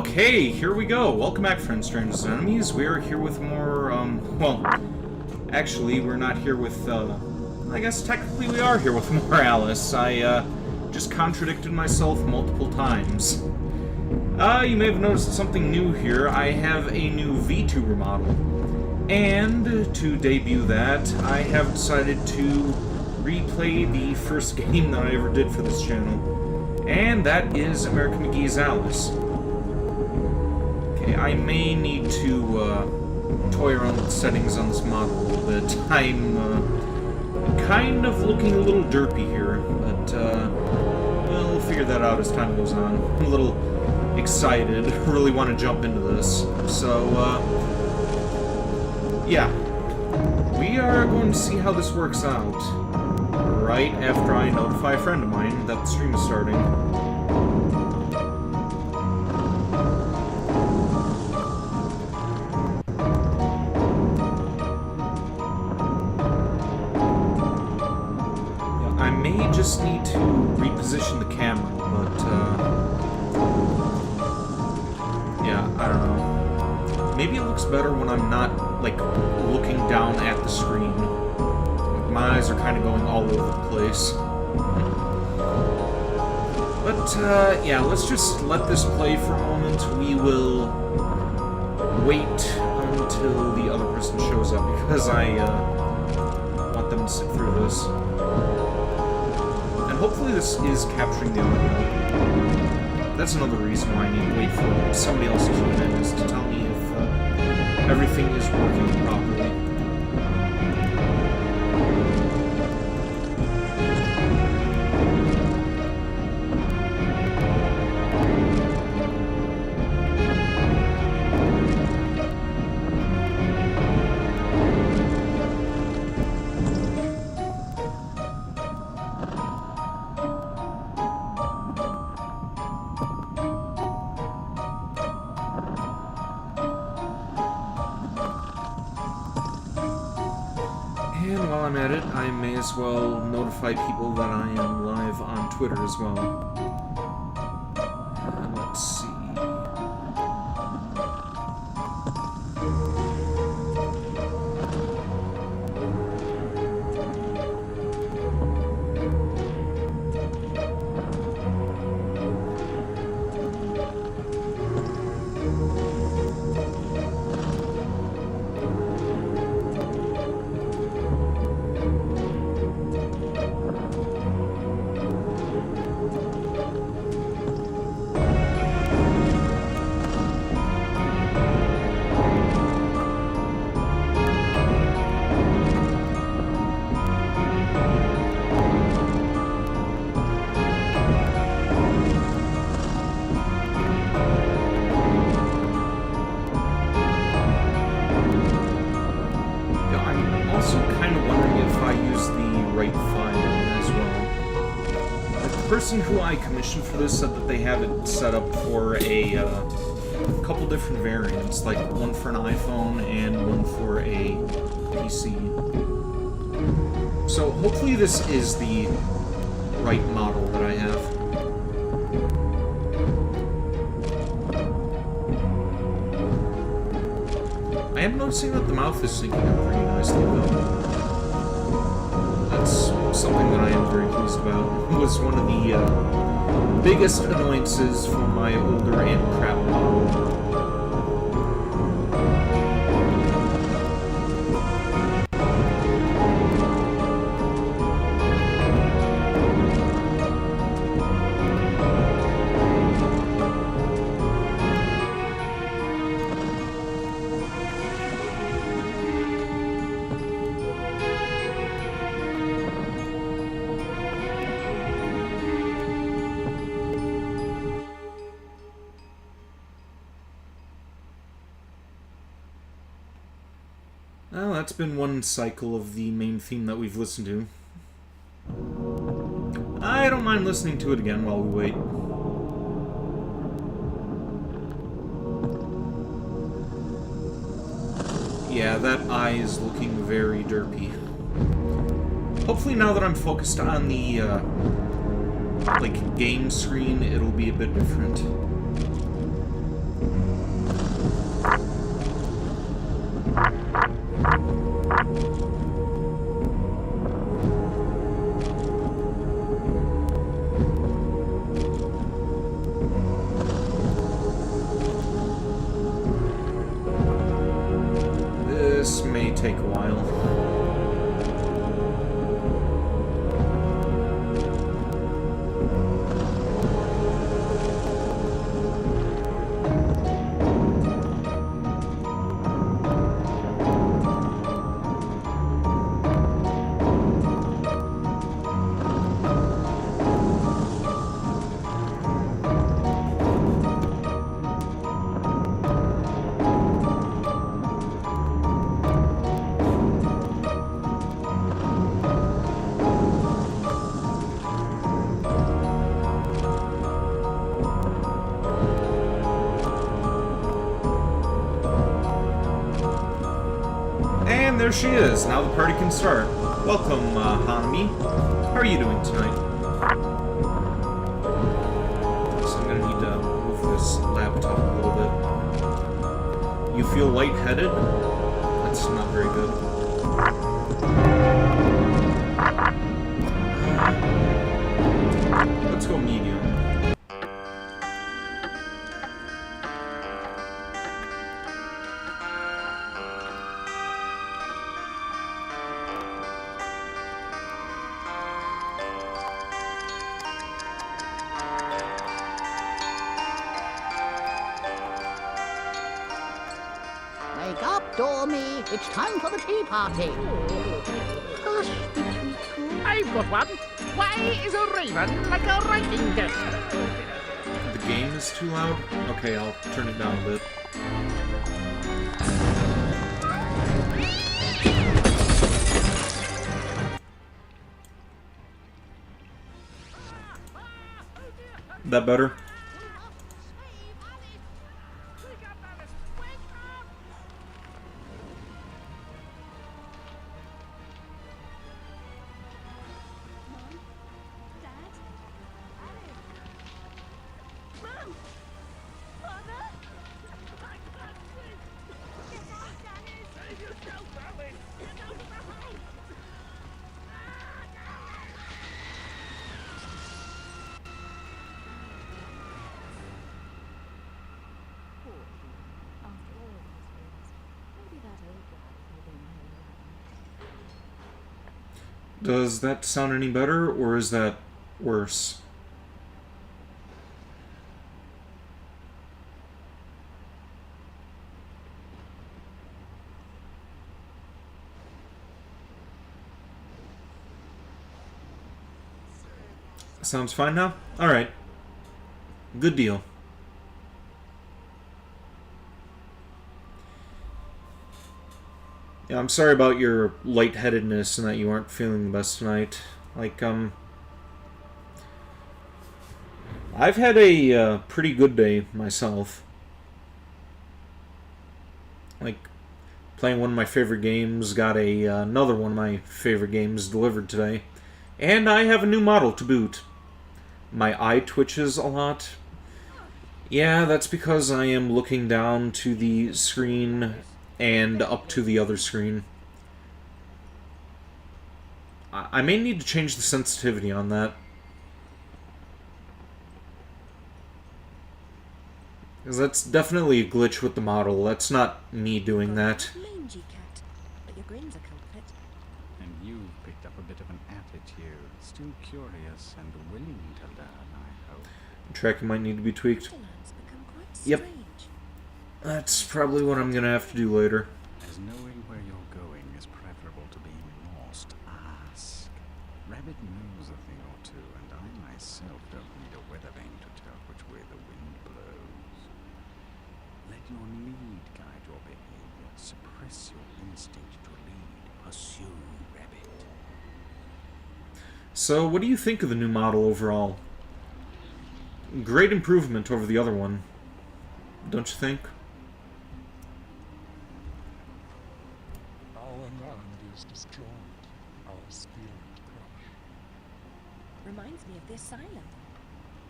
Okay, here we go. Welcome back, friends, strangers, and enemies. We are here with more, well, actually, we're not here with, I guess technically we are here with more Alice. I, just contradicted myself multiple times. You may have noticed something new here. I have a new VTuber model. And to debut that, I have decided to replay the first game that I ever did for this channel. And that is Mcgees Alice. Okay, I may need to toy around with the settings on this model a little bit. I'm kind of looking a little derpy here, but well, we'll figure that out as time goes on. I'm a little excited, really want to jump into this. So, yeah. We are going to see how this works out right after I notify a friend of mine that the stream is starting. I may just need to reposition the camera, but, yeah, I don't know. Maybe it looks better when I'm not, like, looking down at the screen. Like, my eyes are kind of going all over the place. But, yeah, let's just let this play for a moment. We will wait until the other person shows up, because I, want them to sit through this. And hopefully this is capturing the audio. That's another reason why I need to wait for somebody else to tune in, is to tell me if everything is working properly. And while I'm at it, I may as well notify people that I am live on Twitter as well. Let's see. The person who I commissioned for this said that they have it set up for a couple different variants, like one for an iPhone and one for a PC. So hopefully this is the right model that I have. I am noticing that the mouth is syncing up pretty nicely though. That's something that I am very pleased about. It was one of the biggest annoyances for my older and crap model. Well, that's been one cycle of the main theme that we've listened to. I don't mind listening to it again while we wait. Yeah, that eye is looking very derpy. Hopefully now that I'm focused on the, like, game screen, it'll be a bit different. This may take a while. And there she is. Now the party can start. Welcome, Hanami. How are you doing tonight? So I'm gonna need to move this laptop a little bit. You feel lightheaded? That's not very good. Let's go medium. Wake up, Dormy. It's time for the tea party. Hush, I've got one. Why is a raven like a writing desk? The game is too loud? Okay, I'll turn it down a bit. That better? Does that sound any better, or is that worse? Sounds fine now? Alright. Good deal. Yeah, I'm sorry about your lightheadedness and that you aren't feeling the best tonight. Like, I've had a pretty good day myself. Like, playing one of my favorite games, got another one of my favorite games delivered today. And I have a new model to boot. My eye twitches a lot. Yeah, that's because I am looking down to the screen and up to the other screen. I may need to change the sensitivity on that. Because that's definitely a glitch with the model. That's not me doing that. Mangy cat, but your grin's a culprit. And you've picked up a bit of an attitude. Still curious and willing to learn, I hope. Tracking might need to be tweaked. Wonderlands become quite Yep. strange. That's probably what I'm gonna have to do later. As knowing where you're going is preferable to being lost, ask. Rabbit knows a thing or two, and I myself don't need a weather vane to tell which way the wind blows. Let your need guide your behavior. Suppress your instinct to lead. Pursue, rabbit. So, what do you think of the new model overall? Great improvement over the other one, don't you think? Our land is destroyed, our spirit crushed. Reminds me of this island.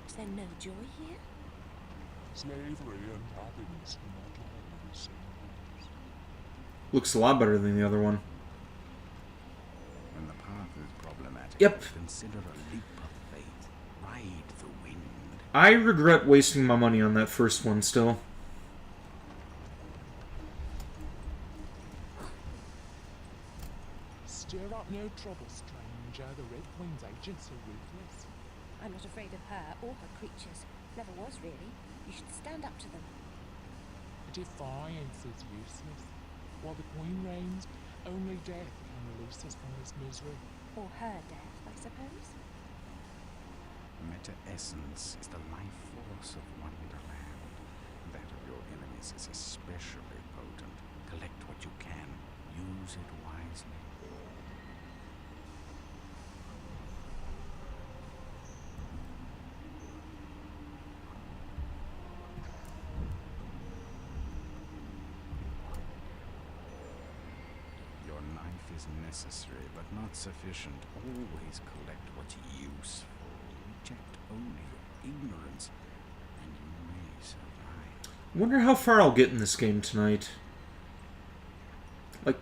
Is there no joy here? Slavery and happiness do not lie in the same place. Looks a lot better than the other one. When the path is problematic, Yep. consider a leap of faith. Ride the wind. I regret wasting my money on that first one still. Stir up no trouble, stranger. The Red Queen's agents are ruthless. I'm not afraid of her or her creatures. Never was, really. You should stand up to them. Defiance is useless. While the Queen reigns, only death can release us from this misery. Or her death, I suppose. Meta-essence is the life force of Wonderland. That of your enemies is especially potent. Collect what you can. Use it wisely. Your knife is necessary, but not sufficient. Always collect what's useful. Reject only your ignorance, and you may survive. Wonder how far I'll get in this game tonight. Like,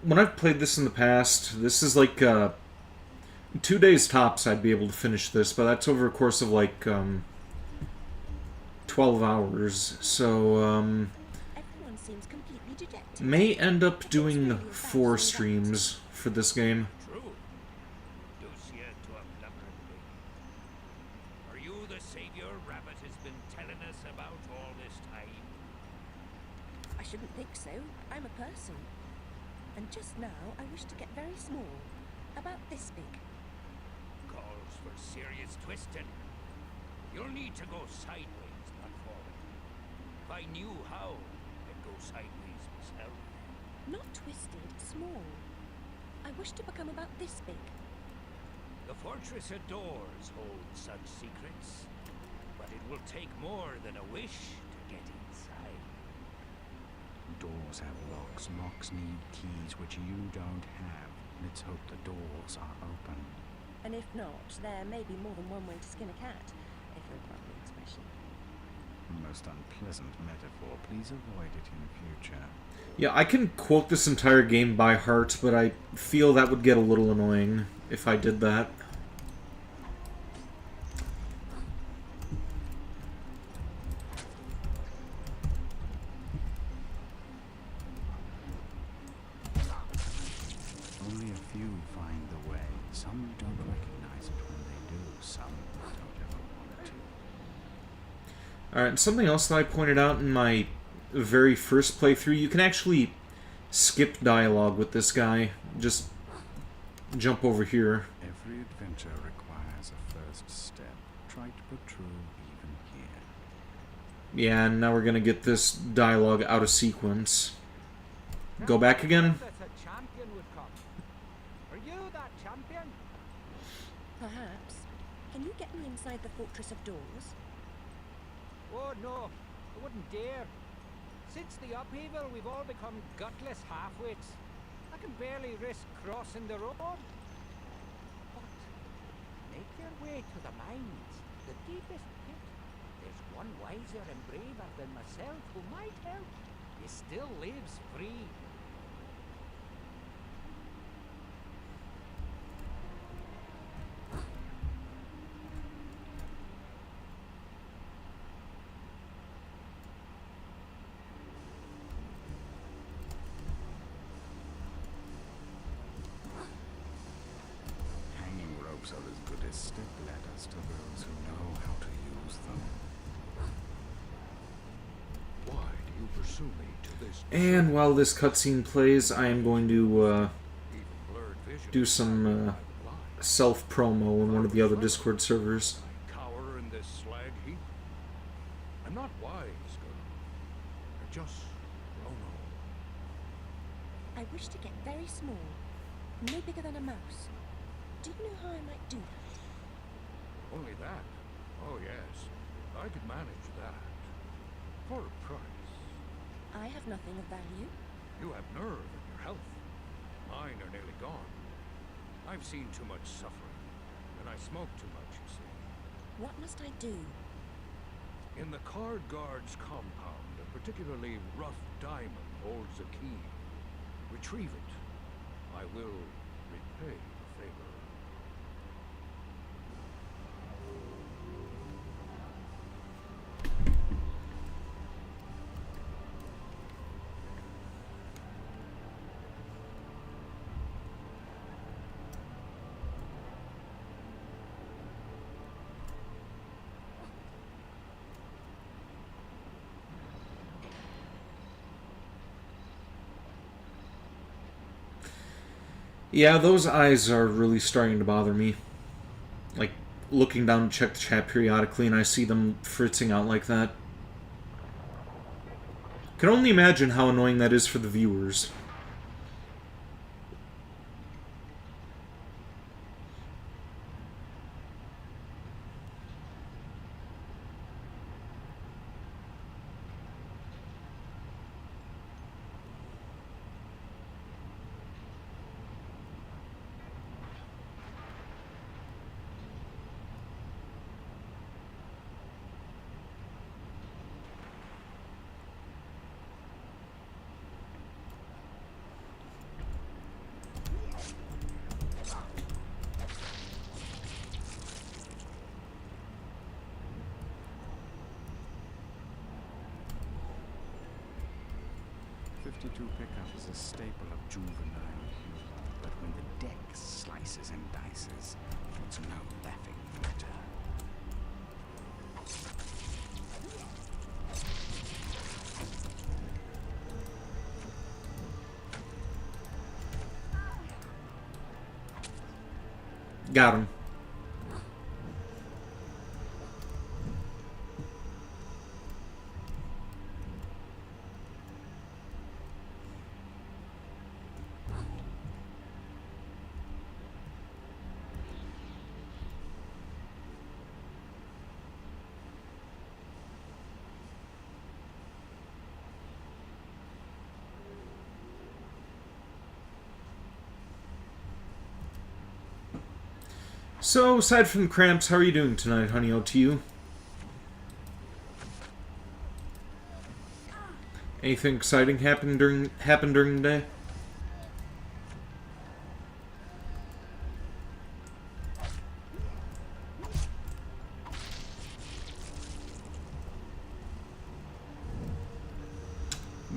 when I've played this in the past, this is like 2 days tops I'd be able to finish this, but that's over a course of like 12 hours. So Everyone seems completely dejected. may end up doing 4 streams for this game. True. Lucia to a blubbering baby. Are you the savior Rabbit has been telling us about all this time? I shouldn't think so. I'm a person. And just now, I wish to get very small. About this big. Calls for serious twisting. You'll need to go sideways, not forward. If I knew how, I'd go sideways myself. Not twisted, small. I wish to become about this big. The fortress adores hold such secrets, but it will take more than a wish to get inside. Doors have locks. Locks need keys which you don't have. Let's hope the doors are open. And if not, there may be more than one way to skin a cat, if you'll pardon the expression. Most unpleasant metaphor. Please avoid it in future. Yeah, I can quote this entire game by heart, but I feel that would get a little annoying if I did that. Only a few find the way. Some don't recognize it when they do. Some don't ever want to. Alright, something else that I pointed out in my very first playthrough, you can actually skip dialogue with this guy. Just jump over here. Every adventure requires a first step. Try to be true even here. Yeah, and now we're gonna get this dialogue out of sequence. Go back again. That a champion would come. Are you that champion? Perhaps. Can you get me inside the Fortress of Doors? Oh no, I wouldn't dare. Since the upheaval, we've all become gutless halfwits. I can barely risk crossing the road. But make your way to the mines, the deepest pit. There's one wiser and braver than myself who might help. He still lives free. Hanging ropes are as good as step ladders to those who know how to use them. Why do you pursue me to this? And while this cutscene plays, I am going to Even blurred vision do some self-promo in one of the other Discord servers. I cower in this slag heap. I'm not wise, girl. I just don't know. I wish to get very small. No bigger than a mouse. Do you know how I might do that? Only that? Oh yes, I could manage that. For a price. I have nothing of value. You have nerve in your health. Mine are nearly gone. I've seen too much suffering, and I smoke too much, you see. What must I do? In the Card Guard's compound, a particularly rough diamond holds a key. Retrieve it. I will repay the favor. Yeah, those eyes are really starting to bother me. Like, looking down to check the chat periodically and I see them fritzing out like that. Can only imagine how annoying that is for the viewers. Pickup is a staple of juvenile humor, but when the deck slices and dices, it's no laughing matter. Got him. So, aside from cramps, how are you doing tonight, honey? Oh, to you? Anything exciting happened during the day?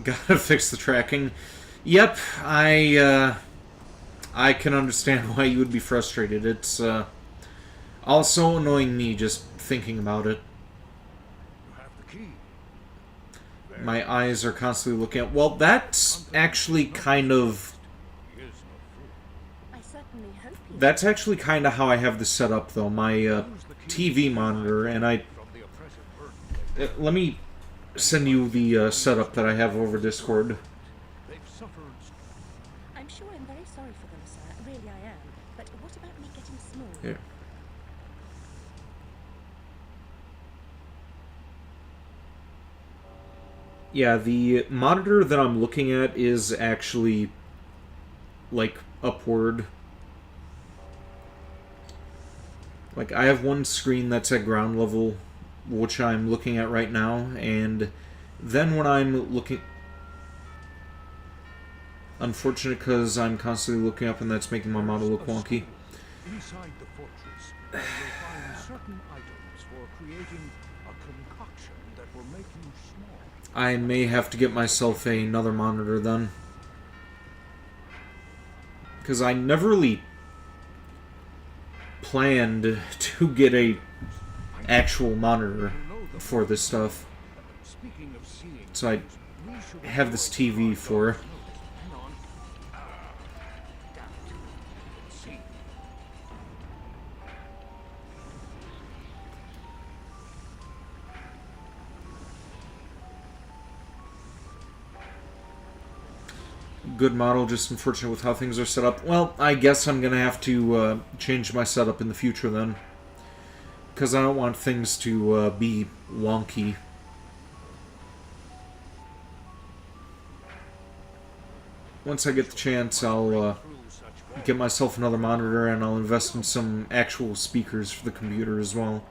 Gotta fix the tracking. Yep, I can understand why you would be frustrated. It's also annoying me just thinking about it. You have the key. My eyes are constantly looking at... Well, that's actually kind of... He is no fool. I certainly hope he That's actually kind of how I have this set up, though. My TV monitor, and I... From the oppressive burden let me send you the setup that I have over Discord. they've suffered. I'm sure I'm very sorry for them, sir. Really I am. But what about me getting small? Here. Yeah, the monitor that I'm looking at is actually, like, upward. Like, I have one screen that's at ground level, which I'm looking at right now, and then when I'm looking... Unfortunate, because I'm constantly looking up and that's making my model look wonky. Inside the fortress, you will find certain items for creating a concoction that will make you small. I may have to get myself another monitor then. Because I never really planned to get a actual monitor for this stuff. Speaking of seeing, So I we should have this TV for... hang on. Damn it. Let's see. Good model, just unfortunate with how things are set up. Well, I guess I'm gonna have to change my setup in the future then. Because I don't want things to be wonky. Once I get the chance, I'll get myself another monitor and I'll invest in some actual speakers for the computer as well.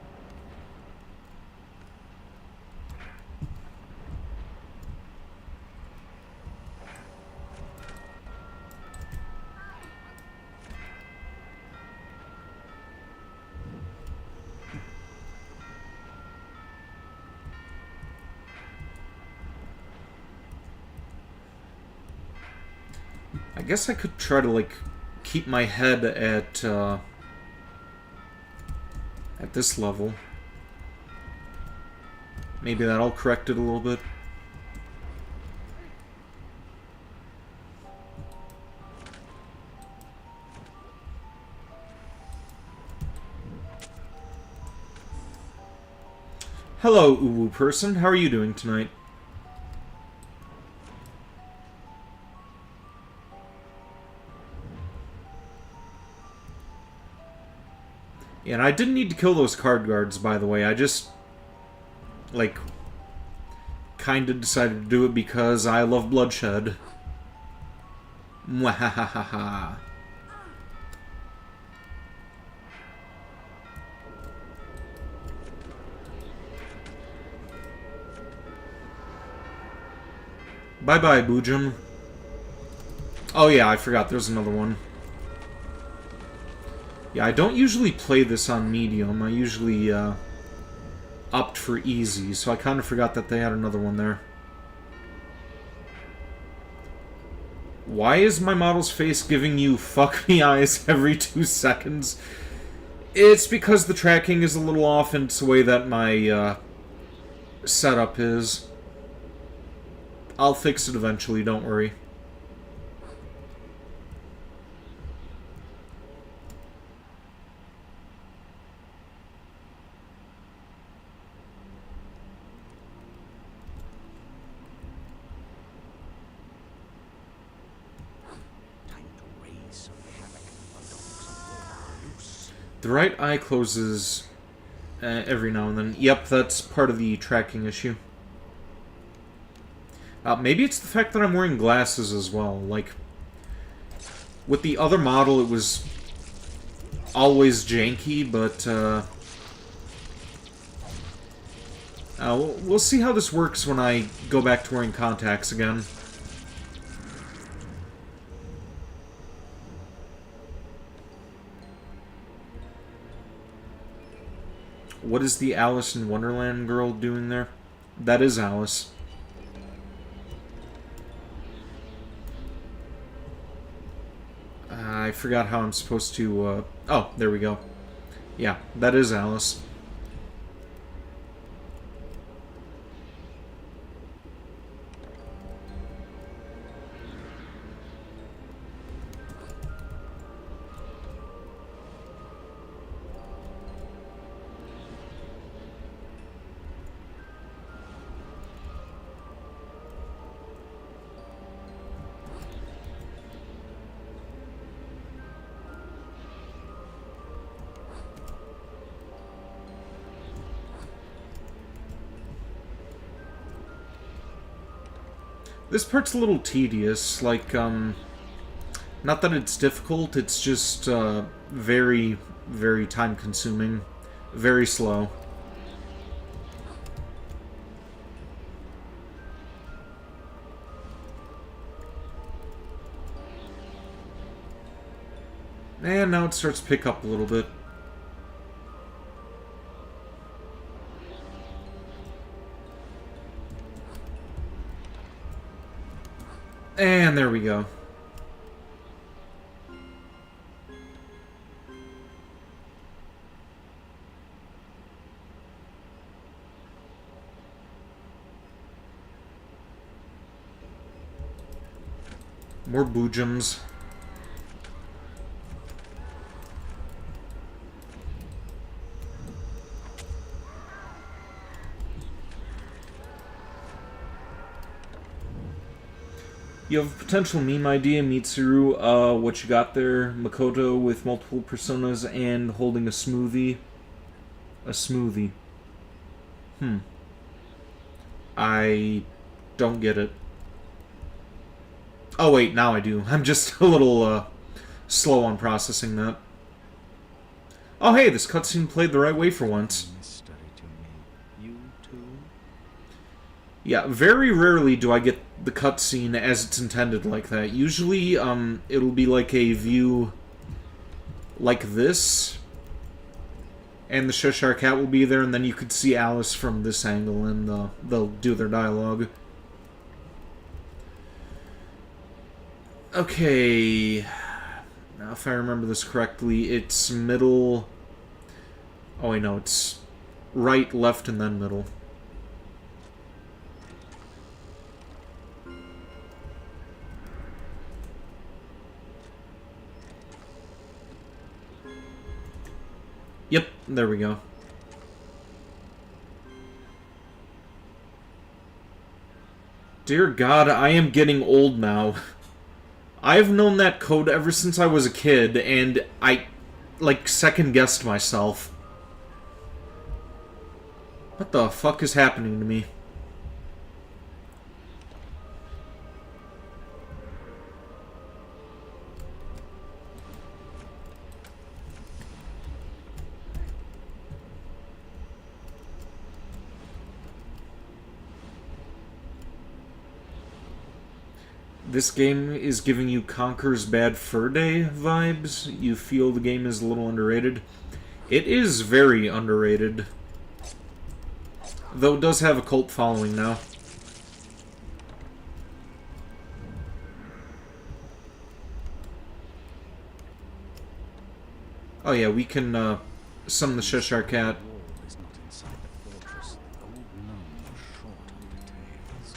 I guess I could try to, like, keep my head at this level. Maybe that'll correct it a little bit. Hello, Uwu person. How are you doing tonight? Yeah, and I didn't need to kill those card guards, by the way. I just, like, kinda decided to do it because I love bloodshed. Mwahahaha. Bye-bye, Boojum. Oh yeah, I forgot there's another one. Yeah, I don't usually play this on medium. I usually opt for easy, so I kind of forgot that they had another one there. Why is my model's face giving you fuck me eyes every 2 seconds? It's because the tracking is a little off in the way that my setup is. I'll fix it eventually, don't worry. The right eye closes every now and then. Yep, that's part of the tracking issue. Maybe it's the fact that I'm wearing glasses as well. Like, with the other model, it was always janky, but we'll see how this works when I go back to wearing contacts again. What is the Alice in Wonderland girl doing there? That is Alice. I forgot how I'm supposed to, oh, there we go. Yeah, that is Alice. This part's a little tedious, like, not that it's difficult, it's just, very, very time-consuming. Very slow. And now it starts to pick up a little bit. And there we go. More boojums. You have a potential meme idea, Mitsuru. What you got there? Makoto with multiple personas and holding a smoothie. A smoothie. I don't get it. Oh wait, now I do. I'm just a little slow on processing that. Oh hey, this cutscene played the right way for once. Yeah, very rarely do I get the cutscene as it's intended like that. Usually, it'll be like a view like this, and the Cheshire Cat will be there, and then you could see Alice from this angle, and they'll do their dialogue. Okay. Now, if I remember this correctly, it's middle... Oh, wait, no, it's right, left, and then middle. Yep, there we go. Dear God, I am getting old now. I've known that code ever since I was a kid, and I, like, second-guessed myself. What the fuck is happening to me? This game is giving you Conker's Bad Fur Day vibes. You feel the game is a little underrated. It is very underrated. Though it does have a cult following now. Oh yeah, we can summon the Cheshire Cat. Wall is not inside the fortress. The old gnome was short on details.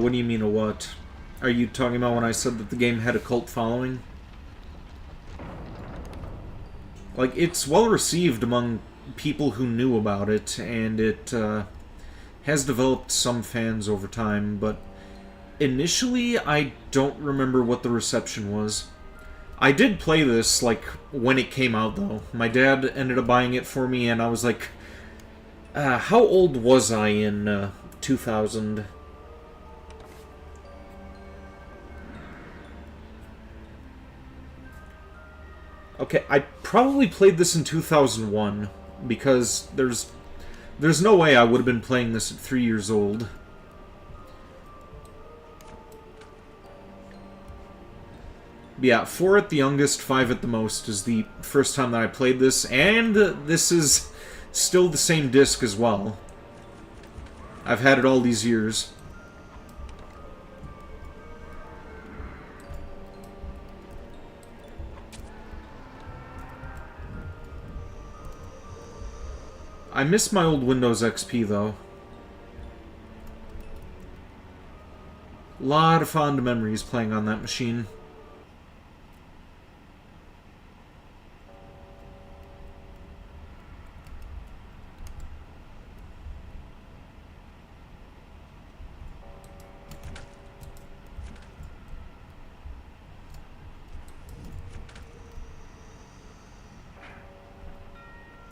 What do you mean a what? Are you talking about when I said that the game had a cult following? Like, it's well received among people who knew about it, and it has developed some fans over time, but initially I don't remember what the reception was. I did play this, like, when it came out, though. My dad ended up buying it for me, and I was like, how old was I in 2000? Okay, I probably played this in 2001, because there's no way I would have been playing this at 3 years old. But yeah, 4 at the youngest, 5 at the most is the first time that I played this, and this is still the same disc as well. I've had it all these years. I miss my old Windows XP, though. A lot of fond memories playing on that machine.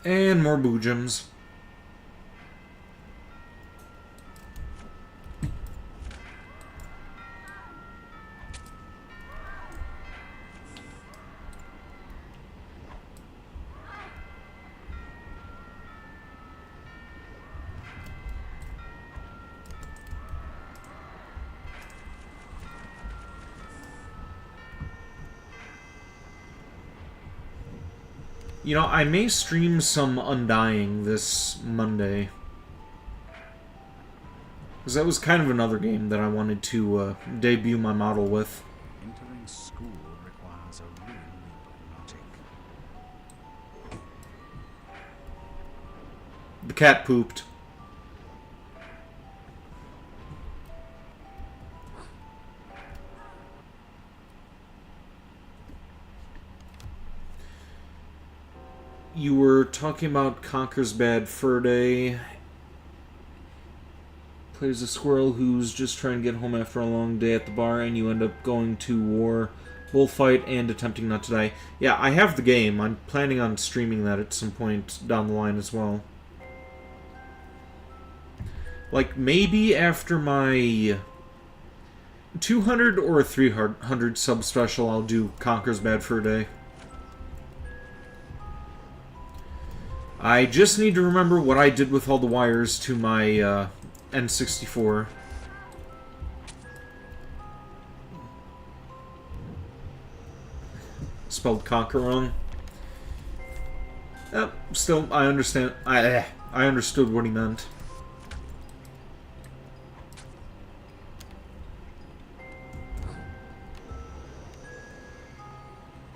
And more boo gems. You know, I may stream some Undying this Monday. Because that was kind of another game that I wanted to debut my model with. Entering school requires a real leap of logic. The cat pooped. You were talking about Conker's Bad Fur Day. Plays a squirrel who's just trying to get home after a long day at the bar, and you end up going to war, bullfight, and attempting not to die. Yeah, I have the game. I'm planning on streaming that at some point down the line as well. Like, maybe after my 200 or 300 sub special, I'll do Conker's Bad Fur Day. I just need to remember what I did with all the wires to my N64. spelled conquer wrong. Still, I understand. I understood what he meant.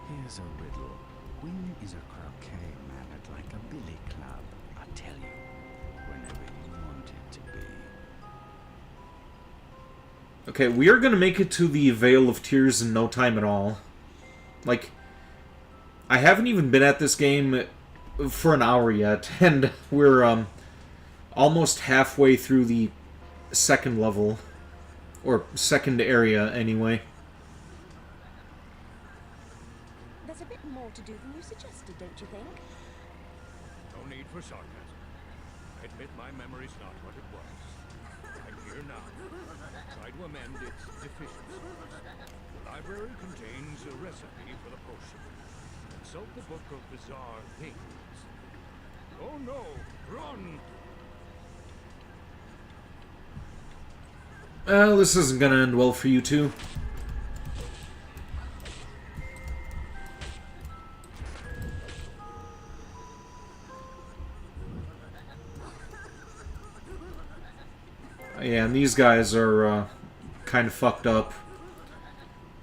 Here's a riddle. When is a croquet mannered like a billy club? I tell you, whenever you want it to be. Okay, we are gonna make it to the Vale of Tears in no time at all. Like, I haven't even been at this game for an hour yet, and we're almost halfway through the second level, or second area anyway. There's a bit more to do than you suggested, don't you think? No need for sarcasm. I admit my memory's not what it was. I'm here now. Try to amend its deficiencies. The library contains a recipe for the potion. Consult the Book of Bizarre Things. Oh no! Run! Well, this isn't gonna end well for you two. Yeah, and these guys are kind of fucked up.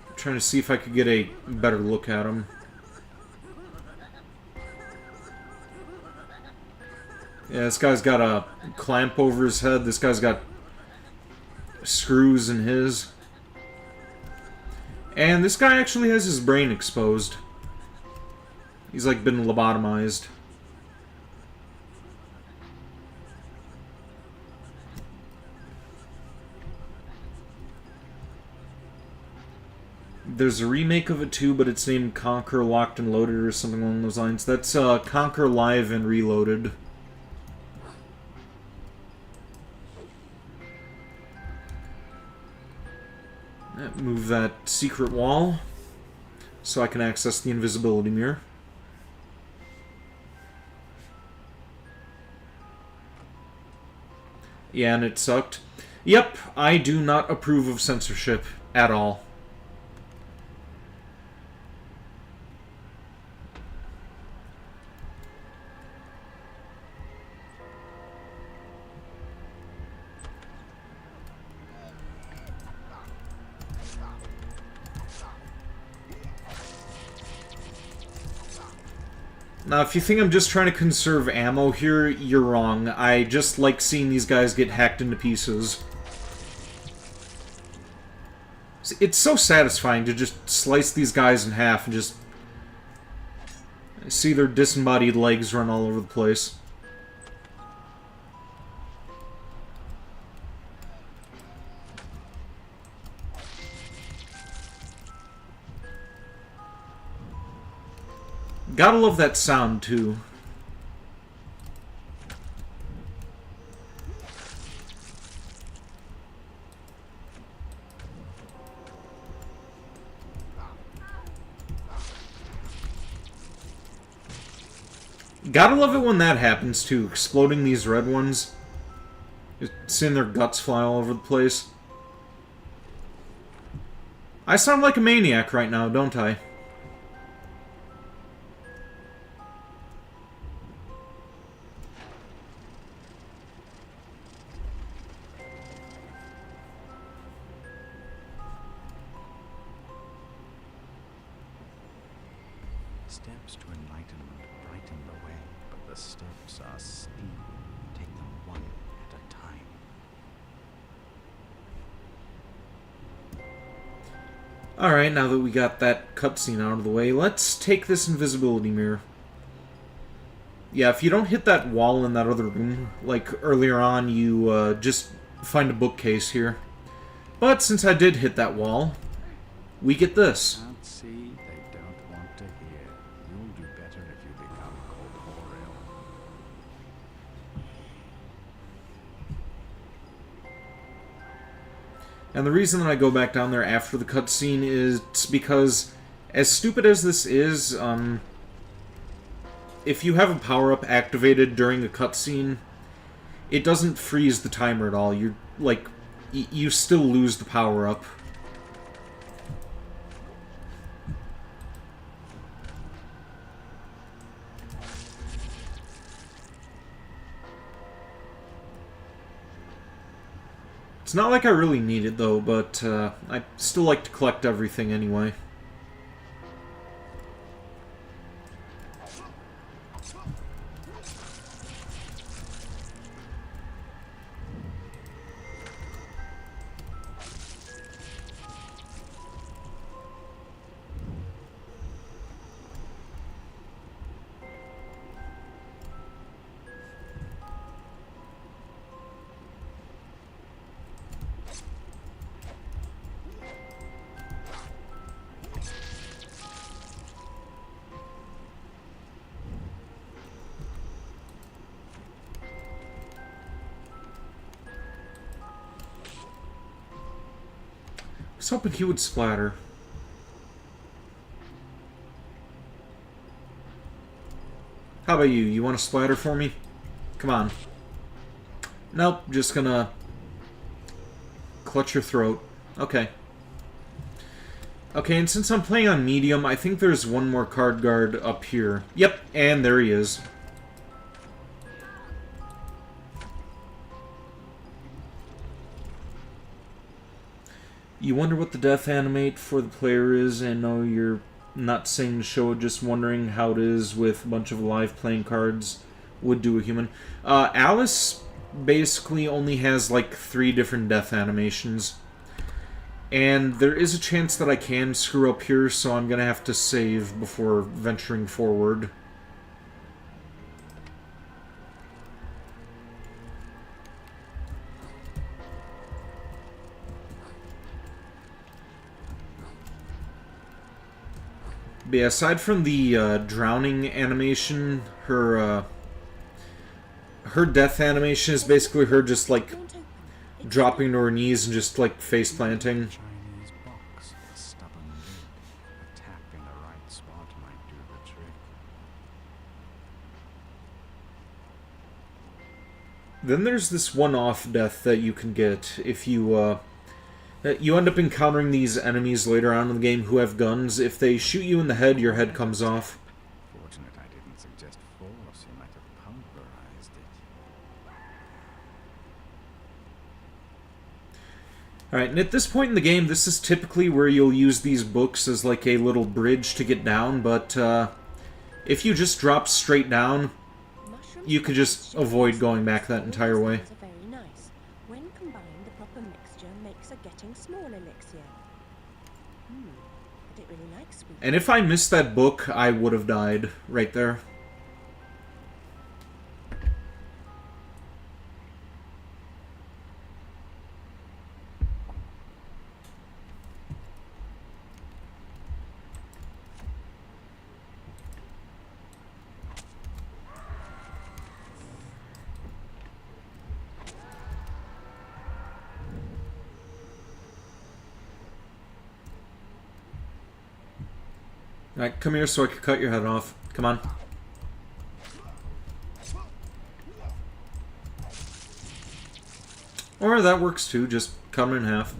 I'm trying to see if I could get a better look at them. Yeah, this guy's got a clamp over his head. This guy's got screws in his. And this guy actually has his brain exposed. He's like been lobotomized. There's a remake of it too, but it's named Conquer Locked and Loaded or something along those lines. That's Conquer Live and Reloaded. Move that secret wall so I can access the invisibility mirror. Yeah, and it sucked. Yep, I do not approve of censorship at all. Now, if you think I'm just trying to conserve ammo here, you're wrong. I just like seeing these guys get hacked into pieces. It's so satisfying to just slice these guys in half and just see their disembodied legs run all over the place. Gotta love that sound, too. Gotta love it when that happens, too. Exploding these red ones. Just seeing their guts fly all over the place. I sound like a maniac right now, don't I? Steps to enlightenment brighten the way, but the steps are steep. Take them one at a time. Alright, now that we got that cutscene out of the way, let's take this invisibility mirror. Yeah, if you don't hit that wall in that other room, like earlier on, you just find a bookcase here. But since I did hit that wall, we get this. Can't see, they don't want to hear. You'll do better if you become corporeal. And the reason that I go back down there after the cutscene is because, as stupid as this is, if you have a power-up activated during a cutscene, it doesn't freeze the timer at all. You're, like, you still lose the power-up. It's not like I really need it, though, but I still like to collect everything anyway. I was hoping he would splatter. How about you? You want to splatter for me? Come on. Nope, just gonna clutch your throat. Okay. Okay, and since I'm playing on medium, I think there's one more card guard up here. Yep, and there he is. You wonder what the death animate for the player is, and no, you're not saying to show it, just wondering how it is with a bunch of live playing cards would do a human. Alice basically only has like 3 different death animations. And there is a chance that I can screw up here, so I'm gonna have to save before venturing forward. But yeah, aside from the drowning animation, her death animation is basically her just like dropping to her knees and just like face planting. Chinese box, a stubborn lid. A tap in the right spot might do the trick. Then there's this one-off death that you can get if you you end up encountering these enemies later on in the game who have guns. If they shoot you in the head, your head comes off. Fortunate I didn't suggest force. He might have pulverized it. Alright, and at this point in the game, this is typically where you'll use these books as like a little bridge to get down, but if you just drop straight down, you could just avoid going back that entire way. Very nice. When combined, the proper mixture makes a getting small elixir. I don't really like sweet. And if I missed that book, I would have died right there. Alright, come here so I can cut your head off. Come on. Or that works too, just cut him in half.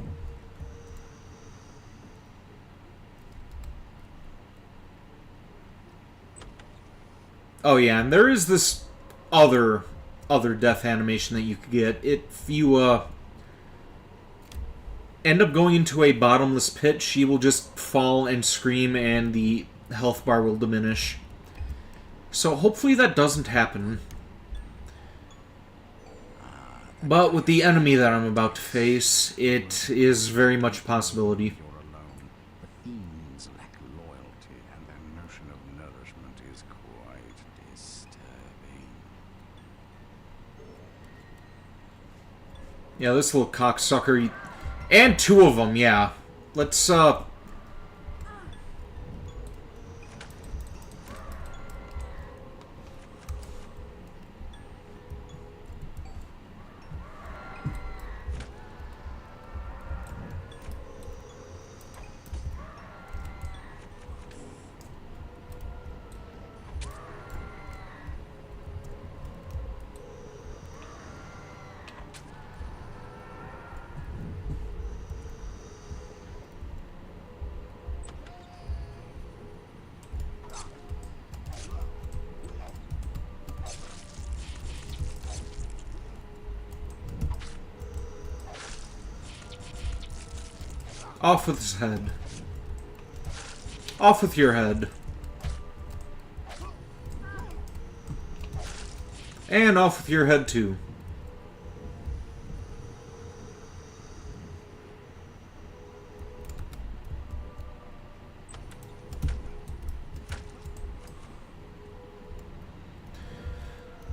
Oh yeah, and there is this other death animation that you could get. If you end up going into a bottomless pit, she will just fall and scream and the health bar will diminish. So hopefully that doesn't happen. But with the enemy that I'm about to face, it is very much a possibility. You're alone. The fiends lack loyalty, and their notion of nourishment is quite disturbing. Yeah, this little cocksucker... And 2 of them, yeah. Let's, Off with his head. Off with your head. And off with your head, too.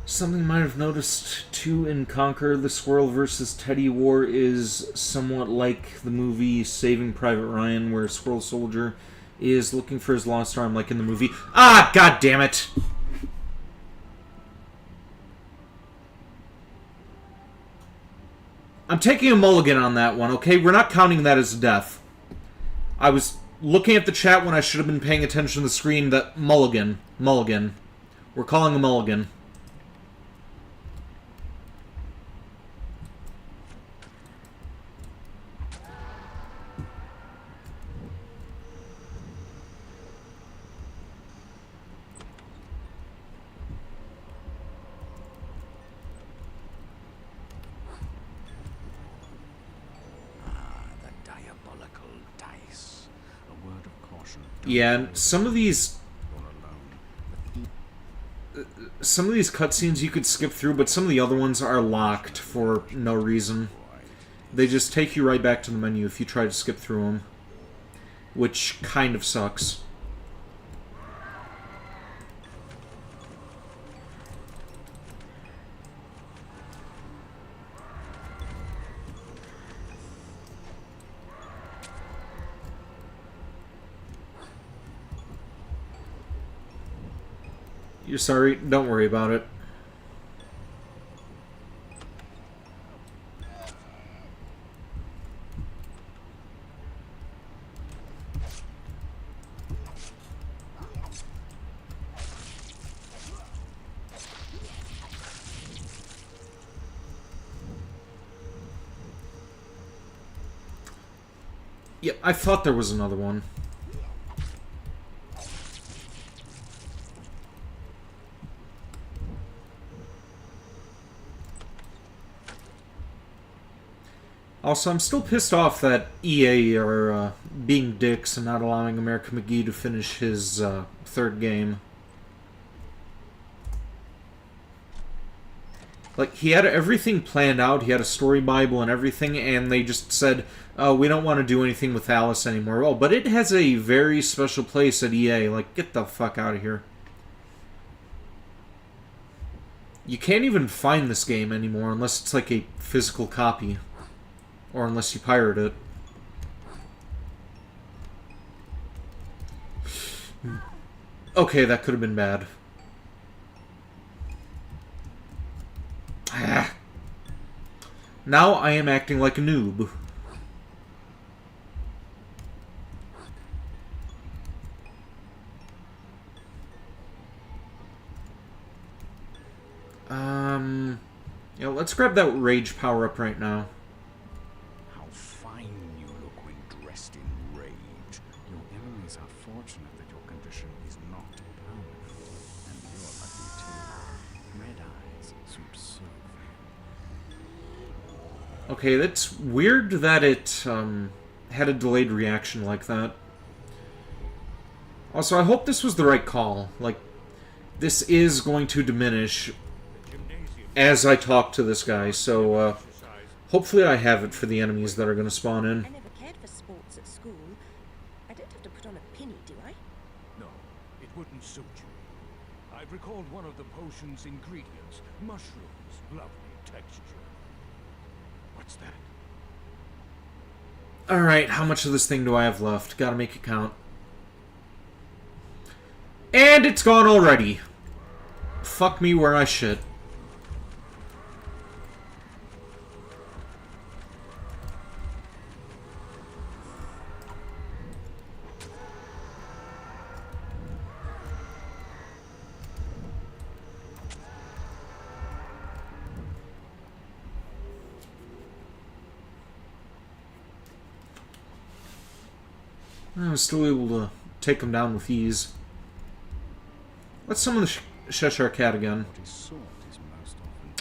Something you might have noticed, too, in Conquer, the Squirrel versus Teddy War is somewhat like the movie Saving Private Ryan, where Squirrel Soldier is looking for his lost arm, like in the movie. Ah, god damn it! I'm taking a mulligan on that one, okay? We're not counting that as a death. I was looking at the chat when I should have been paying attention to the screen. That mulligan. Mulligan. We're calling a mulligan. Yeah, and some of these cutscenes you could skip through, but some of the other ones are locked for no reason. They just take you right back to the menu if you try to skip through them, which kind of sucks. You're sorry, don't worry about it. Yep, I thought there was another one. Also, I'm still pissed off that EA are being dicks and not allowing American McGee to finish his third game. Like, he had everything planned out, he had a story bible and everything, and they just said, oh, we don't want to do anything with Alice anymore. Oh, but it has a very special place at EA. Like, get the fuck out of here. You can't even find this game anymore unless it's like a physical copy. Or unless you pirate it. Okay, that could have been bad. Ah. Now I am acting like a noob. Yeah, let's grab that rage power up right now. Okay, that's weird that it had a delayed reaction like that. Also, I hope this was the right call. Like, this is going to diminish as I talk to this guy, so hopefully I have it for the enemies that are going to spawn in. I never cared for sports at school. I don't have to put on a pinny, do I? No, it wouldn't suit you. I've recalled one of the potion's ingredients. Mushrooms. Lovely texture. What's that? Alright, how much of this thing do I have left? Gotta make it count. And it's gone already. Fuck me where I shit. I was still able to take him down with ease. Let's summon the Cheshire Cat again.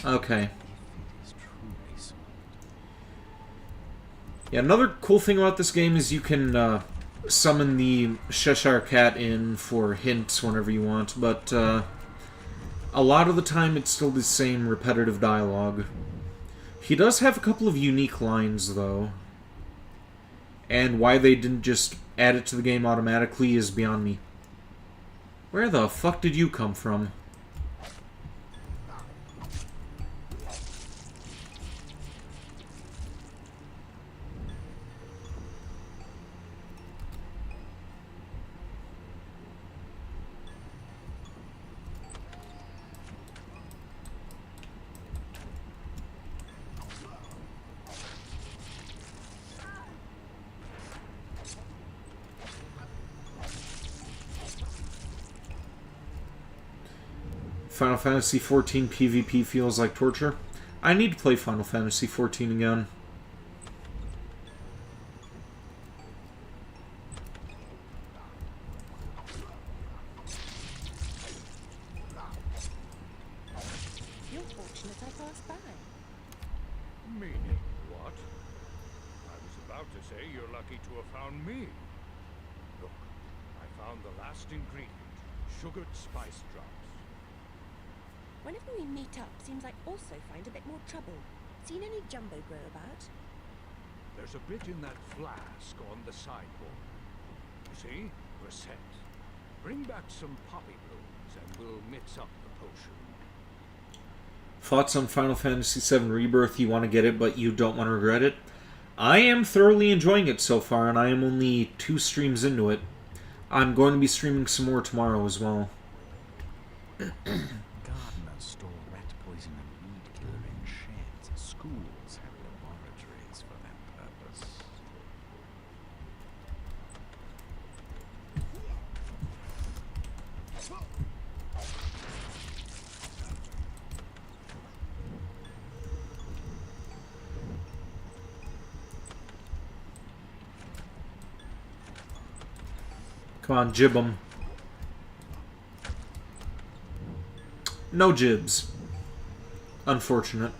Okay. Yeah, another cool thing about this game is you can summon the Cheshire Cat in for hints whenever you want, but a lot of the time it's still the same repetitive dialogue. He does have a couple of unique lines, though. And why they didn't just add it to the game automatically is beyond me. Where the fuck did you come from? Final Fantasy XIV PvP feels like torture. I need to play Final Fantasy XIV again. You're fortunate I passed by. Meaning what? I was about to say you're lucky to have found me. Look, I found the last ingredient, sugared spice drops. Whenever we meet up, seems like also find a bit more trouble. Seen any jumbo grow about? There's a bit in that flask on the sideboard. You see? Reset. Bring back some poppy blooms and we'll mix up the potion. Thoughts on Final Fantasy VII Rebirth? You want to get it, but you don't want to regret it? I am thoroughly enjoying it so far, and I am only 2 streams into it. I'm going to be streaming some more tomorrow as well. Gardeners store rat poison and weed killer in sheds. Schools have laboratories for that purpose. Come on, jib 'em. No jibs. Unfortunate.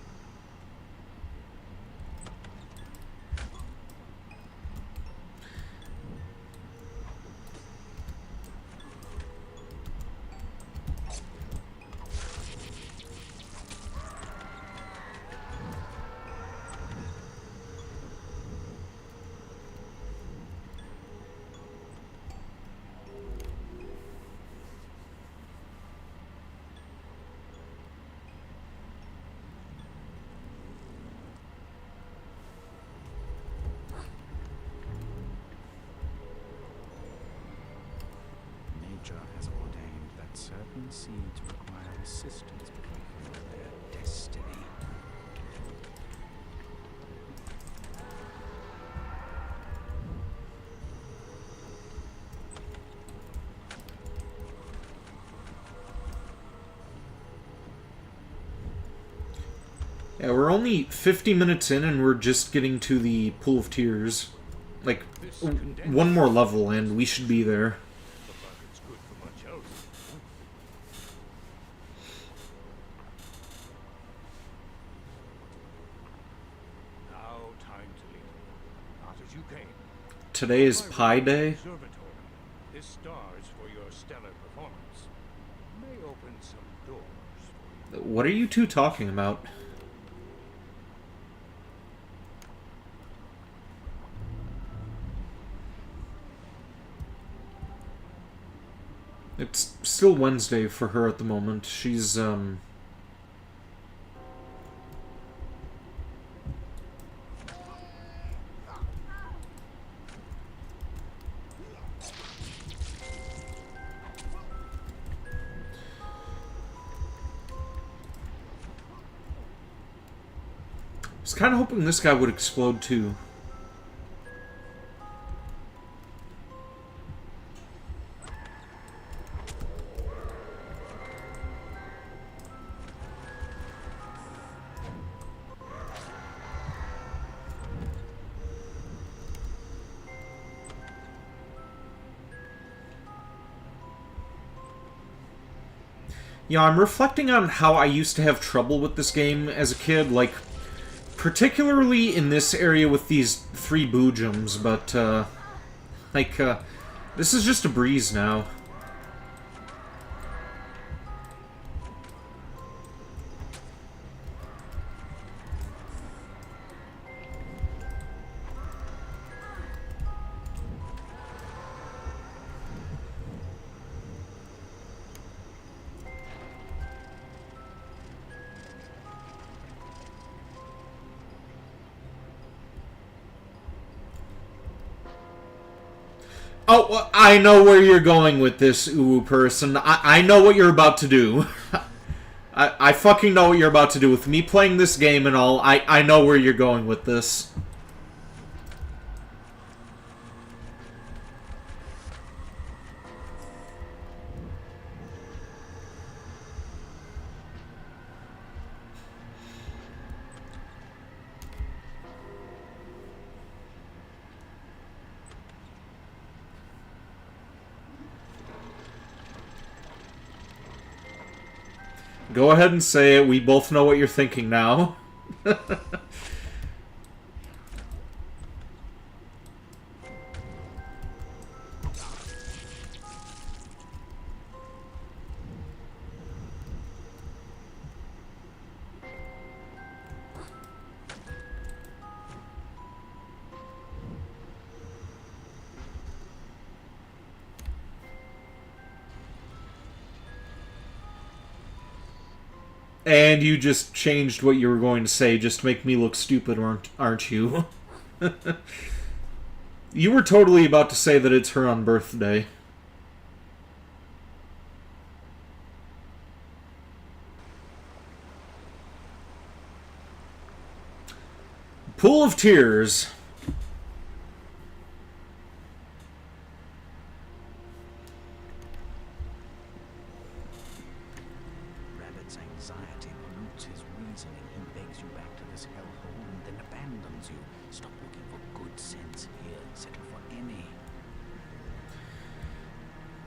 Nature has ordained that certain seeds require assistance to fulfill their destiny. Yeah, we're only 50 minutes in and we're just getting to the Pool of Tears. Like, one more level and we should be there. Look like it's good for much else. Now time to leave. Not as you came. Today is Pi Day. Observatory. This stars for your stellar performance. May open some doors for you. What are you two talking about? It's still Wednesday for her at the moment. She's, I was kind of hoping this guy would explode too. You know, I'm reflecting on how I used to have trouble with this game as a kid. Like, particularly in this area with these 3 boojums, but, this is just a breeze now. Oh, I know where you're going with this, ooh person. I know what you're about to do. I fucking know what you're about to do. With me playing this game and all, I know where you're going with this. Go ahead and say it. We both know what you're thinking now. And you just changed what you were going to say just to make me look stupid, aren't you? You were totally about to say that it's her on birthday. Pool of Tears. Rabbit's anxiety pollutes his reasoning. He begs you back to this hellhole and then abandons you. Stop looking for good sense here. Settle for any.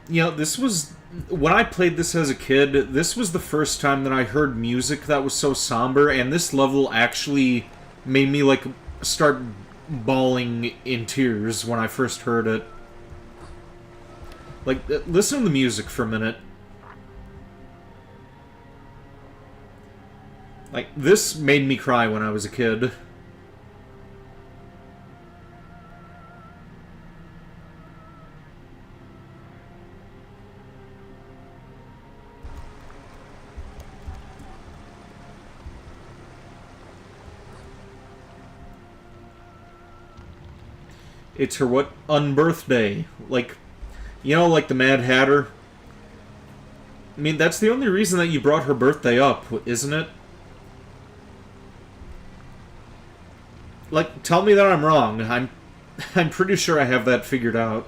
You know, this was... When I played this as a kid, this was the first time that I heard music that was so somber, and this level actually made me, like, start bawling in tears when I first heard it. Like, listen to the music for a minute. Like, this made me cry when I was a kid. It's her what? Unbirthday. Like, you know, like the Mad Hatter? I mean, that's the only reason that you brought her birthday up, isn't it? Like, tell me that I'm wrong. I'm pretty sure I have that figured out.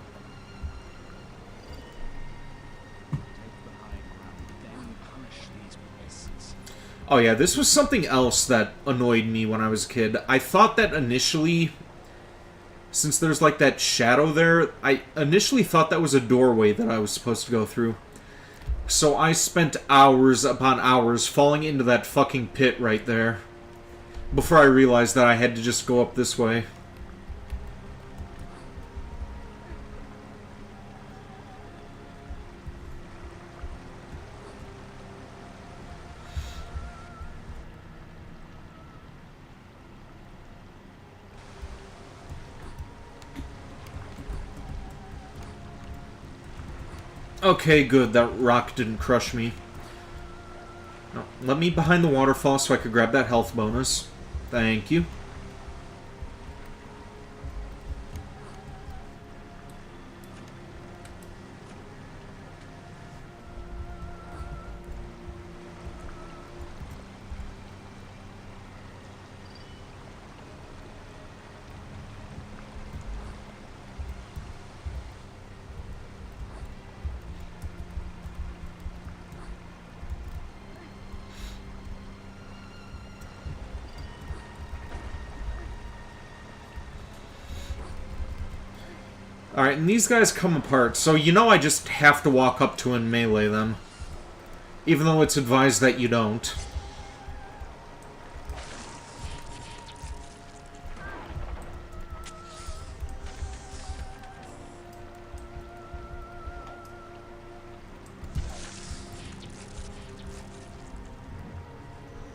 Oh yeah, this was something else that annoyed me when I was a kid. I thought that initially, since there's like that shadow there, I initially thought that was a doorway that I was supposed to go through. So I spent hours upon hours falling into that fucking pit right there, before I realized that I had to just go up this way. Okay, good. That rock didn't crush me. No, let me behind the waterfall so I could grab that health bonus. Thank you. Alright, and these guys come apart, so you know I just have to walk up to and melee them. Even though it's advised that you don't.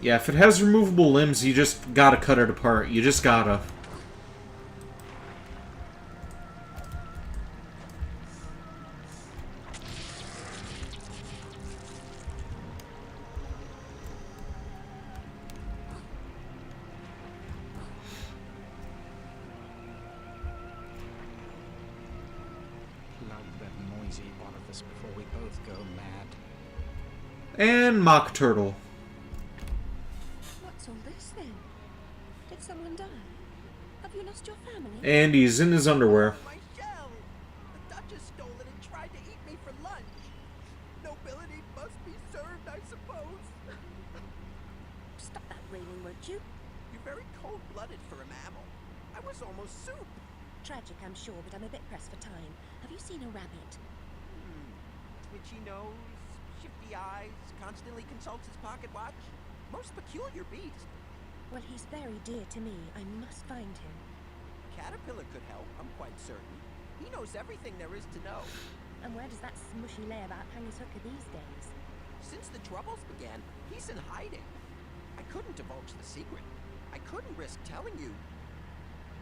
Yeah, if it has removable limbs, you just gotta cut it apart. You just gotta. Plug that noisy orifice before we both go mad. And Mock Turtle. What's all this then? Did someone die? Have you lost your family? And he's in his underwear. My shell! The Duchess stole it and tried to eat me for lunch. Nobility must be served, I suppose. Stop that railing, won't you? You're very cold-blooded for a mammal. I was almost soup. Tragic, I'm sure, but I'm a bit pressed for time. Have you seen a rabbit? Twitchy nose, shifty eyes, constantly consults his pocket watch. Most peculiar beast. Well, he's very dear to me. I must find him. Caterpillar could help, I'm quite certain. He knows everything there is to know. And where does that smushy layabout hang his hooker these days? Since the troubles began, he's in hiding. I couldn't divulge the secret. I couldn't risk telling you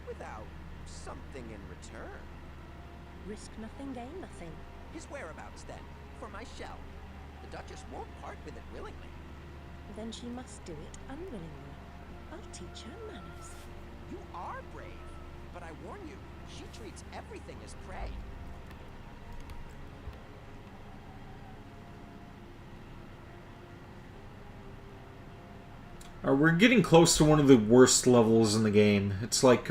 without something in return. Risk nothing, gain nothing. His whereabouts, then, for my shell. The Duchess won't part with it willingly. Then she must do it unwillingly. I'll teach her manners. You are brave, but I warn you, she treats everything as prey. We're getting close to one of the worst levels in the game. It's like,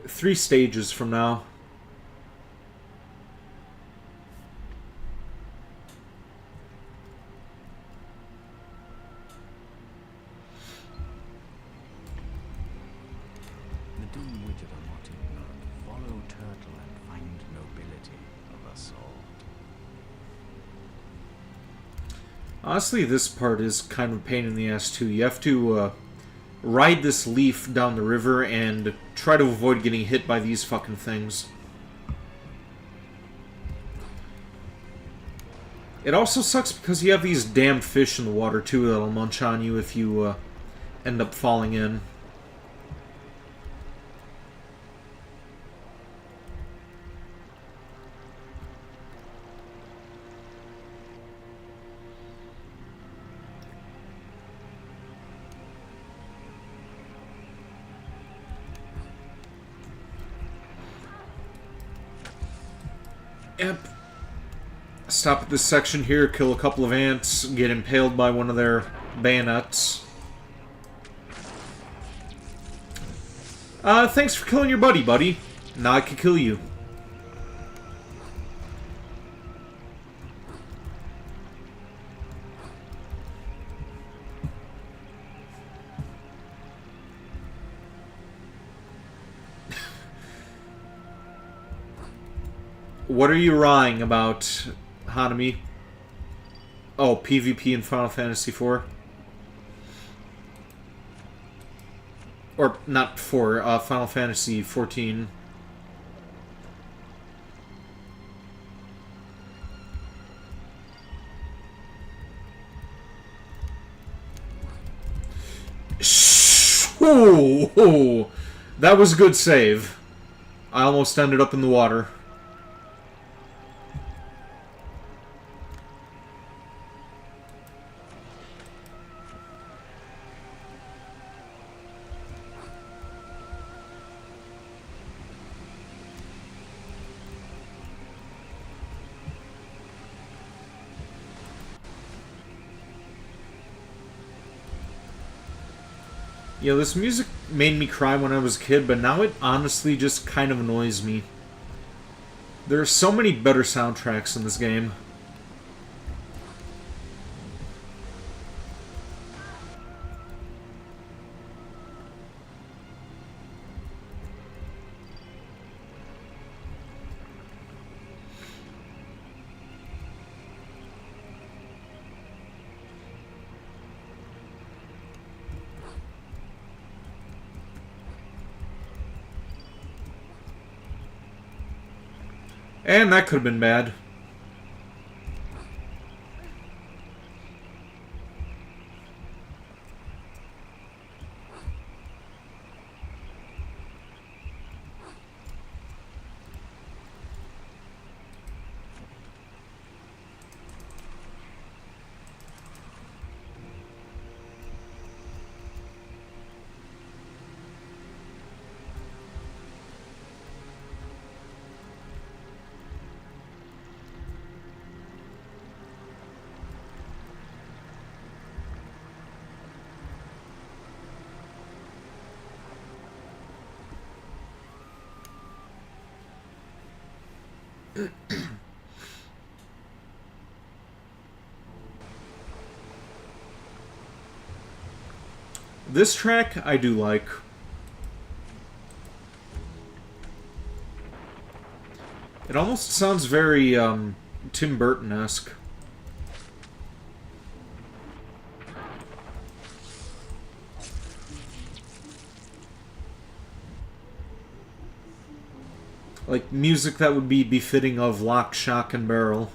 3 stages from now. The dim-witted are not ignorant. Follow Turtle and find nobility of us all. Honestly, this part is kind of a pain in the ass, too. You have to, ride this leaf down the river and try to avoid getting hit by these fucking things. It also sucks because you have these damn fish in the water, too, that'll munch on you if you, end up falling in. Yep. Stop at this section here, kill a couple of ants, get impaled by one of their bayonets. Thanks for killing your buddy, buddy. Now I can kill you. What are you wrying about, Hanami? Oh, PvP in Final Fantasy IV? Or, not 4, Final Fantasy 14. Oh, that was a good save. I almost ended up in the water. Yeah, this music made me cry when I was a kid, but now it honestly just kind of annoys me. There are so many better soundtracks in this game. And that could have been bad. This track I do like. It almost sounds very Tim Burton-esque. Like music that would be befitting of Lock, Shock, and Barrel.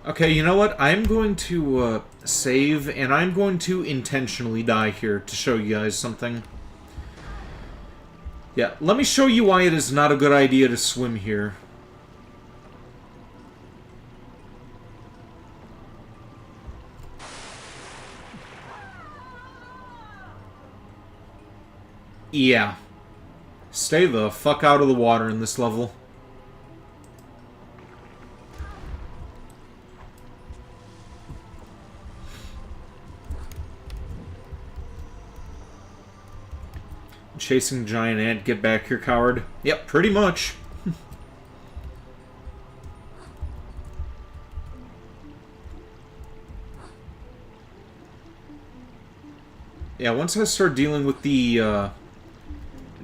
Okay, you know what? I'm going to save, and I'm going to intentionally die here to show you guys something. Yeah, let me show you why it is not a good idea to swim here. Yeah. Stay the fuck out of the water in this level. Chasing giant ant, get back here, coward. Yep, pretty much. Yeah, once I start dealing with the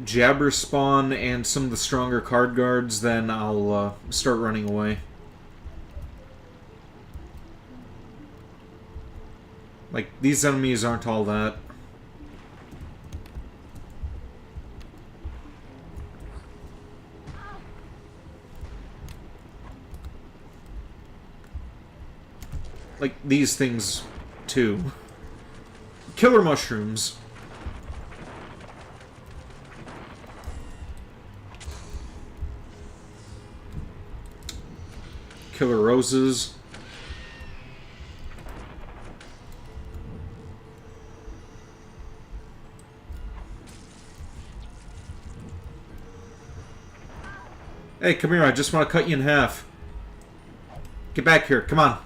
jabber spawn and some of the stronger card guards, then I'll start running away. Like, these enemies aren't all that. Like, these things, too. Killer mushrooms. Killer roses. Hey, come here, I just want to cut you in half. Get back here, come on.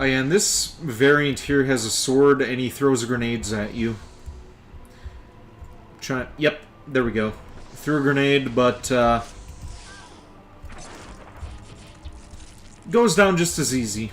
Oh yeah, and this variant here has a sword and he throws grenades at you. Yep, there we go. Threw a grenade, but goes down just as easy.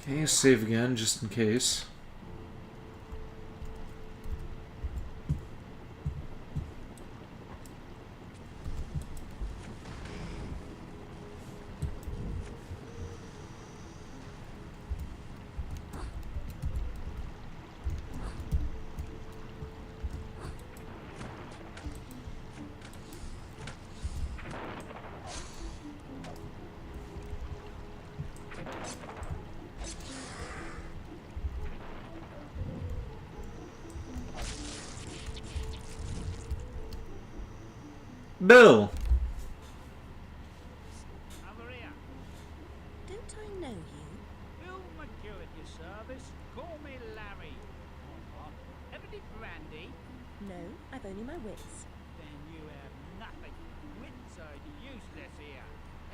Okay, save again, just in case. Bill! Over here. Don't I know you? Bill Mcgees at your service. Call me Larry. Ever did brandy? No, I've only my wits. Then you useless here.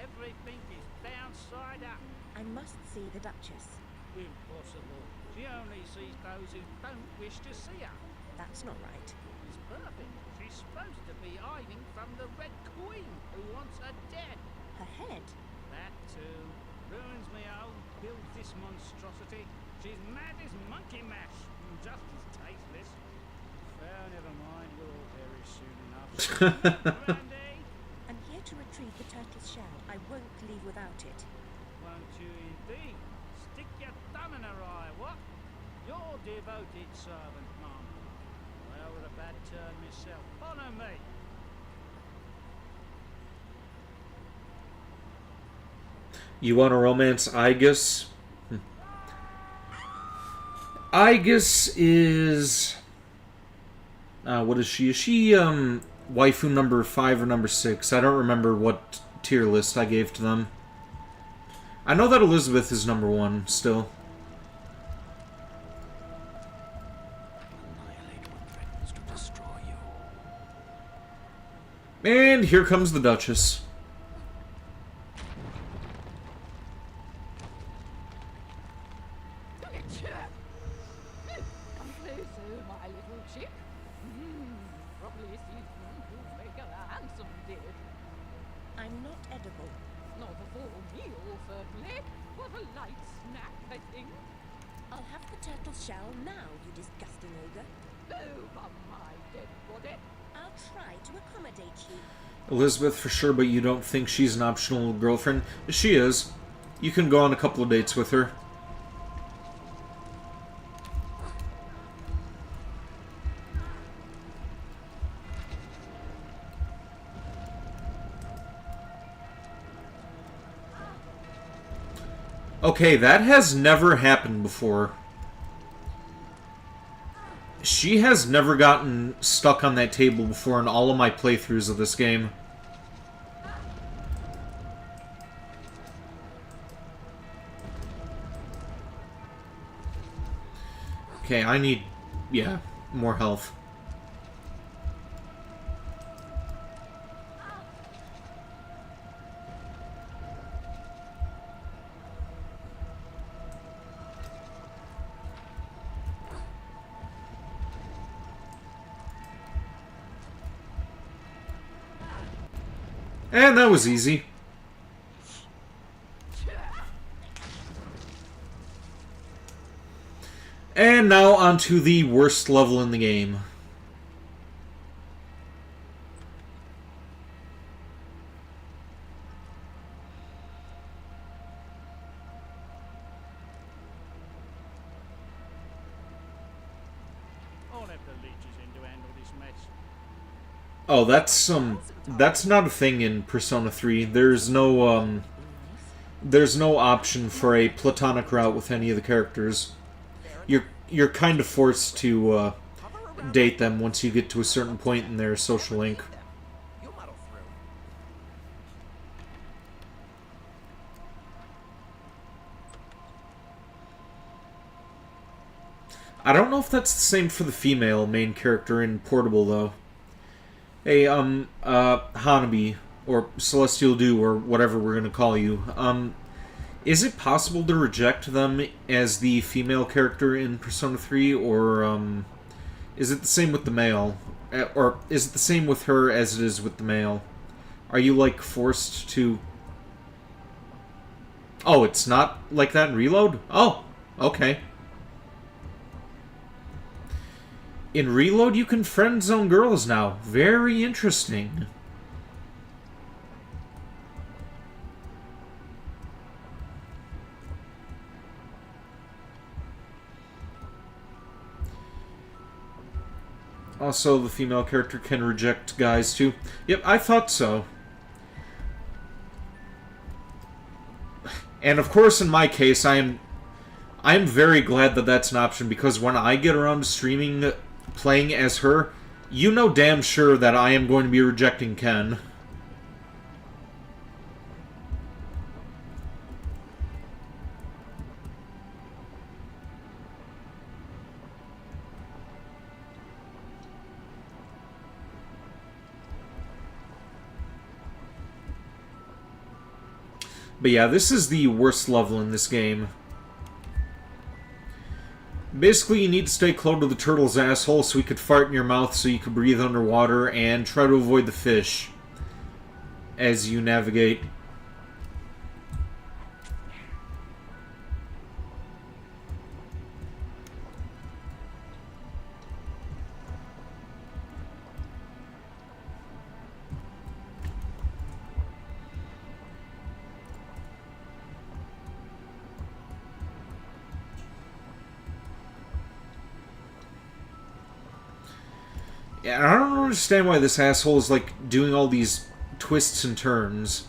Everything is downside up. I must see the Duchess. Impossible. She only sees those who don't wish to see her. That's not right. It's perfect. She's supposed to be hiding from the Red Queen, who wants her dead. Her head? That too. Ruins me out, builds this monstrosity. She's mad as monkey mash, and just as tasteless. Well, never mind, we'll all perish soon enough. Randy, I'm here to retrieve the turtle's shell. I won't leave without it. won't you indeed? Stick your thumb in her eye, what? Your devoted servant, Mum. Well, with a bad turn myself. Honour me. You want to romance Igus? Igus is... what is she? Is she, waifu number 5 or number 6? I don't remember what tier list I gave to them. I know that Elizabeth is number 1, still. Annihilate what threatens to destroy you. And here comes the Duchess. Come closer, my little chick. Probably seasoned to make a handsome dish. I'm not edible. Not a full meal, certainly, but a light snack, I think. I'll have the turtle's shell now, you disgusting ogre. Over my dead body. I'll try to accommodate you. Elizabeth for sure, but you don't think she's an optional girlfriend? She is. You can go on a couple of dates with her. Okay, that has never happened before. She has never gotten stuck on that table before in all of my playthroughs of this game. Okay, I need, yeah, more health. And that was easy. And now onto the worst level in the game. I'll have the leeches in to handle this mess. Oh, that's not a thing in Persona 3. There's no option for a platonic route with any of the characters. You're kind of forced to date them once you get to a certain point in their social link. You'll muddle through. I don't know if that's the same for the female main character in Portable, though. Hey, Hanabi, or Celestial Dew, or whatever we're gonna call you, is it possible to reject them as the female character in Persona 3, or, is it the same with the male? Or is it the same with her as it is with the male? Are you, like, forced to... Oh, it's not like that in Reload? Oh, okay. In Reload, you can friend zone girls now. Very interesting. Also, the female character can reject guys, too. Yep, I thought so. And of course, in my case, I'm very glad that that's an option, because when I get around to streaming playing as her, you know damn sure that I am going to be rejecting Ken. But yeah, this is the worst level in this game. Basically, you need to stay close to the turtle's asshole so he could fart in your mouth so you could breathe underwater, and try to avoid the fish as you navigate. Yeah, I don't understand why this asshole is, like, doing all these twists and turns.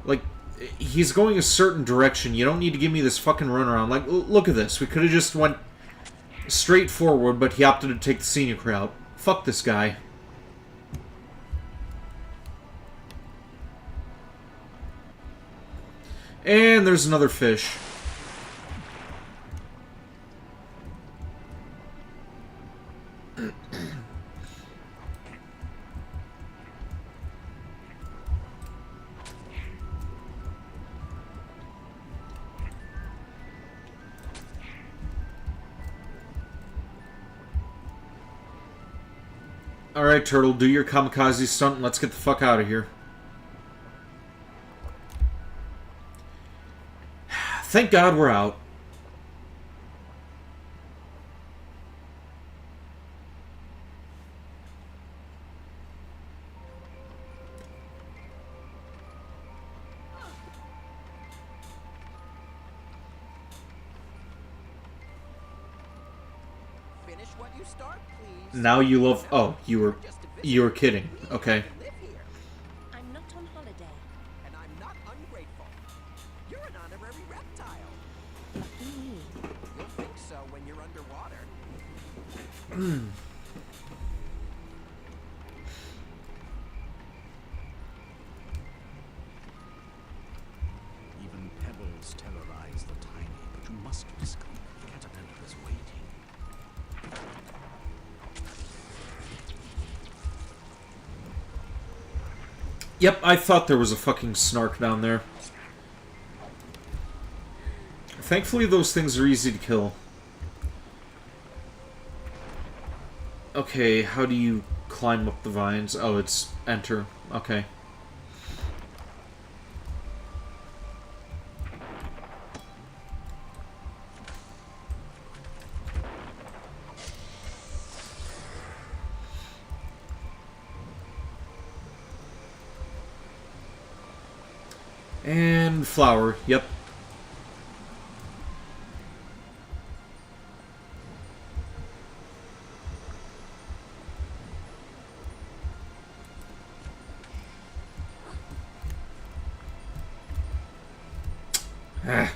Like, he's going a certain direction. You don't need to give me this fucking runaround. Like, look at this. We could have just went straight forward, but he opted to take the scenic route. Fuck this guy. And there's another fish. Alright, Turtle, do your kamikaze stunt and let's get the fuck out of here. Thank God we're out. Finish what you start, please. Now you love... Oh, you were kidding. Okay. I'm not on holiday. And I'm not ungrateful. You're an honorary reptile. Lucky me. You'll think so when you're underwater. Even pebbles terrorize the tiny, but you must risk them. The caterpillar is waiting. Yep, I thought there was a fucking snark down there. Thankfully, those things are easy to kill. Okay, how do you climb up the vines? Oh, it's enter. Okay. And flower, yep. Ah.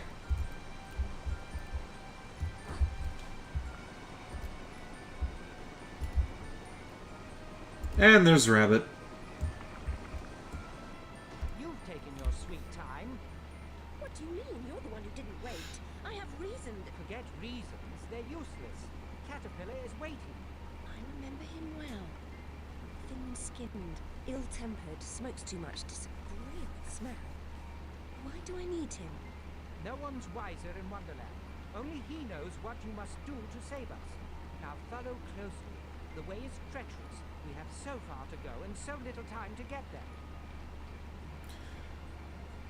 And there's Rabbit. You've taken your sweet time. What do you mean? You're the one who didn't wait. I have reasoned. Forget reasons, they're useless. Caterpillar is waiting. I remember him well. Thin-skinned, ill-tempered, smokes too much, disagreeable smell. Why do I need him? No one's wiser in Wonderland. Only he knows what you must do to save us. Now follow closely. The way is treacherous. We have so far to go and so little time to get there.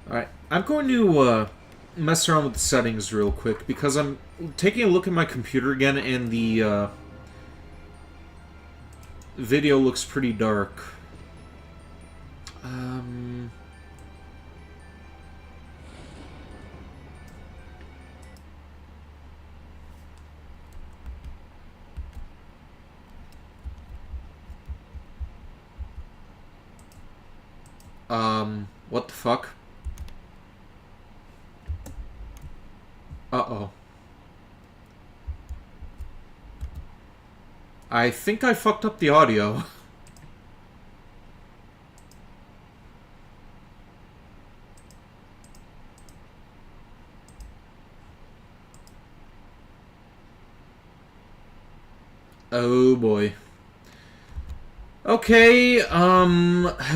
Alright, I'm going to mess around with the settings real quick because I'm taking a look at my computer again and the video looks pretty dark. What the fuck? Uh-oh. I think I fucked up the audio. Oh boy. Okay,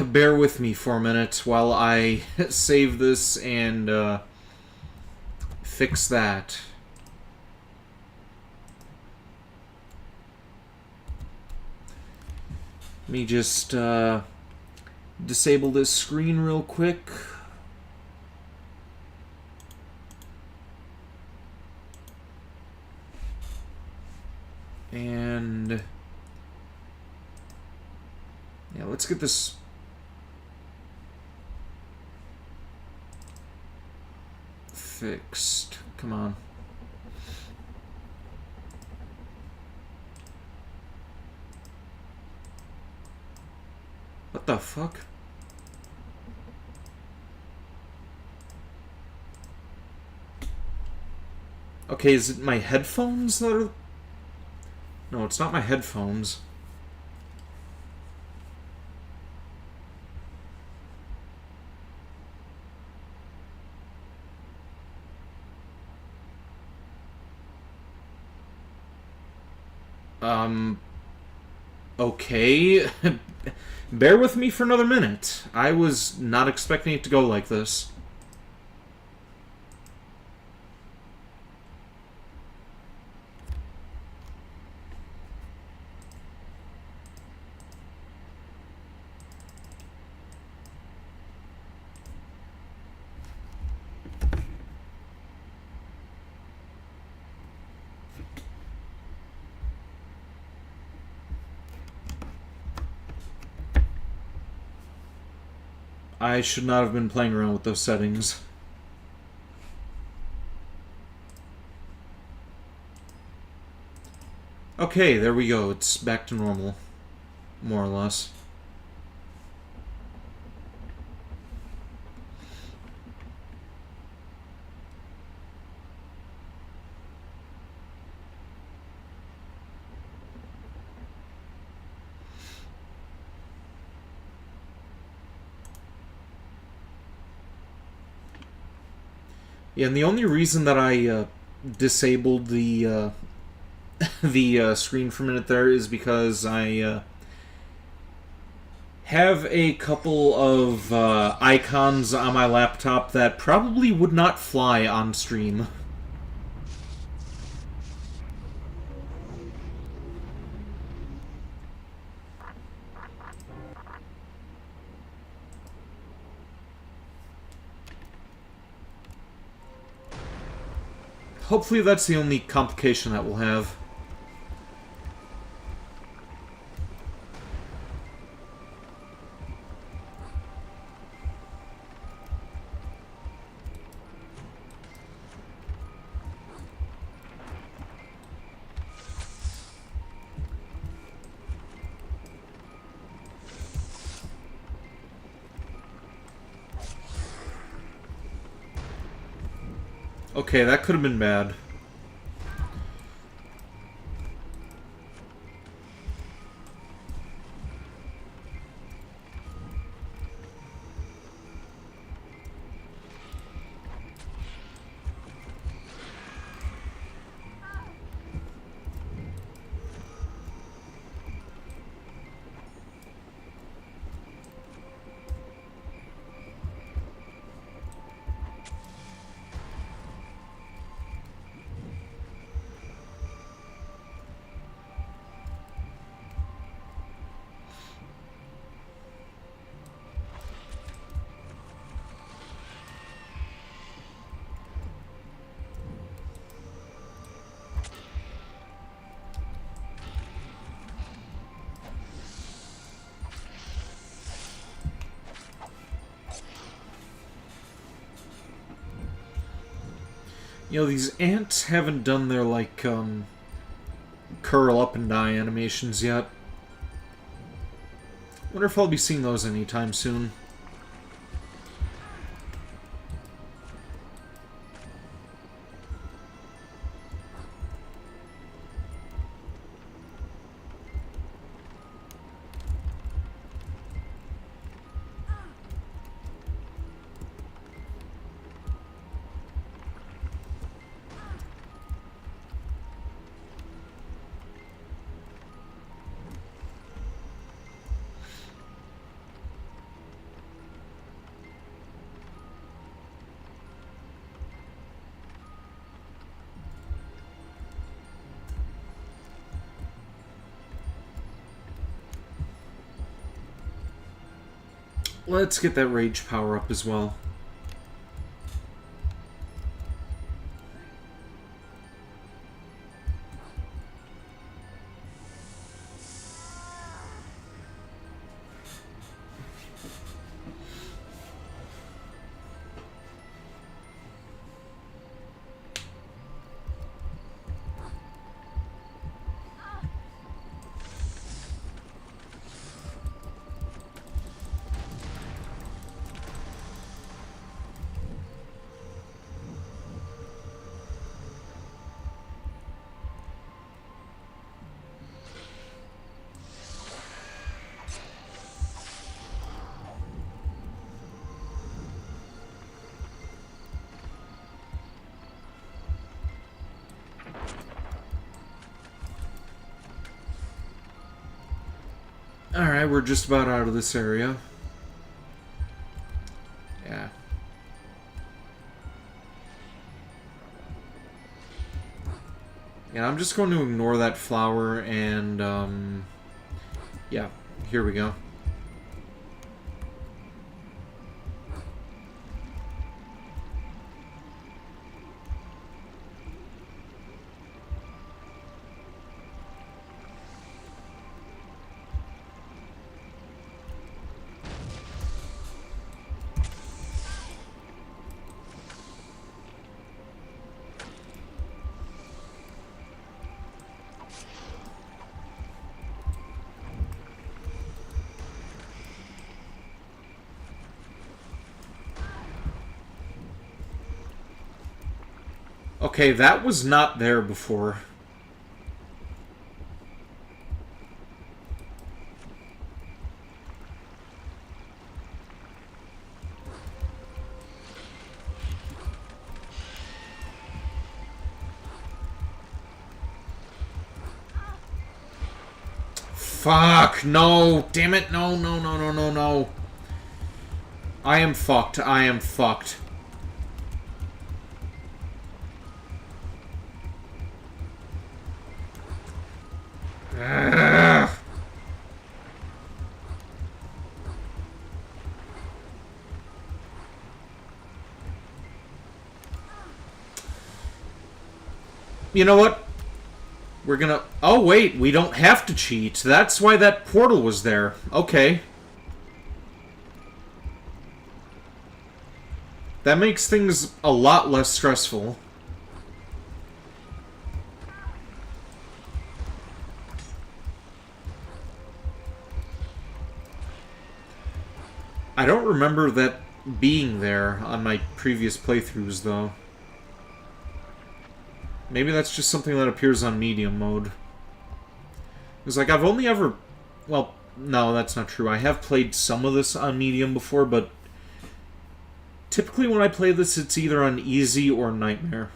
bear with me for a minute while I save this and, fix that. Let me just, disable this screen real quick. And yeah, let's get this fixed. Come on. What the fuck? Okay, is it my headphones that are... No, it's not my headphones. Okay. Bear with me for another minute. I was not expecting it to go like this. I should not have been playing around with those settings. Okay, there we go. It's back to normal. More or less. Yeah, and the only reason that I disabled the the screen for a minute there is because I have a couple of icons on my laptop that probably would not fly on stream. Hopefully that's the only complication that we'll have. Okay, that could have been bad. You know, these ants haven't done their, like, curl up and die animations yet. Wonder if I'll be seeing those anytime soon. Let's get that rage power up as well. Alright, we're just about out of this area. Yeah. Yeah, I'm just going to ignore that flower and, yeah, here we go. Okay, that was not there before. Fuck, no, damn it, no, no, no, no, no, no. I am fucked, I am fucked. Ugh. You know what? We're gonna... Oh, wait, we don't have to cheat. That's why that portal was there. Okay. That makes things a lot less stressful. I don't remember that being there on my previous playthroughs, though. Maybe that's just something that appears on medium mode. It's like, I've only ever... Well, no, that's not true. I have played some of this on medium before, but... Typically when I play this, it's either on easy or nightmare.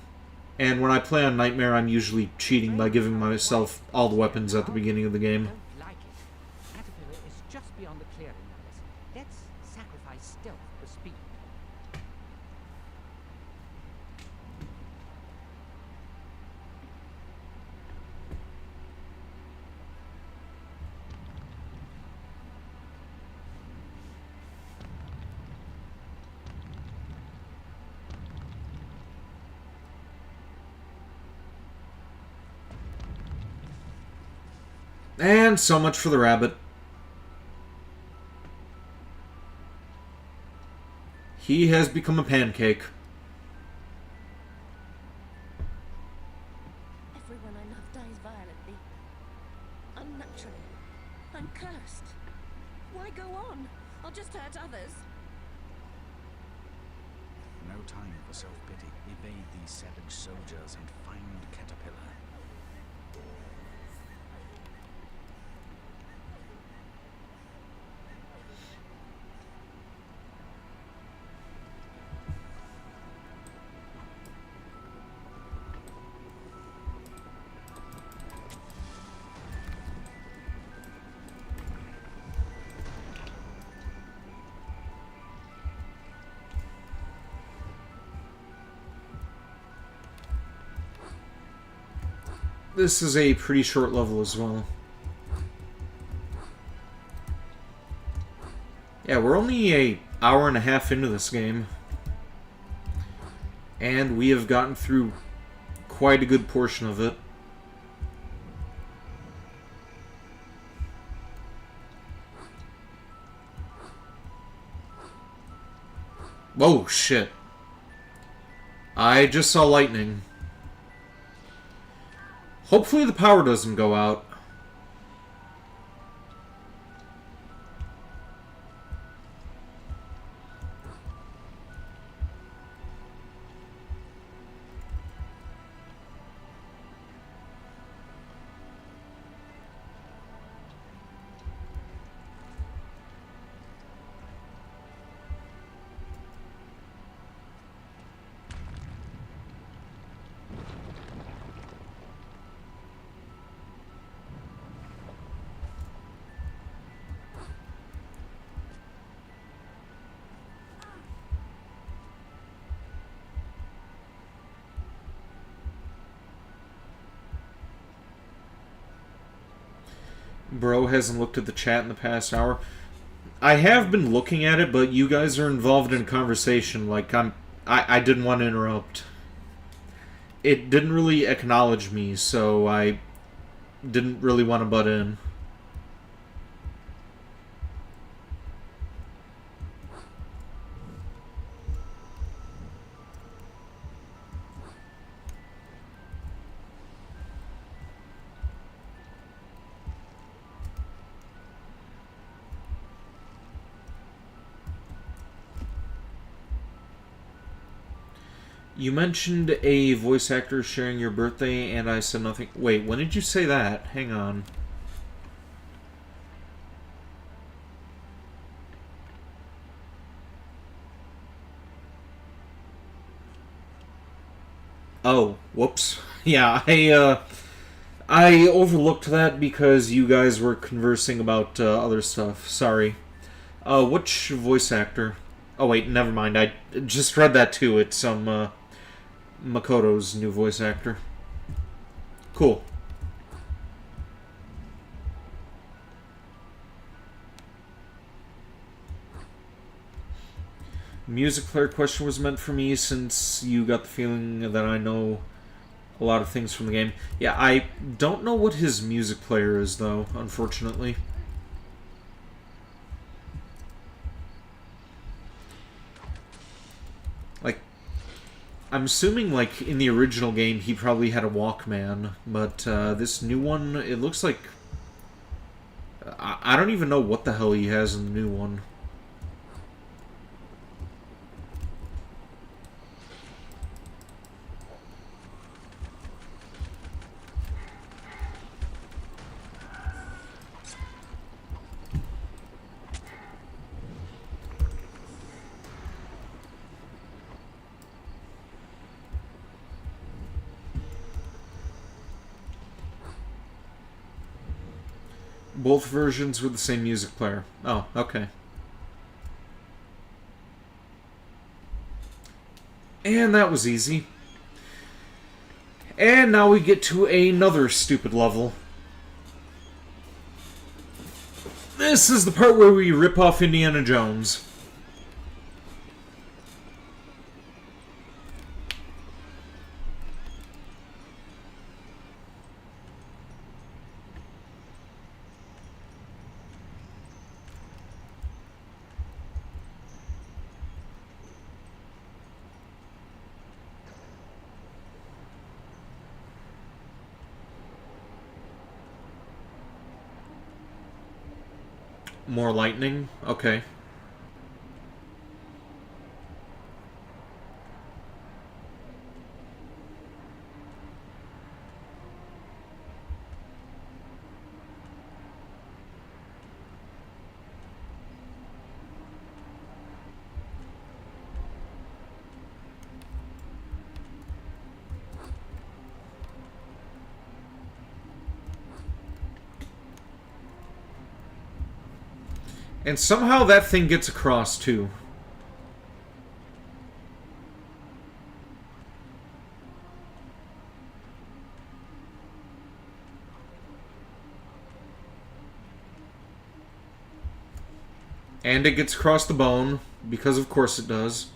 And when I play on nightmare, I'm usually cheating by giving myself all the weapons at the beginning of the game. Don't like it. Caterpillar is just beyond the clearing, Alice. Let's sacrifice stealth for speed. And so much for the rabbit. He has become a pancake. Everyone I love dies violently. Unnaturally. I'm cursed. Why go on? I'll just hurt others. No time for self-pity. Evade these savage soldiers and find Caterpillar. This is a pretty short level as well. Yeah, we're only an hour and a half into this game. And we have gotten through quite a good portion of it. Whoa, shit. I just saw lightning. Hopefully the power doesn't go out. Bro hasn't looked at the chat in the past hour. I have been looking at it, but you guys are involved in a conversation. Like, I didn't want to interrupt. It didn't really acknowledge me, so I didn't really want to butt in. You mentioned a voice actor sharing your birthday, and I said nothing. Wait, when did you say that? Hang on. Oh, whoops. Yeah, I overlooked that because you guys were conversing about other stuff. Sorry. Which voice actor? Oh wait, never mind. I just read that too. It's Makoto's new voice actor. Cool. Music player question was meant for me since you got the feeling that I know a lot of things from the game. Yeah, I don't know what his music player is though, unfortunately. Like, I'm assuming, like, in the original game, he probably had a Walkman, but this new one, it looks like... I don't even know what the hell he has in the new one. Both versions with the same music player. Oh, okay. And that was easy. And now we get to another stupid level. This is the part where we rip off Indiana Jones. More lightning? Okay. And somehow that thing gets across, too. And it gets across the bone, because of course it does.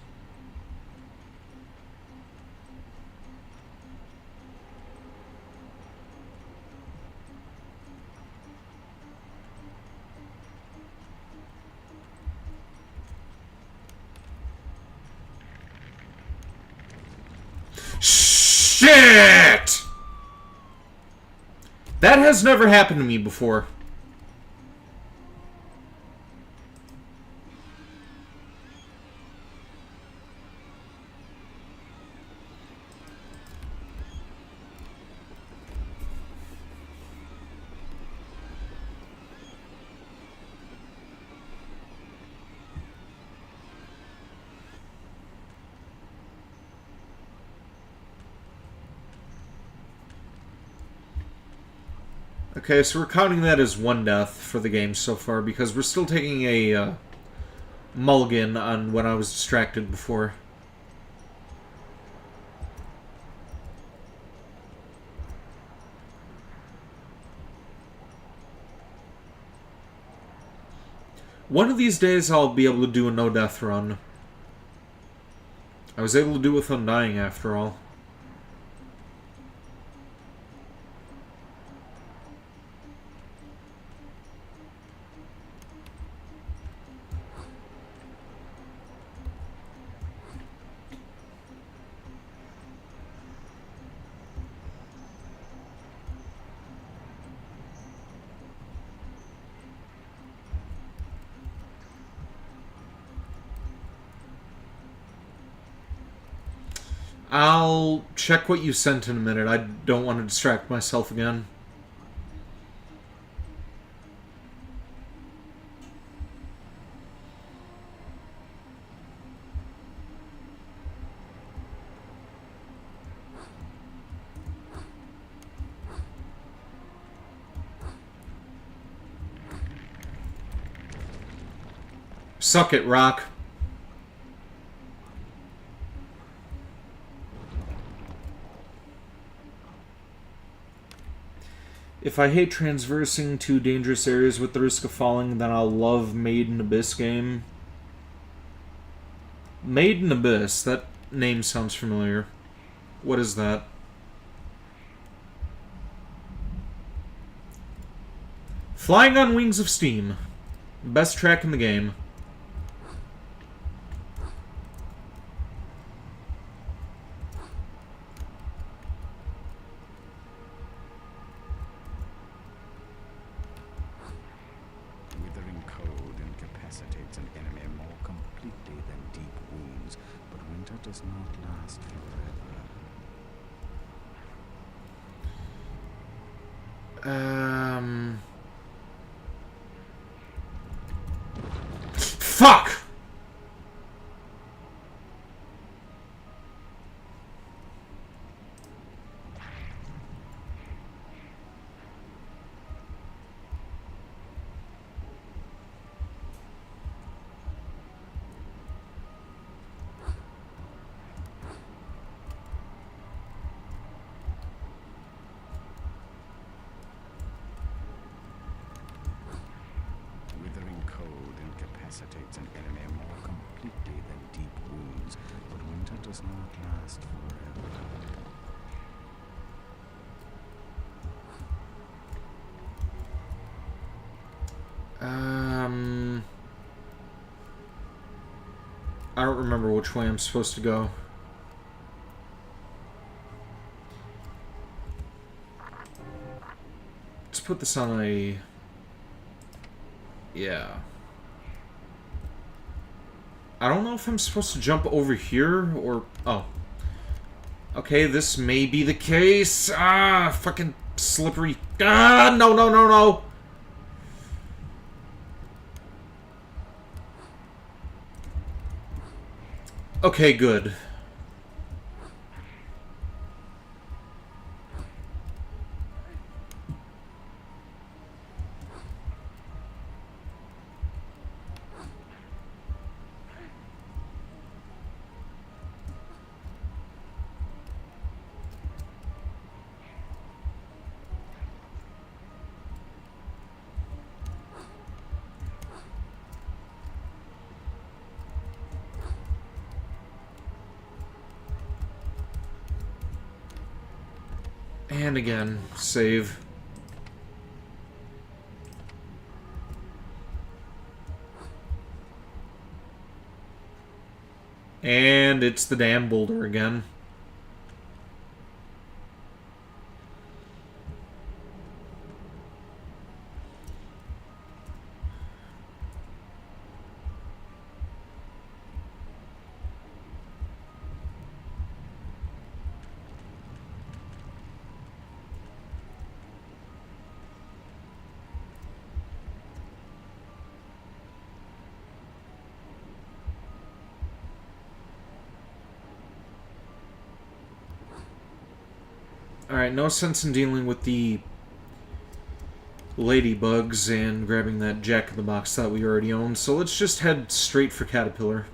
Shit! That has never happened to me before. Okay, so we're counting that as one death for the game so far, because we're still taking a mulligan on when I was distracted before. One of these days I'll be able to do a no-death run. I was able to do it with Undying after all. I'll check what you sent in a minute. I don't want to distract myself again. Suck it, Rock. If I hate transversing to dangerous areas with the risk of falling, then I'll love Made in Abyss game. Made in Abyss, that name sounds familiar. What is that? Flying on Wings of Steam. Best track in the game. Does not last forever. Fuck! Incapacitates an enemy more completely than deep wounds, but winter does not last forever. I don't remember which way I'm supposed to go. Let's put this on a... Yeah. I don't know if I'm supposed to jump over here or... Oh. Okay, this may be the case. Ah, fucking slippery. Ah, no, no, no, no. Okay, good. And again, save. And it's the damn boulder again. Alright, no sense in dealing with the ladybugs and grabbing that jack-in-the-box that we already own, so let's just head straight for Caterpillar.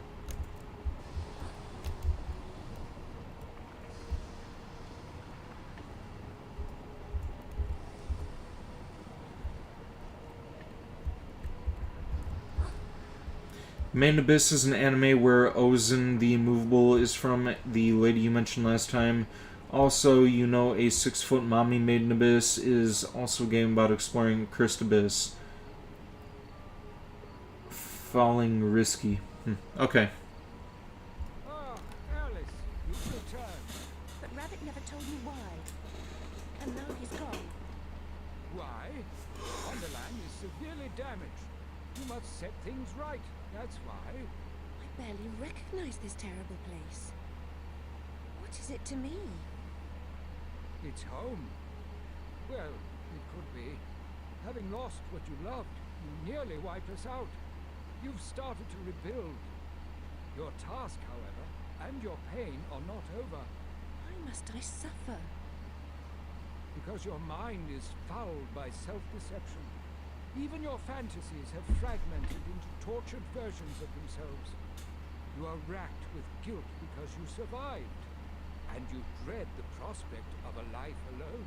Maiden Abyss is an anime where Ozen the Immovable is from, the lady you mentioned last time. Also, you know, a 6-foot mommy Maiden Abyss is also a game about exploring Cursed Abyss. Falling risky. Okay. Ah, Alice, you've returned. But Rabbit never told me why. And now he's gone. Why? Wonderland is severely damaged. You must set things right, that's why. I barely recognize this terrible place. What is it to me? It's home. Well, it could be. Having lost what you loved, you nearly wiped us out. You've started to rebuild. Your task, however, and your pain are not over. Why must I suffer? Because your mind is fouled by self-deception. Even your fantasies have fragmented into tortured versions of themselves. You are racked with guilt because you survived. And you dread the prospect of a life alone.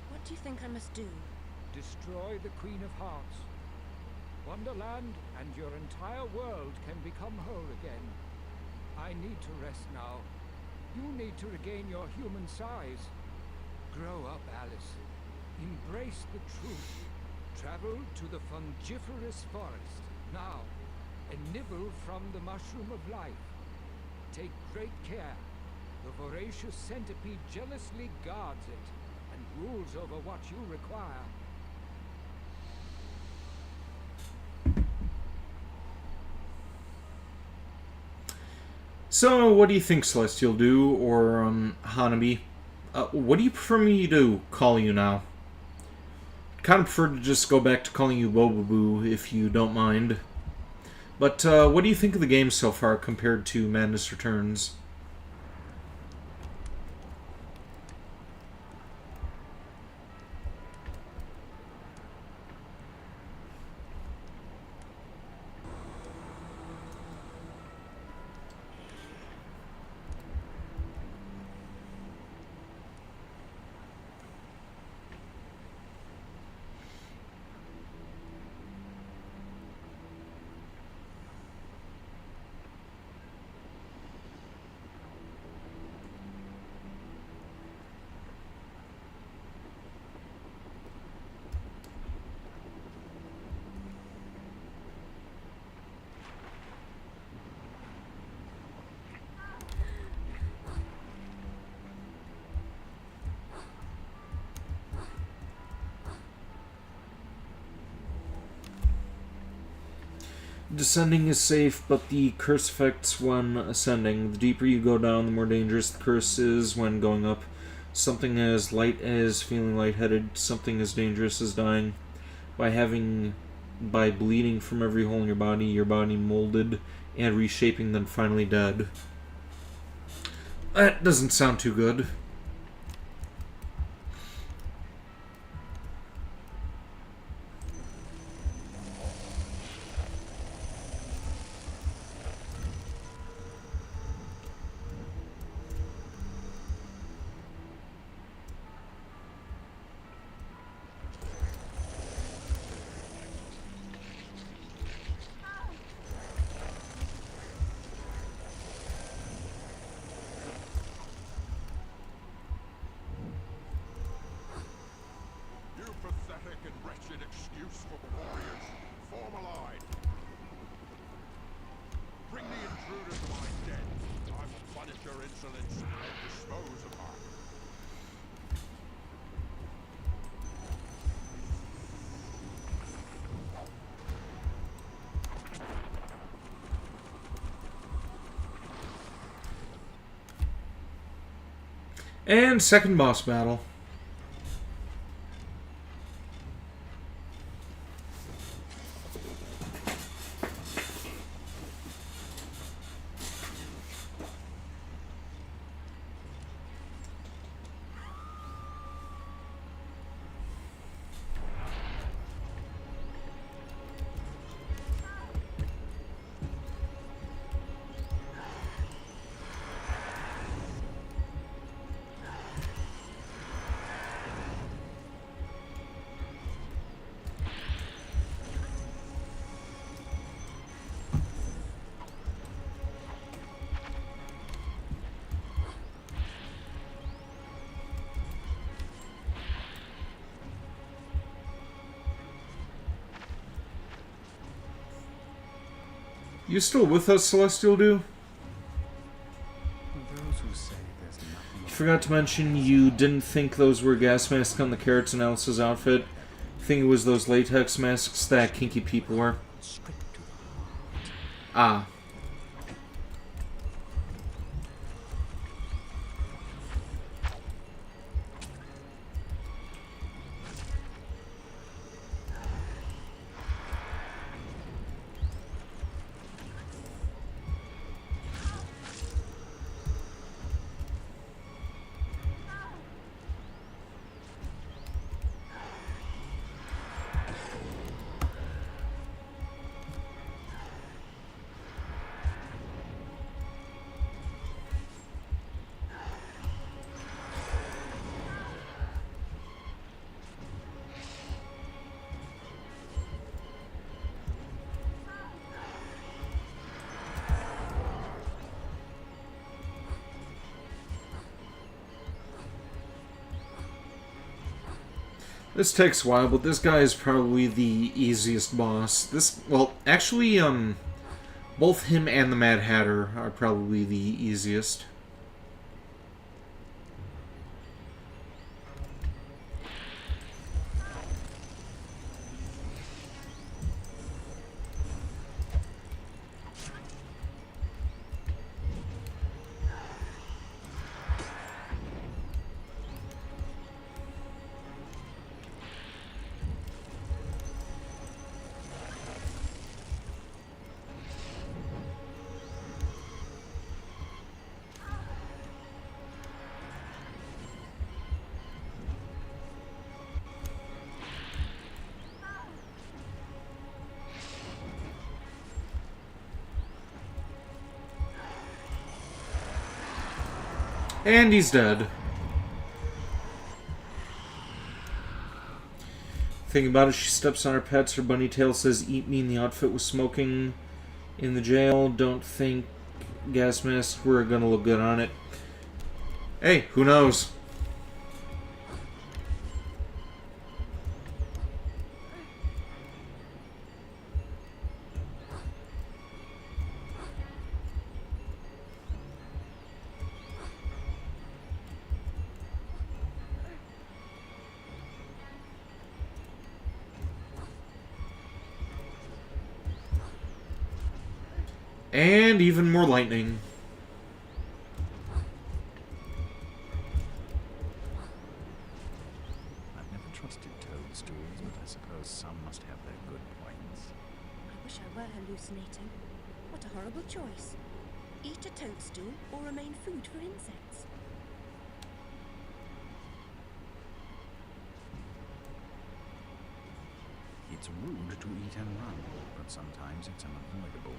What do you think I must do? Destroy the Queen of Hearts. Wonderland and your entire world can become whole again. I need to rest now. You need to regain your human size. Grow up, Alice. Embrace the truth. Travel to the fungiferous forest, now, and nibble from the mushroom of life. Take great care. The voracious centipede jealously guards it, and rules over what you require. So, what do you think Celestial do, or, Hanabi? What do you prefer me to call you now? Kind of prefer to just go back to calling you Bobaboo, if you don't mind. But, what do you think of the game so far compared to Madness Returns? Descending is safe, but the curse affects when ascending. The deeper you go down, the more dangerous the curse is when going up. Something as light as feeling lightheaded, something as dangerous as dying. By bleeding from every hole in your body molded and reshaping, then finally dead. That doesn't sound too good. Useful warriors, form a line. Bring the intruder to my den. I will punish your insolence and dispose of her. And second boss battle. You still with us, Celestial Dew? Those who say there's nothing. Forgot to mention you didn't think those were gas masks on the carrots in Alice's outfit. I think it was those latex masks that kinky people wear. Ah. This takes a while, but this guy is probably the easiest boss. Well, actually, both him and the Mad Hatter are probably the easiest. And he's dead. Thinking about it, she steps on her pets. Her bunny tail says, "Eat me," and the outfit was smoking in the jail. Don't think gas masks were gonna look good on it. Hey, who knows? And even more lightning. I've never trusted toadstools, but I suppose some must have their good points. I wish I were hallucinating. What a horrible choice. Eat a toadstool or remain food for insects. It's rude to eat and run, but sometimes it's unavoidable.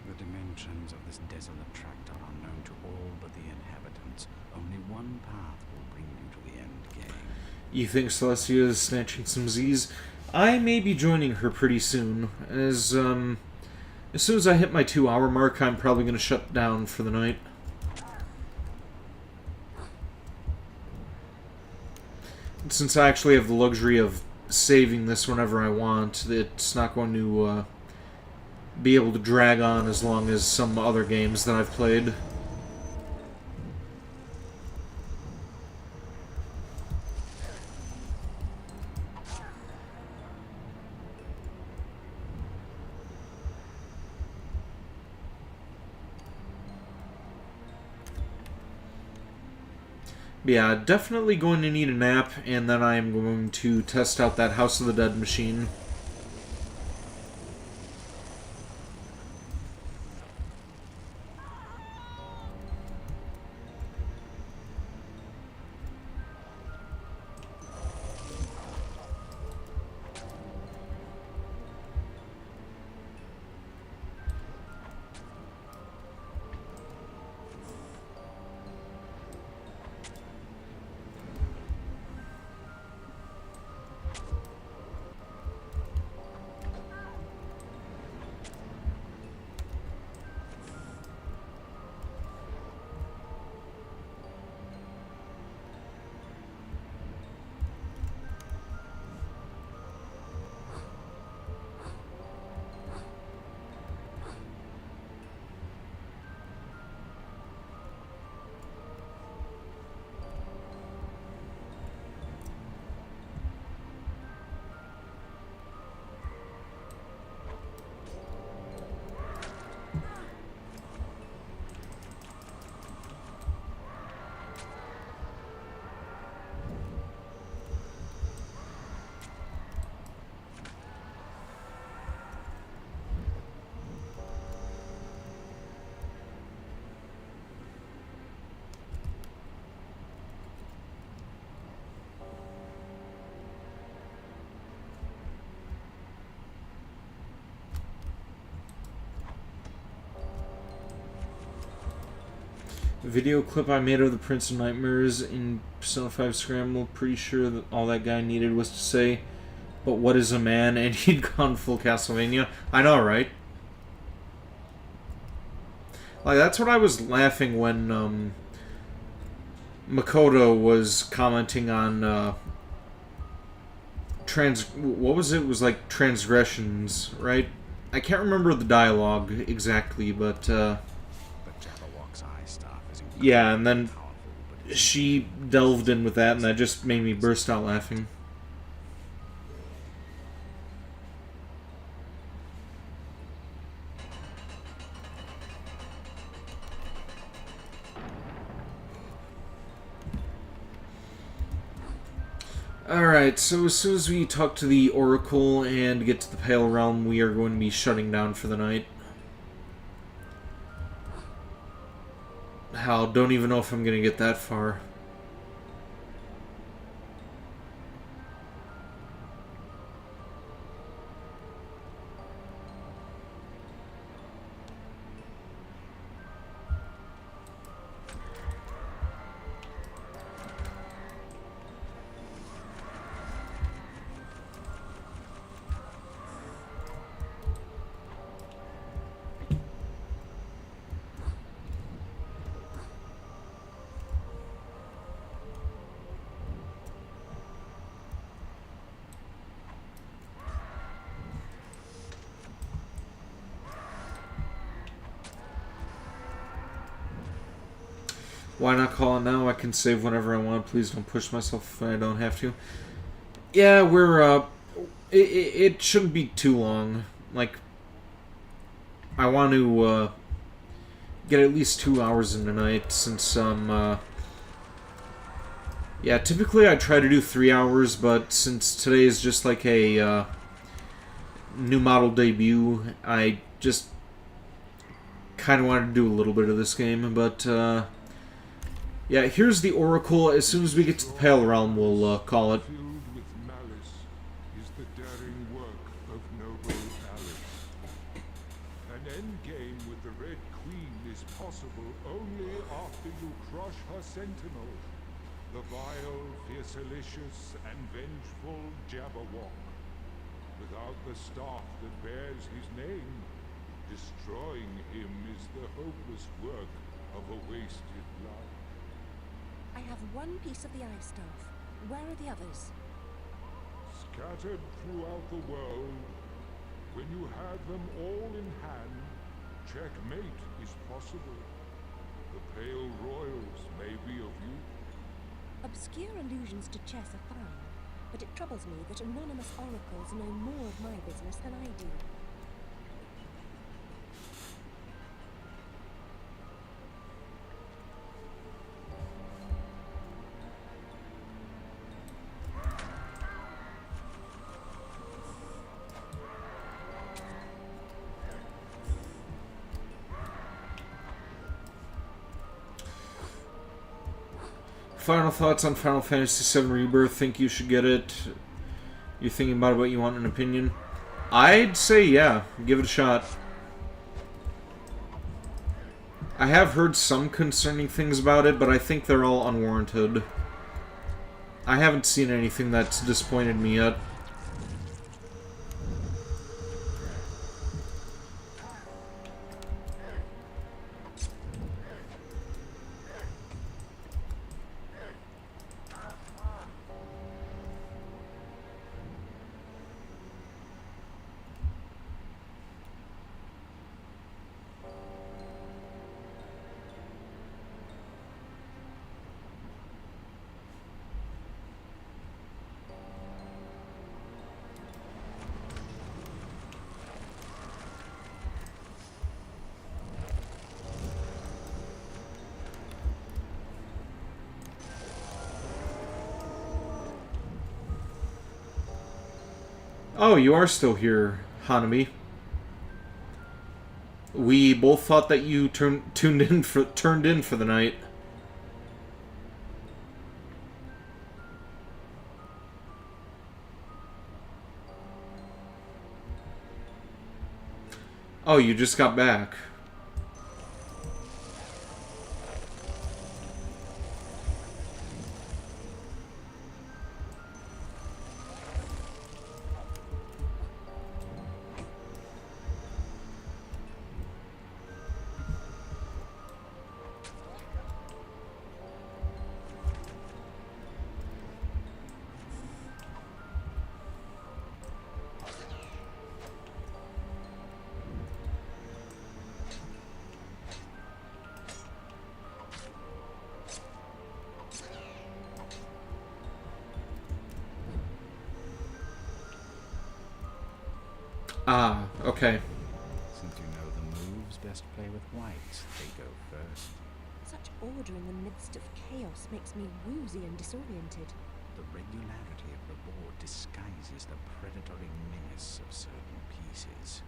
The dimensions of this desolate tract are unknown to all but the inhabitants. Only one path will bring you to the end game. You think Celestia is snatching some Z's? I may be joining her pretty soon, as, As soon as I hit my 2-hour mark, I'm probably going to shut down for the night. Since I actually have the luxury of saving this whenever I want, it's not going to be able to drag on as long as some other games that I've played. Yeah, definitely going to need a nap, and then I am going to test out that House of the Dead machine. Video clip I made of the Prince of Nightmares in Persona 5 Scramble. Pretty sure that all that guy needed was to say, "But what is a man?" and he'd gone full Castlevania. I know, right? Like, that's what I was laughing when Makoto was commenting on what was it? It was like transgressions, right? I can't remember the dialogue exactly, but yeah, and then she delved in with that, and that just made me burst out laughing. Alright, so as soon as we talk to the Oracle and get to the Pale Realm, we are going to be shutting down for the night. Hell, don't even know if I'm gonna get that far. Why not call it now? I can save whenever I want. Please don't push myself if I don't have to. Yeah, we're, it shouldn't be too long. Like, I want to, get at least 2 hours in the night, since, yeah, typically I try to do 3 hours, but since today is just like a, new model debut, I just kind of wanted to do a little bit of this game, but, yeah, here's the Oracle. As soon as we get to the Pale Realm, we'll call it. Filled with malice is the daring work of noble Alice. An endgame with the Red Queen is possible only after you crush her sentinel, the vile, fiercelicious, and vengeful Jabberwock. Without the staff that bears his name, Destroying him is the hopeless work of a wasted life. I have one piece of the ice staff. Where are the others? Scattered throughout the world, when you have them all in hand, checkmate is possible. The Pale Royals may be of use. Obscure allusions to chess are fine, but it troubles me that anonymous oracles know more of my business than I do. Final thoughts on Final Fantasy VII Rebirth? Think you should get it? You're thinking about it, but you want an opinion? I'd say yeah, give it a shot. I have heard some concerning things about it, but I think they're all unwarranted. I haven't seen anything that's disappointed me yet. Oh, you are still here, Hanami. We both thought that you turned in for the night. Oh, you just got back. Ah, okay. Since you know the moves, best play with whites. They go first. Such order in the midst of chaos makes me woozy and disoriented. The regularity of the board disguises the predatory menace of certain pieces.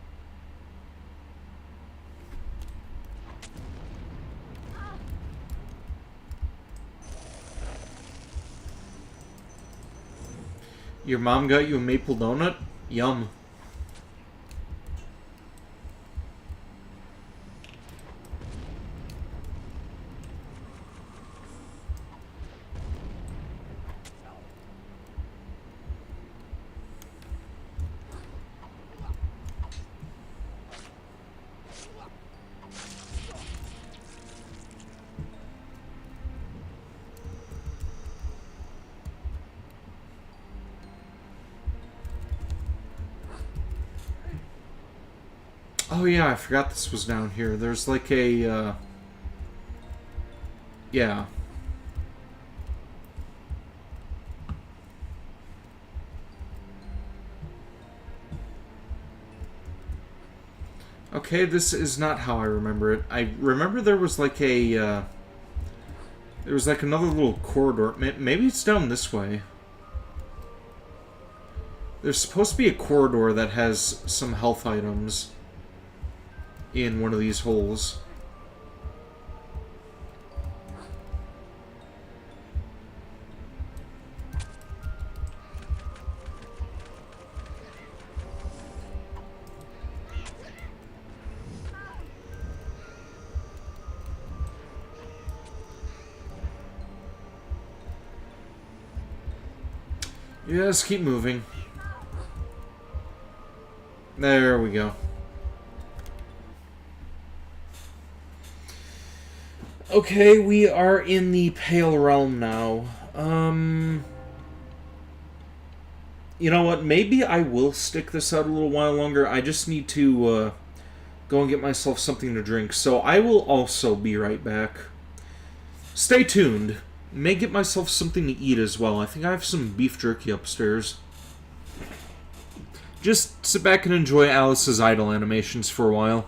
Your mom got you a maple donut? Yum. Oh yeah, I forgot this was down here. There's like a, yeah. Okay, this is not how I remember it. I remember there was like a, there was like another little corridor. Maybe it's down this way. There's supposed to be a corridor that has some health items in one of these holes. Yes, keep moving. There we go. Okay, we are in the Pale Realm now. You know what? Maybe I will stick this out a little while longer. I just need to go and get myself something to drink. So I will also be right back. Stay tuned. May get myself something to eat as well. I think I have some beef jerky upstairs. Just sit back and enjoy Alice's idle animations for a while.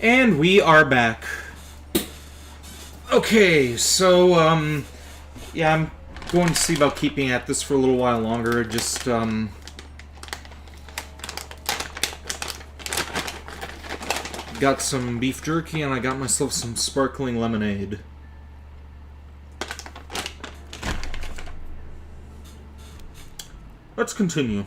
And we are back. Okay, so, yeah, I'm going to see about keeping at this for a little while longer. Just, got some beef jerky and I got myself some sparkling lemonade. Let's continue.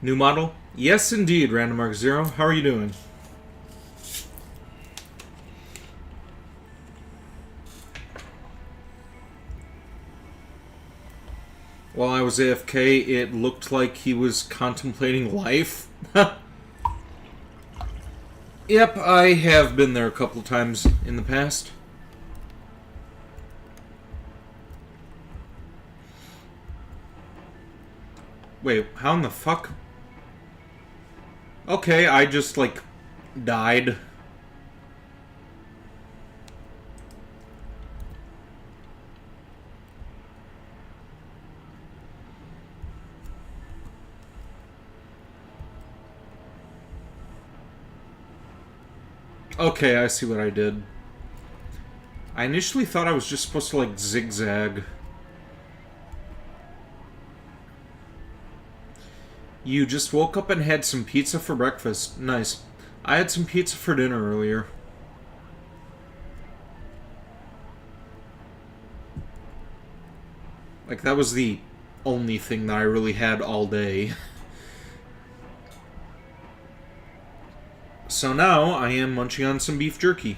New model? Yes, indeed, Random Mark Zero. How are you doing? While I was AFK, it looked like he was contemplating life. Yep, I have been there a couple times in the past. Wait, how in the fuck? Okay, I just, like, died. Okay, I see what I did. I initially thought I was just supposed to, like, zigzag. You just woke up and had some pizza for breakfast. Nice. I had some pizza for dinner earlier. Like, that was the only thing that I really had all day. So now, I am munching on some beef jerky.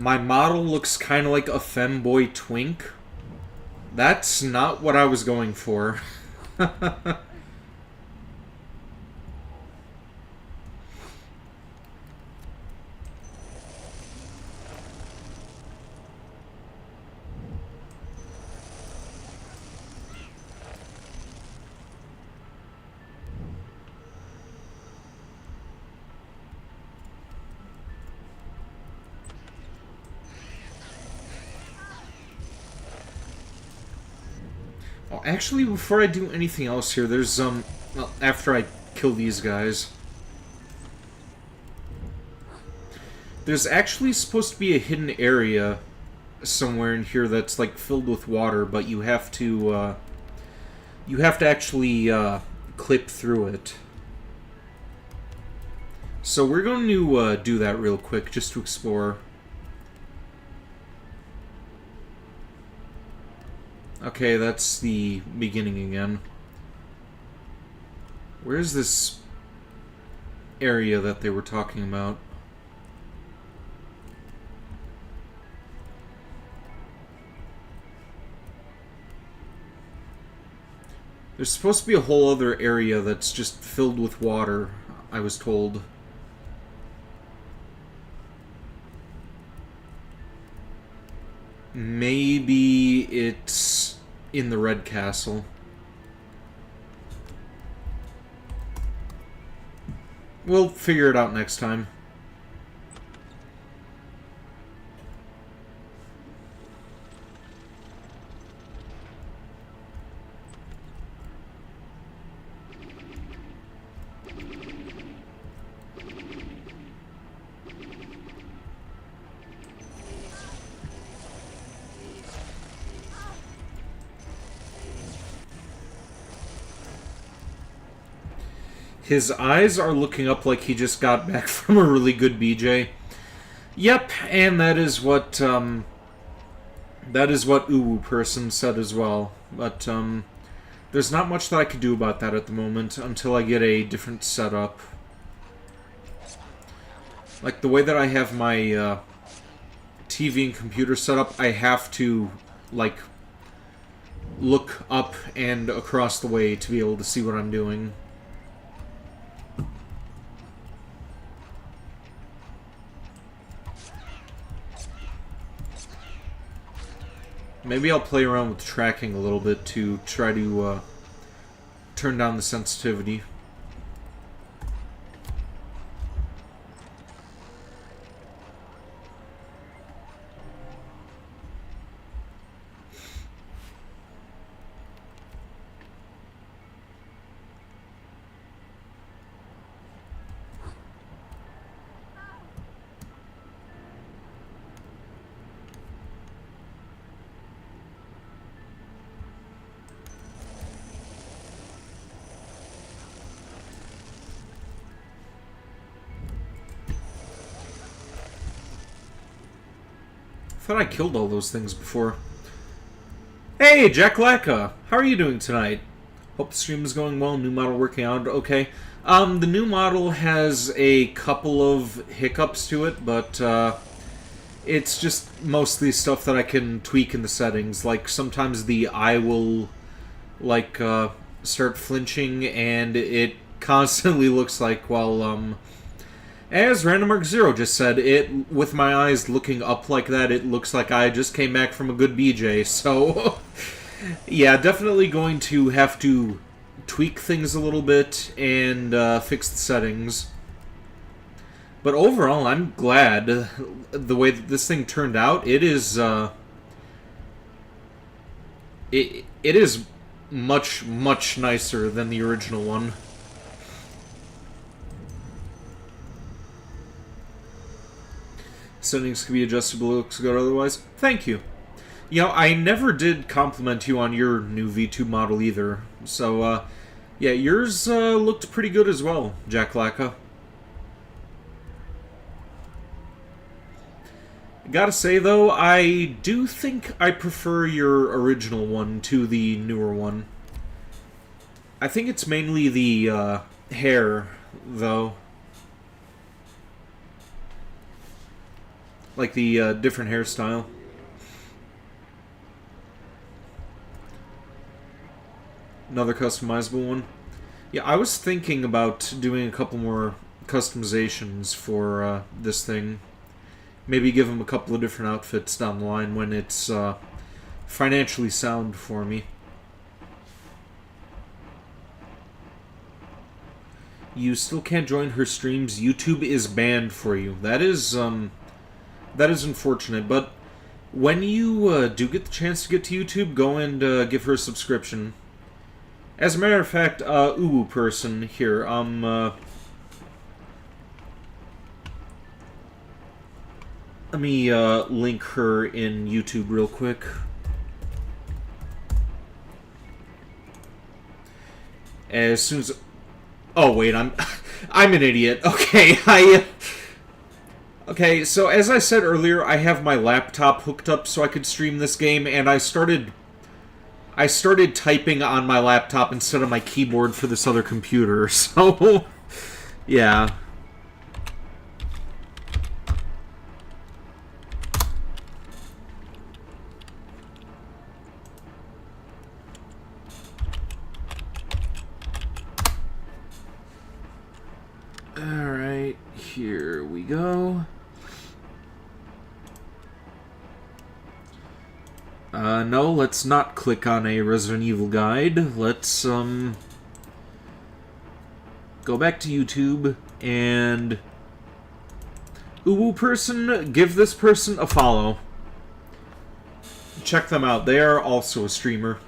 My model looks kind of like a femboy twink. That's not what I was going for. Oh, actually, before I do anything else here, there's, well, after I kill these guys, there's actually supposed to be a hidden area somewhere in here that's, like, filled with water, but you have to actually, clip through it. So we're going to, do that real quick, just to explore. Okay, that's the beginning again. Where's this area that they were talking about? There's supposed to be a whole other area that's just filled with water, I was told. Maybe it's in the Red Castle. We'll figure it out next time. His eyes are looking up like he just got back from a really good BJ. Yep, and that is what Uwu person said as well. But there's not much that I could do about that at the moment until I get a different setup. Like the way that I have my TV and computer set up, I have to like look up and across the way to be able to see what I'm doing. Maybe I'll play around with tracking a little bit to try to turn down the sensitivity. I thought I killed all those things before. Hey, Jack Lacka! How are you doing tonight? Hope the stream is going well. New model working out okay. The new model has a couple of hiccups to it, but it's just mostly stuff that I can tweak in the settings. Like, sometimes the eye will, like, start flinching, and it constantly looks like, well, as RandomMark0 just said, with my eyes looking up like that, it looks like I just came back from a good BJ, so yeah, definitely going to have to tweak things a little bit and fix the settings. But overall, I'm glad the way that this thing turned out. It is it is much, much nicer than the original one. Settings can be adjusted, but looks good otherwise. Thank you. You know, I never did compliment you on your new V2 model either. So, yeah, yours looked pretty good as well, Jack Lacka. Gotta say, though, I do think I prefer your original one to the newer one. I think it's mainly the hair, though. Like the different hairstyle. Another customizable one. Yeah, I was thinking about doing a couple more customizations for this thing. Maybe give him a couple of different outfits down the line when it's financially sound for me. You still can't join her streams. YouTube is banned for you. That is unfortunate, but when you do get the chance to get to YouTube, go and give her a subscription. As a matter of fact, Uwu person here, let me link her in YouTube real quick. As soon as... Oh, wait, I'm an idiot. Okay, Okay, so as I said earlier, I have my laptop hooked up so I could stream this game, and I started typing on my laptop instead of my keyboard for this other computer, so... yeah. Alright, here we go. No, let's not click on a Resident Evil guide. Let's, go back to YouTube, and... Uwu person, give this person a follow. Check them out. They are also a streamer.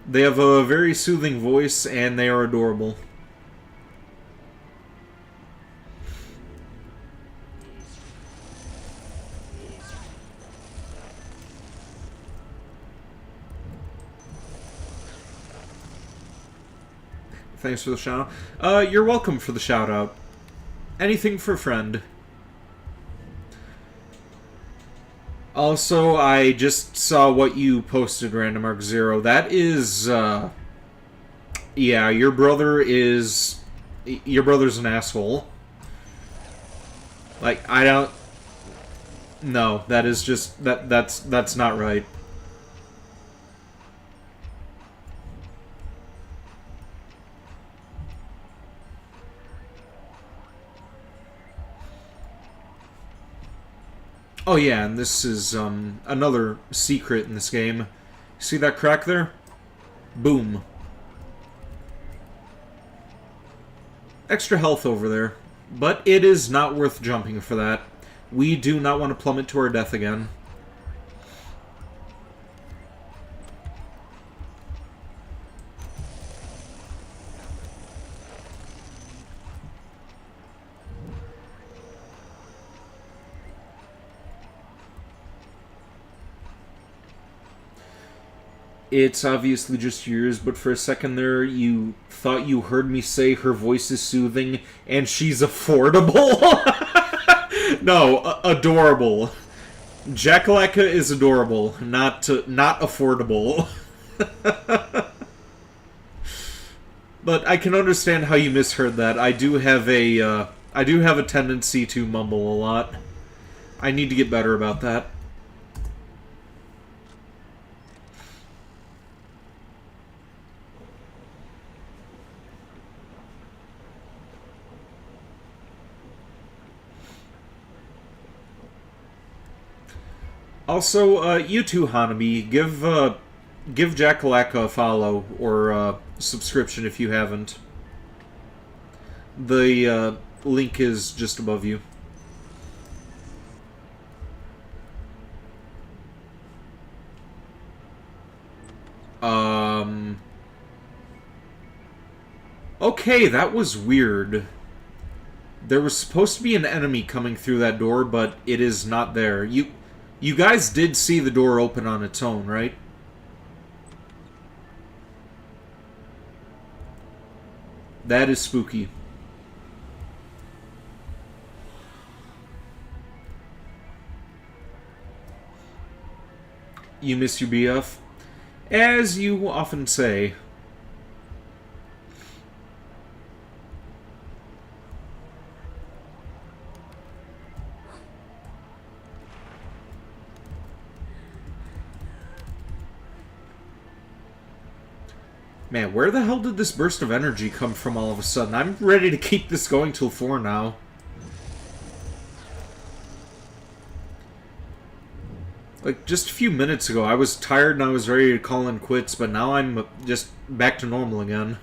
They have a very soothing voice, and they are adorable. Thanks for the shout out. You're welcome for the shout out. Anything for a friend. Also, I just saw what you posted, Random Mark Zero. That is, yeah, your brother's an asshole. Like, I don't... No, that is just... That's not right. Oh yeah, and this is another secret in this game. See that crack there? Boom. Extra health over there. But it is not worth jumping for that. We do not want to plummet to our death again. It's obviously just yours, but for a second there, you thought you heard me say her voice is soothing and she's affordable? No, adorable. Jackalaka is adorable, not affordable. But I can understand how you misheard that. I do have a tendency to mumble a lot. I need to get better about that. Also, you too, Hanabi, give Jackalaka a follow or subscription if you haven't. The link is just above you. Okay, that was weird. There was supposed to be an enemy coming through that door, but it is not there. You guys did see the door open on its own, right? That is spooky. You miss your BF? As you often say. Man, where the hell did this burst of energy come from all of a sudden? I'm ready to keep this going till 4 now. Like, just a few minutes ago, I was tired and I was ready to call in quits, but now I'm just back to normal again.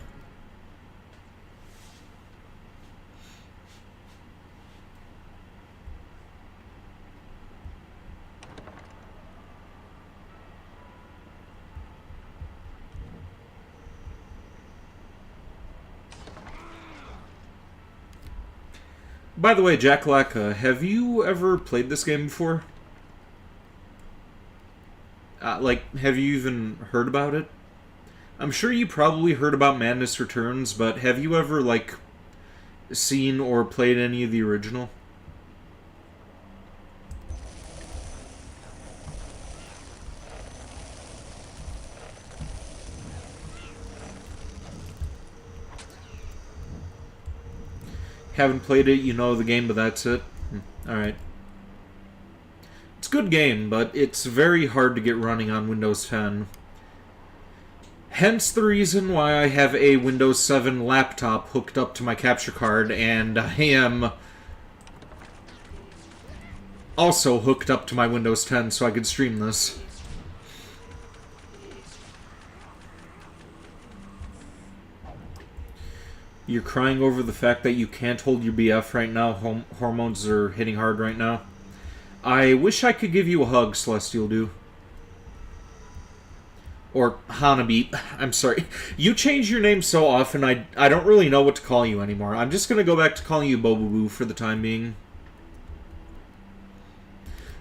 By the way, Jack Lacka, have you ever played this game before? Like, have you even heard about it? I'm sure you probably heard about Madness Returns, but have you ever, like, seen or played any of the original? Haven't played it, you know the game, but that's it? Alright. It's a good game, but it's very hard to get running on Windows 10. Hence the reason why I have a Windows 7 laptop hooked up to my capture card, and I am also hooked up to my Windows 10 so I could stream this. You're crying over the fact that you can't hold your BF right now. Hormones are hitting hard right now. I wish I could give you a hug, Celestial Dew. Or Hanabi. I'm sorry. You change your name so often, I don't really know what to call you anymore. I'm just going to go back to calling you Bobaboo for the time being.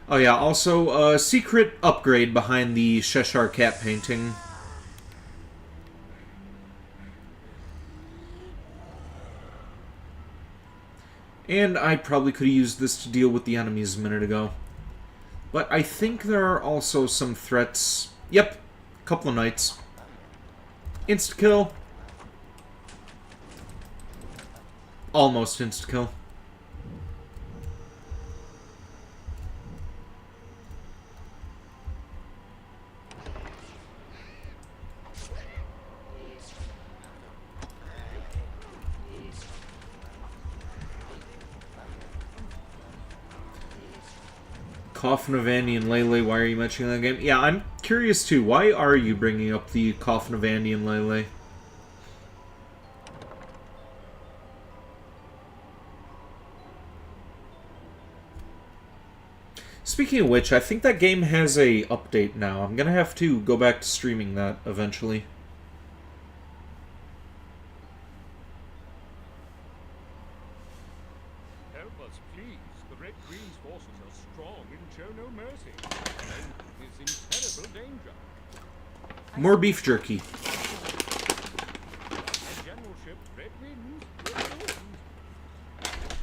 Oh yeah, also, secret upgrade behind the Cheshire Cat painting. And I probably could have used this to deal with the enemies a minute ago. But I think there are also some threats. Yep, couple of knights. Insta-kill. Almost insta-kill. Coffin of Andy and Lele, why are you mentioning that game? Yeah, I'm curious too. Why are you bringing up the Coffin of Andy and Lele? Speaking of which, I think that game has a update now. I'm gonna have to go back to streaming that eventually. More beef jerky.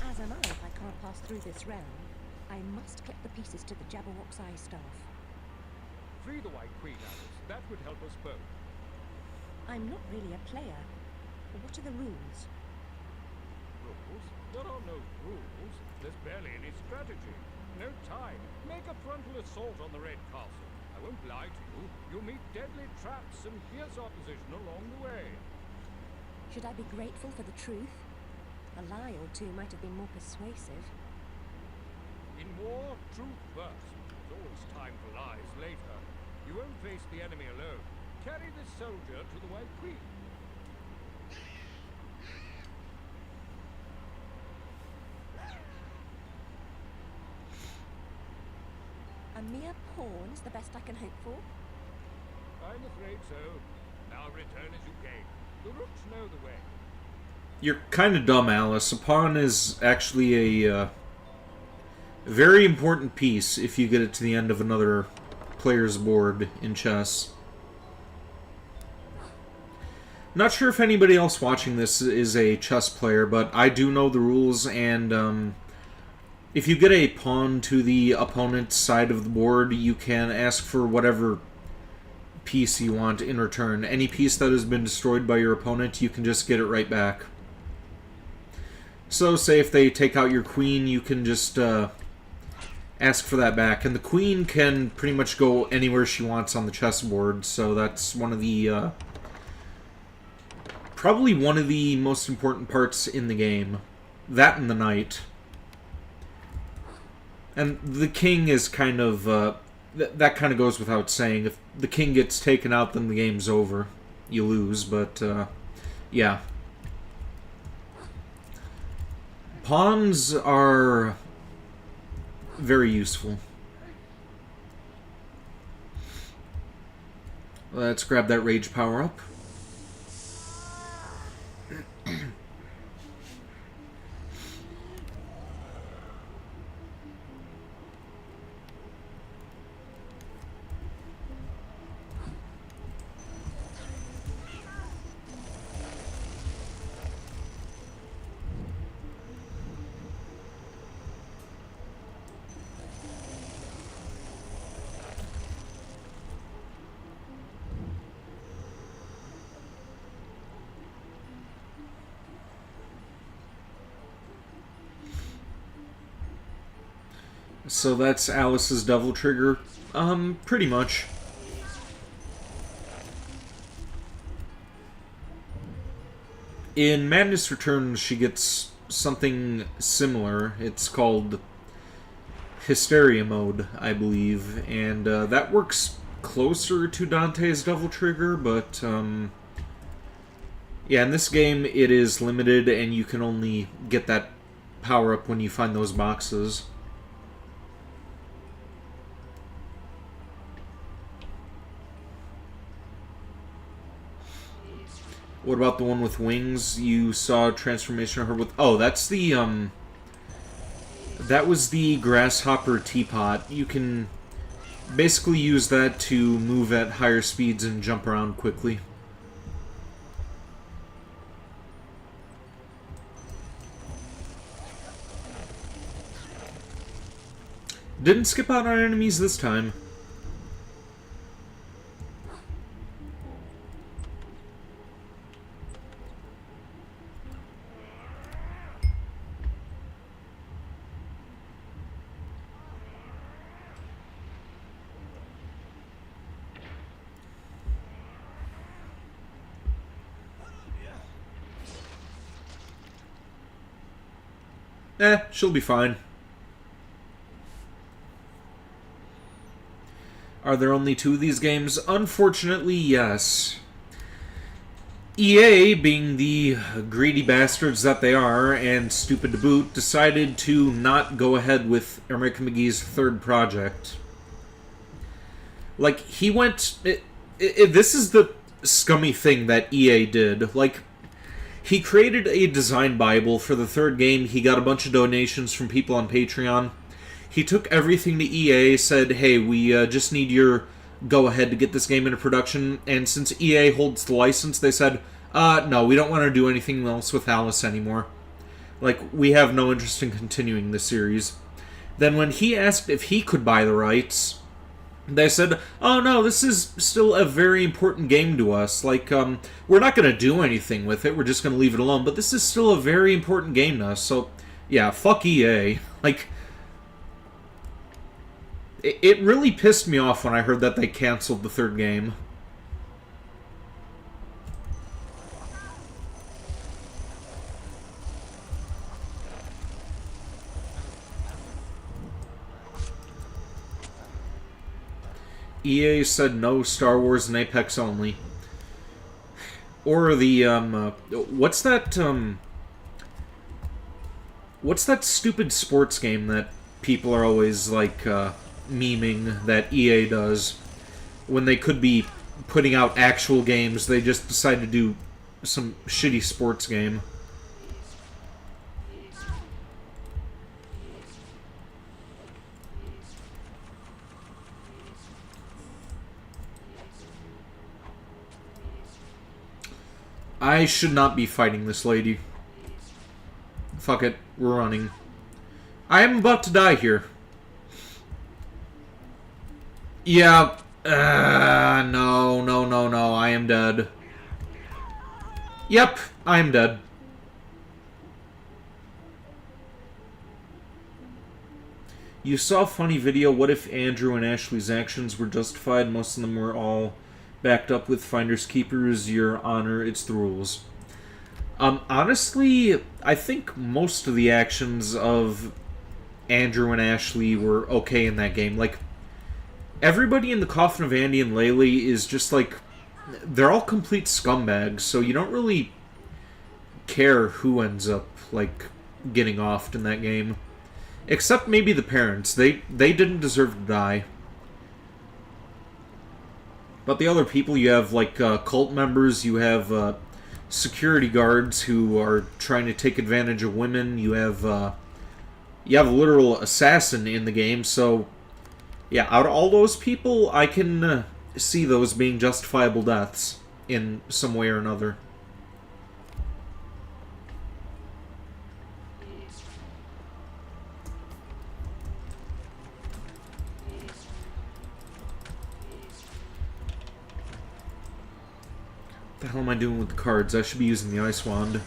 As am I if I can't pass through this realm. I must get the pieces to the Jabberwock's eye staff. Free the White Queen, Alice. That would help us both. I'm not really a player. What are the rules? Rules? There are no rules. There's barely any strategy. No time. Make a frontal assault on the Red Castle. I won't lie to you. You'll meet deadly traps and fierce opposition along the way. Should I be grateful for the truth? A lie or two might have been more persuasive. In war, truth first. There's always time for lies later. You won't face the enemy alone. Carry this soldier to the White Queen. A mere pawn's the best I can hope for? I'm afraid so. Now return as you came. The rooks know the way. You're kind of dumb, Alice. A pawn is actually a very important piece if you get it to the end of another player's board in chess. Not sure if anybody else watching this is a chess player, but I do know the rules, and if you get a pawn to the opponent's side of the board, you can ask for whatever piece you want in return. Any piece that has been destroyed by your opponent, you can just get it right back. So, say if they take out your queen, you can just ask for that back. And the queen can pretty much go anywhere she wants on the chessboard, so that's one of the probably one of the most important parts in the game. That and the knight. And the king is kind of, that kind of goes without saying. If the king gets taken out, then the game's over. You lose, but, yeah. Pawns are very useful. Let's grab that rage power up. So that's Alice's Devil Trigger. Pretty much. In Madness Returns, she gets something similar. It's called Hysteria Mode, I believe. And that works closer to Dante's Devil Trigger, but yeah, in this game it is limited, and you can only get that power-up when you find those boxes. What about the one with wings? You saw a transformation of her with... Oh, that's the, that was the grasshopper teapot. You can basically use that to move at higher speeds and jump around quickly. Didn't skip out on enemies this time. She'll be fine. Are there only 2 of these games? Unfortunately, yes. EA, being the greedy bastards that they are, and stupid to boot, decided to not go ahead with Eric Mcgee's 3rd project. Like, he went... this is the scummy thing that EA did. Like, he created a design bible for the 3rd game. He got a bunch of donations from people on Patreon. He took everything to EA, said, hey, we just need your go-ahead to get this game into production. And since EA holds the license, they said, no, we don't want to do anything else with Alice anymore. Like, we have no interest in continuing the series. Then when he asked if he could buy the rights, they said, oh no, this is still a very important game to us. Like, we're not going to do anything with it, we're just going to leave it alone, but this is still a very important game to us, so, yeah, fuck EA. Like, it really pissed me off when I heard that they canceled the 3rd game. EA said no, Star Wars and Apex only. Or the, what's that stupid sports game that people are always, like, memeing that EA does? When they could be putting out actual games, they just decide to do some shitty sports game. I should not be fighting this lady. Fuck it, we're running. I am about to die here. Yeah, no, I am dead. Yep, I am dead. You saw a funny video, what if Andrew and Ashley's actions were justified? Most of them were all backed up with finders keepers, your honor, it's the rules. Honestly, I think most of the actions of Andrew and Ashley were okay in that game. Like, everybody in the Coffin of Andy and Laylee is just like, they're all complete scumbags, so you don't really care who ends up, like, getting offed in that game. Except maybe the parents. They didn't deserve to die. But the other people, you have, like, cult members, you have security guards who are trying to take advantage of women, you have a literal assassin in the game, so yeah, out of all those people, I can see those being justifiable deaths in some way or another. What the hell am I doing with the cards? I should be using the ice wand.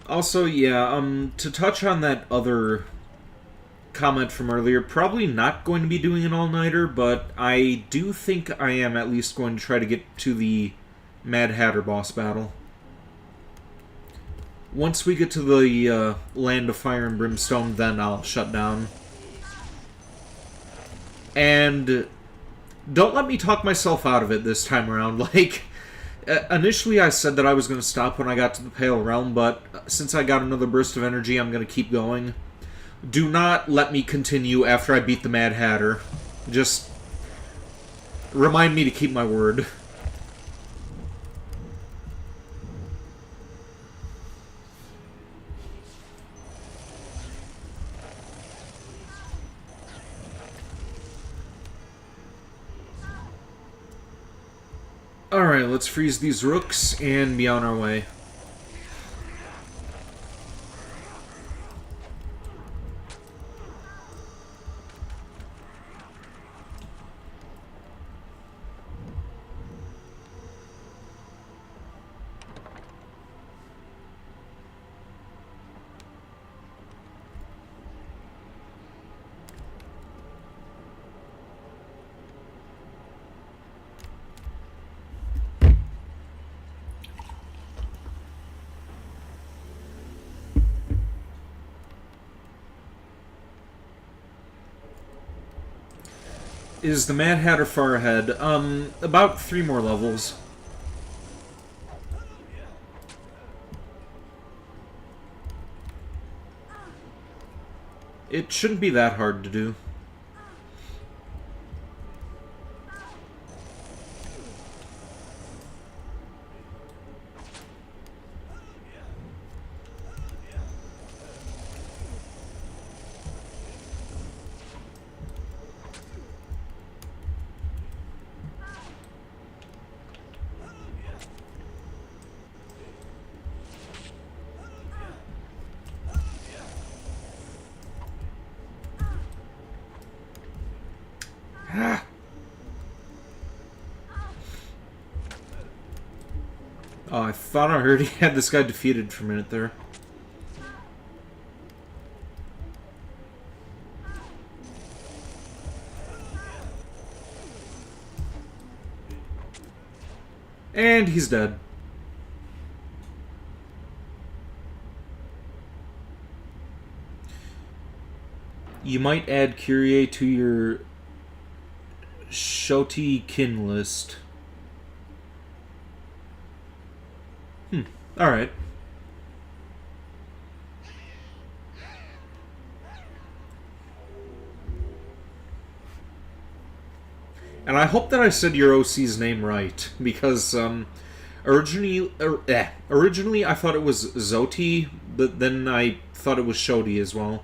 Also, yeah, to touch on that other comment from earlier, probably not going to be doing an all-nighter, but I do think I am at least going to try to get to the Mad Hatter boss battle. Once we get to the Land of Fire and Brimstone, then I'll shut down. And don't let me talk myself out of it this time around. Like, initially I said that I was going to stop when I got to the Pale Realm, but since I got another burst of energy, I'm going to keep going. Do not let me continue after I beat the Mad Hatter. Just remind me to keep my word. Alright, let's freeze these rooks and be on our way. Is the Mad Hatter far ahead? About 3 more levels. It shouldn't be that hard to do. Oh, I thought I already had this guy defeated for a minute there. And he's dead. You might add Kyrie to your Shoti kin list. Alright. And I hope that I said your OC's name right, because originally I thought it was Zoti, but then I thought it was Shoti as well.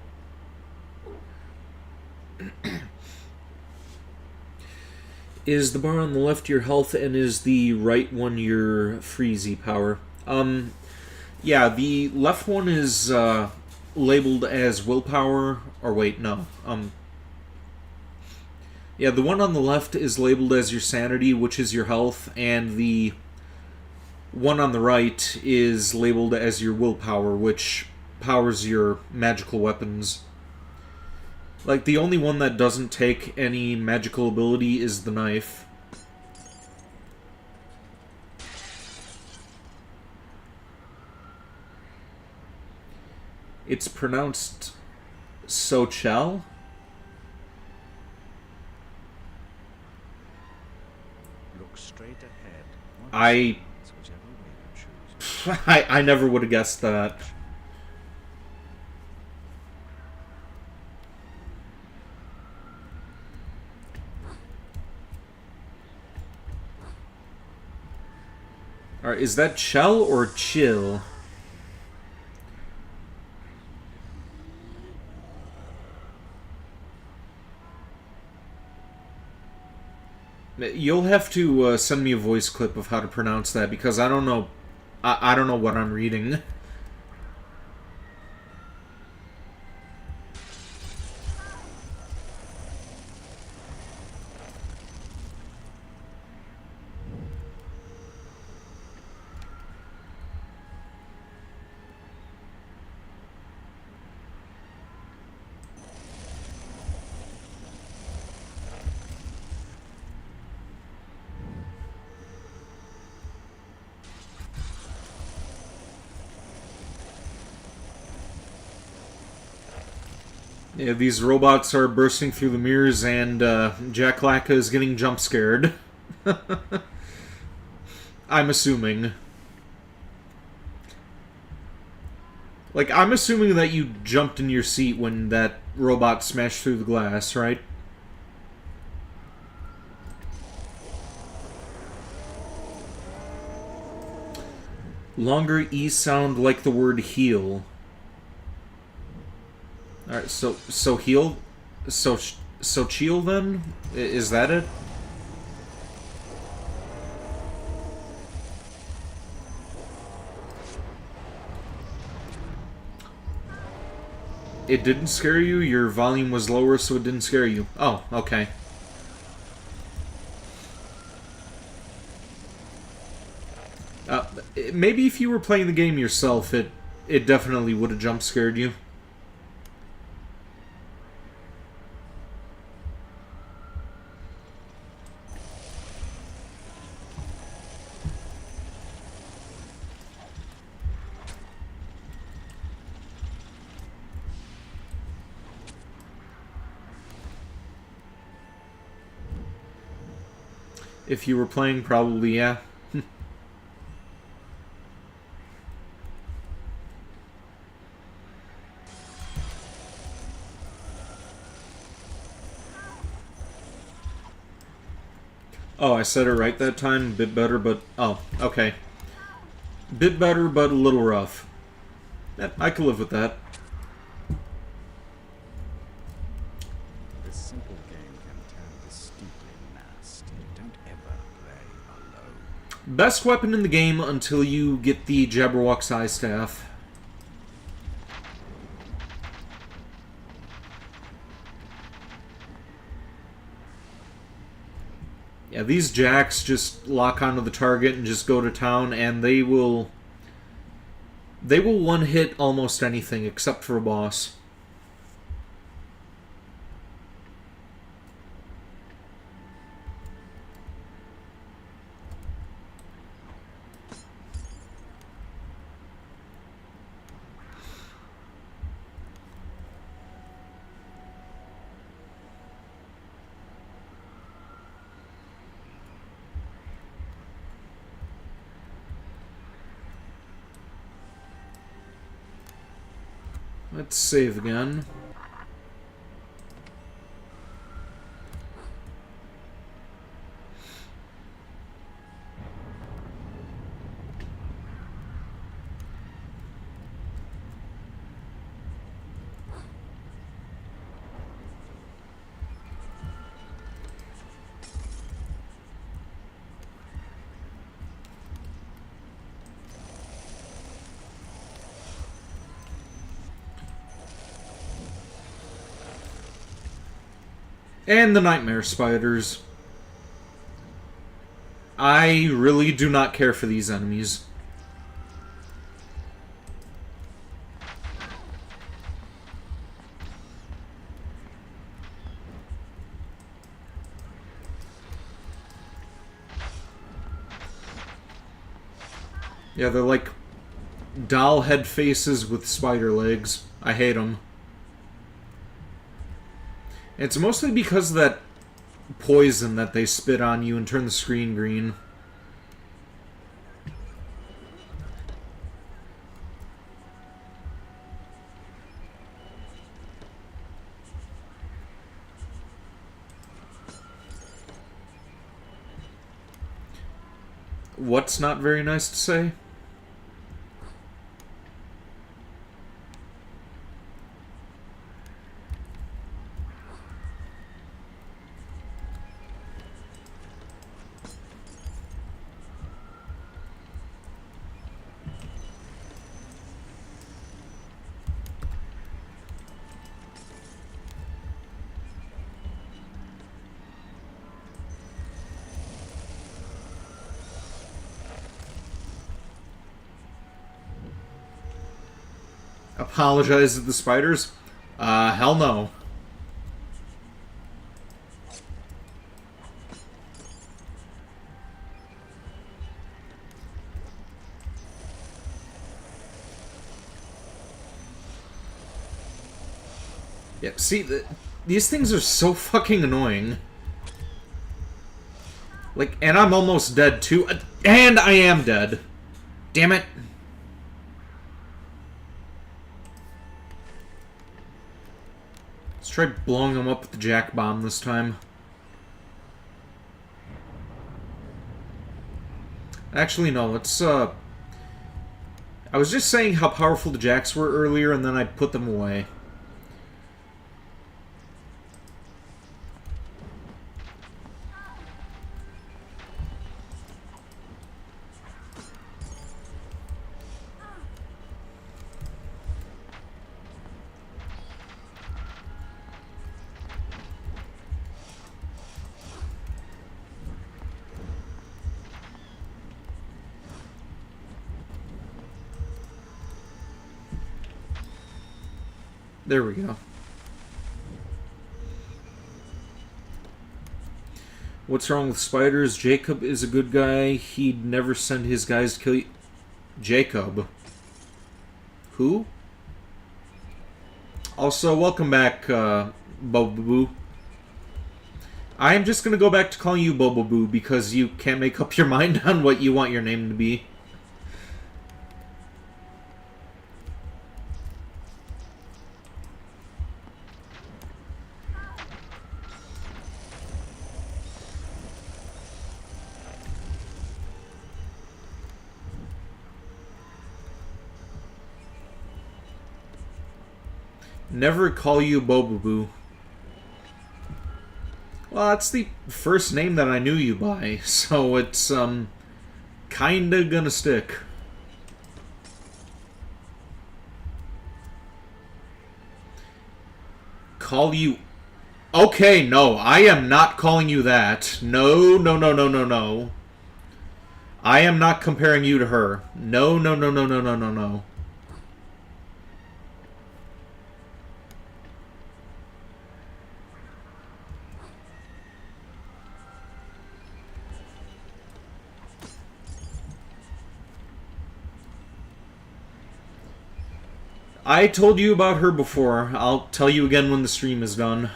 Is the bar on the left your health, and is the right one your freezy power? Yeah, the left one is labeled as willpower, or wait, no. Yeah, the one on the left is labeled as your sanity, which is your health, and the one on the right is labeled as your willpower, which powers your magical weapons. Like, the only one that doesn't take any magical ability is the knife. It's pronounced Sochel. Look straight ahead. I Whichever way you choose. I never would have guessed that. Alright, is that Chell or Chill? You'll have to send me a voice clip of how to pronounce that, because I don't know. I don't know what I'm reading. Yeah, these robots are bursting through the mirrors, and Jack Lacka is getting jump scared. I'm assuming. Like, I'm assuming that you jumped in your seat when that robot smashed through the glass, right? Longer E sound like the word heal. Alright, so heal, so chill then? Is that it? It didn't scare you? Your volume was lower, so it didn't scare you. Oh, okay. Maybe if you were playing the game yourself, it definitely would have jump scared you. If you were playing, probably, yeah. Oh, I said it right that time? Bit better, but... Oh, okay. Bit better, but a little rough. Yeah, I can live with that. This simple game can turn distinctly nasty. Don't ever play alone. Best weapon in the game until you get the Jabberwock's Eye Staff. Yeah, these jacks just lock onto the target and just go to town, and they will one-hit almost anything except for a boss. Let's save again. And the nightmare spiders. I really do not care for these enemies. Yeah, they're like doll head faces with spider legs. I hate them. It's mostly because of that poison that they spit on you and turn the screen green. What's not very nice to say? Apologize to the spiders? Hell no. Yeah, see, these things are so fucking annoying. Like, and I'm almost dead too. And I am dead. Damn it. Let's try blowing them up with the jack bomb this time. Actually, no, let's, I was just saying how powerful the jacks were earlier, and then I put them away. There we go. What's wrong with spiders? Jacob is a good guy. He'd never send his guys to kill you. Jacob. Who? Also, welcome back, Bobaboo. I'm just gonna go back to calling you Bobaboo because you can't make up your mind on what you want your name to be. Never call you Bobaboo. Well, that's the first name that I knew you by, so it's, kinda gonna stick. Call you... Okay, no, I am not calling you that. No, no, no, no, no, no. I am not comparing you to her. No, no, no, no, no, no, no, no. I told you about her before. I'll tell you again when the stream is done.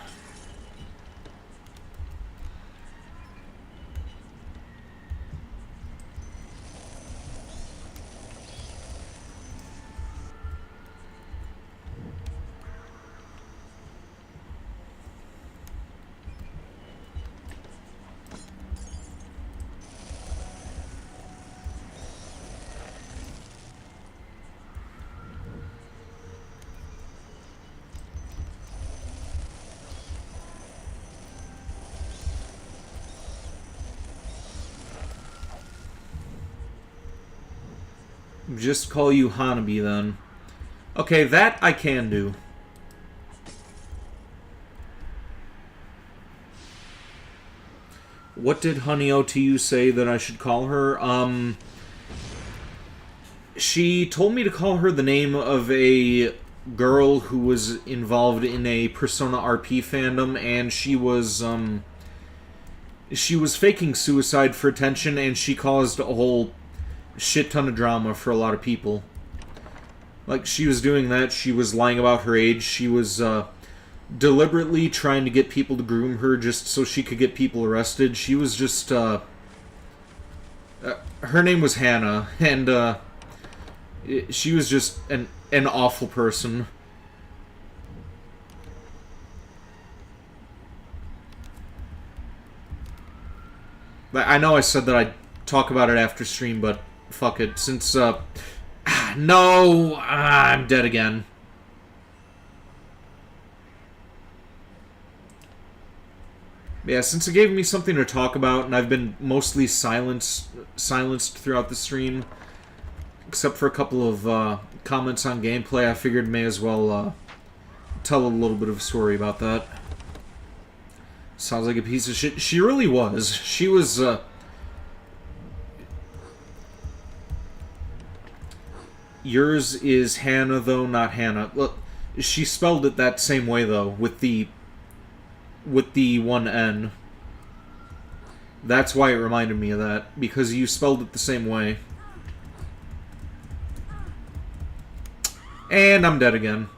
Just call you Hanabi then. Okay, that I can do. What did Honey OTU say that I should call her? She told me to call her the name of a girl who was involved in a Persona RP fandom, and she was faking suicide for attention, and she caused a whole shit ton of drama for a lot of people. Like, she was doing that, she was lying about her age, she was, deliberately trying to get people to groom her just so she could get people arrested. She was just, her name was Hannah, and, she was just an awful person. I know I said that I'd talk about it after stream, but fuck it. Since, no! I'm dead again. Yeah, since it gave me something to talk about, and I've been mostly silenced throughout the stream, except for a couple of comments on gameplay, I figured may as well tell a little bit of a story about that. Sounds like a piece of shit. She really was. She was, yours is Hannah, though, not Hannah. Look, she spelled it that same way, though, with the one N. That's why it reminded me of that, because you spelled it the same way. And I'm dead again.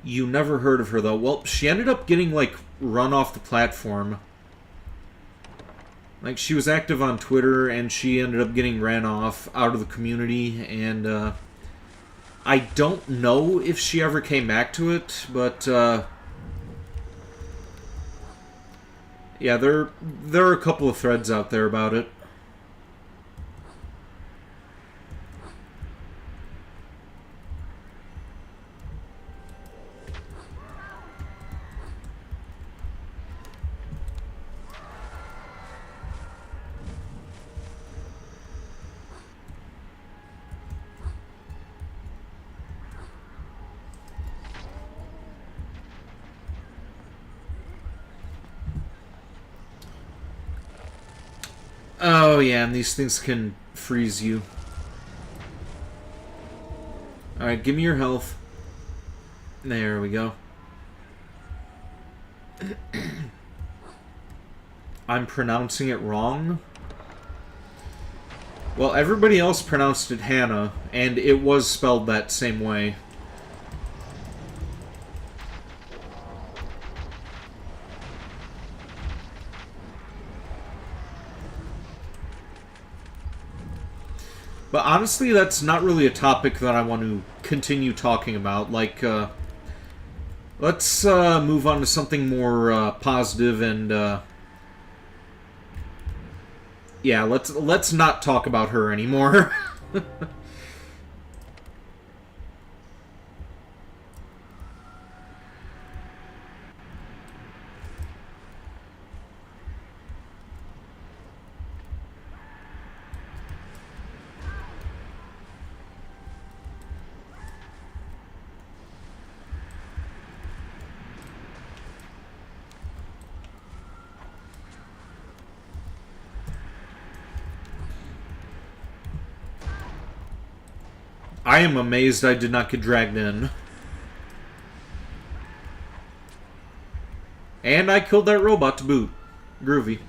You never heard of her, though. Well, she ended up getting, like, run off the platform. Like, she was active on Twitter, and she ended up getting ran off out of the community, and, I don't know if she ever came back to it, but, yeah, there are a couple of threads out there about it. Oh, yeah, and these things can freeze you. Alright, give me your health. There we go. I'm pronouncing it wrong? Well, everybody else pronounced it Hannah, and it was spelled that same way. But honestly, that's not really a topic that I want to continue talking about. Like, let's move on to something more positive and, yeah, let's not talk about her anymore. I am amazed I did not get dragged in. And I killed that robot to boot. Groovy.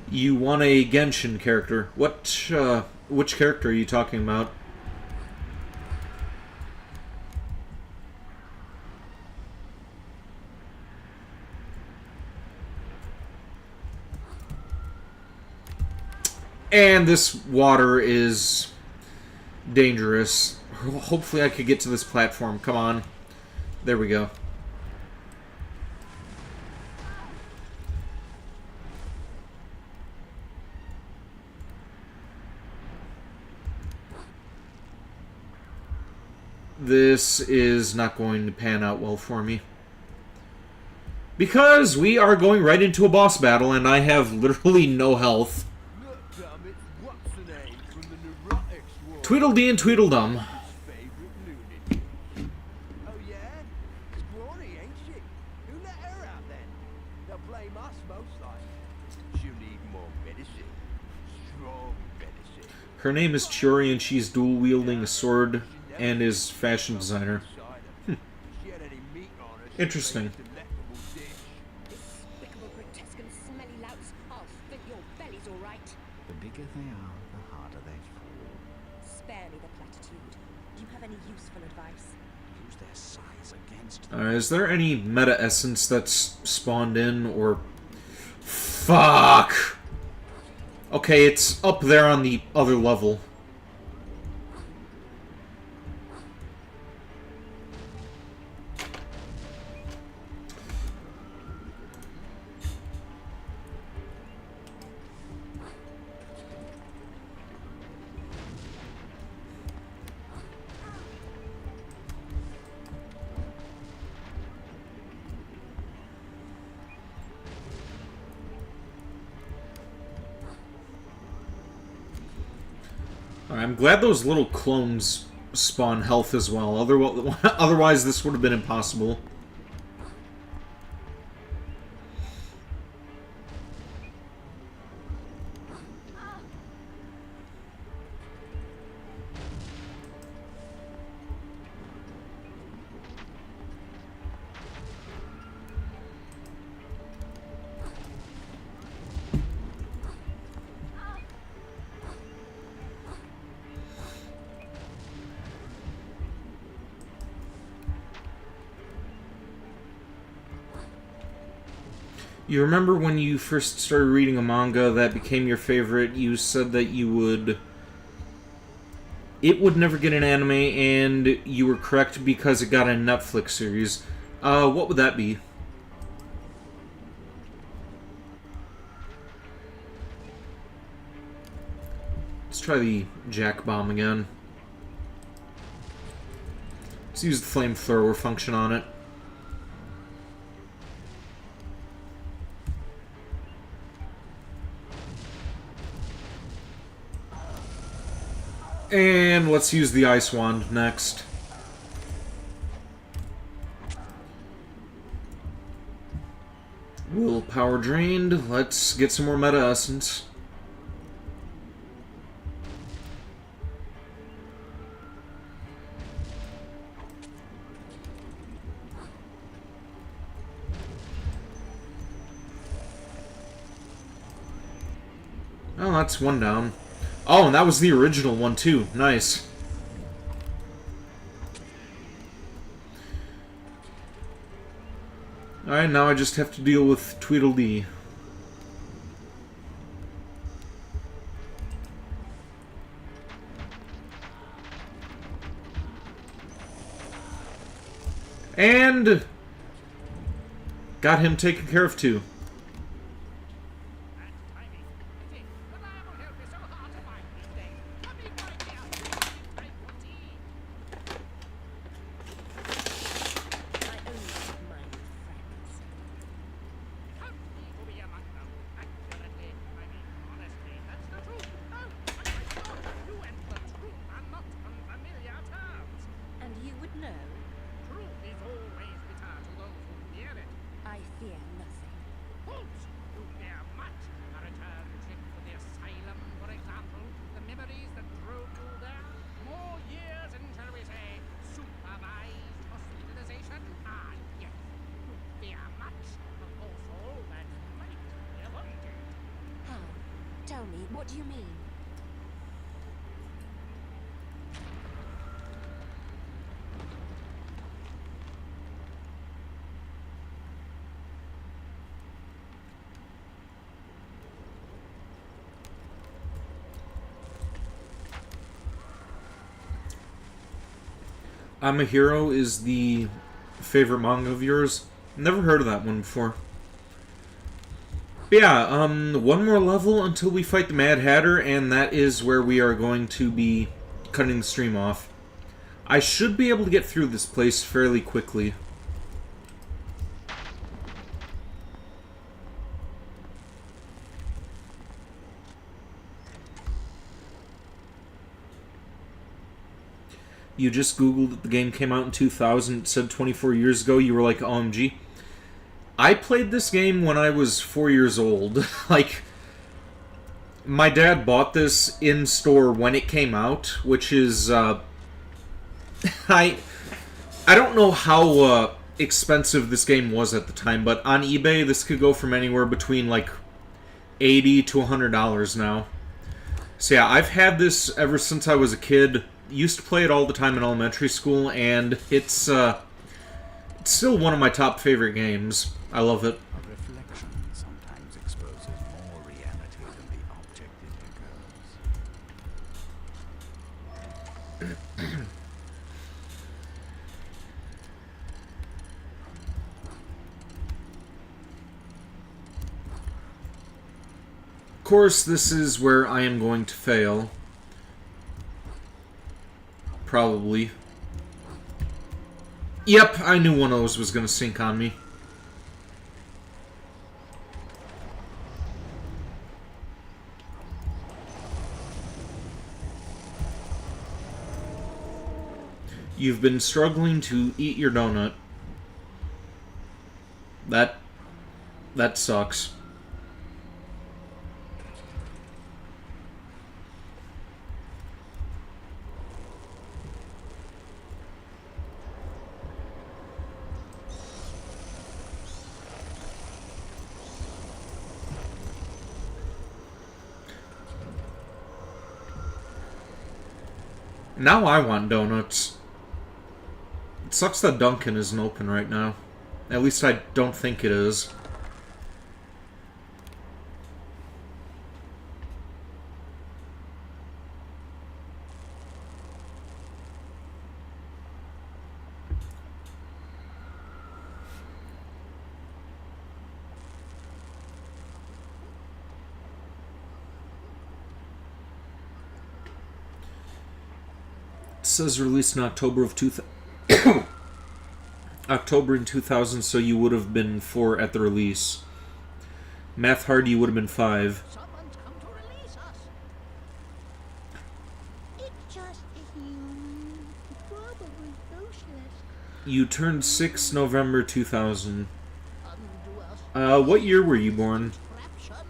You want a Genshin character. Which character are you talking about? And this water is dangerous. Hopefully I could get to this platform. Come on. There we go. This is not going to pan out well for me. Because we are going right into a boss battle and I have literally no health. Tweedledee and Tweedledum. Oh yeah? It's Her name is Chiori, and she's dual-wielding a sword and is fashion designer. Interesting. Despicable, grotesque, and smelly louts. I'll think your belly's all right. The bigger they are, the harder they fall. Spare me the platitude. Do you have any useful advice? Use their size against them. Is there any meta essence that's spawned in, or... Fuck! Okay, it's up there on the other level. I'm glad those little clones spawn health as well. Otherwise, this would have been impossible. You remember when you first started reading a manga that became your favorite, you said that it would never get an anime, and you were correct because it got a Netflix series. What would that be? Let's try the Jack Bomb again. Let's use the flamethrower function on it. And let's use the Ice Wand next. Willpower drained. Let's get some more meta essence. Oh, that's one down. Oh, and that was the original one, too. Nice. Alright, now I just have to deal with Tweedledee. And... got him taken care of, too. Tell me, what do you mean? I'm a Hero is the favorite manga of yours. Never heard of that one before. But yeah, one more level until we fight the Mad Hatter, and that is where we are going to be cutting the stream off. I should be able to get through this place fairly quickly. You just Googled that the game came out in 2000, it said 24 years ago, you were like, OMG. I played this game when I was 4 years old. Like, my dad bought this in store when it came out, which is I don't know how expensive this game was at the time, but on eBay this could go from anywhere between like $80 to $100 now. So yeah, I've had this ever since I was a kid. Used to play it all the time in elementary school, and it's still one of my top favorite games. I love it. A reflection sometimes exposes more reality than the object it echoes. Of course, this is where I am going to fail. Probably. Yep, I knew one of those was going to sink on me. You've been struggling to eat your donut. That sucks. Now I want donuts. It sucks that Dunkin' isn't open right now. At least I don't think it is. It says released in October of 2000. October in 2000, so you would have been 4 at the release. Math hard, you would have been 5. Someone's come to release us. It's just probably useless. You turned 6 November 2000. Undo us. What year were you born? Contraption.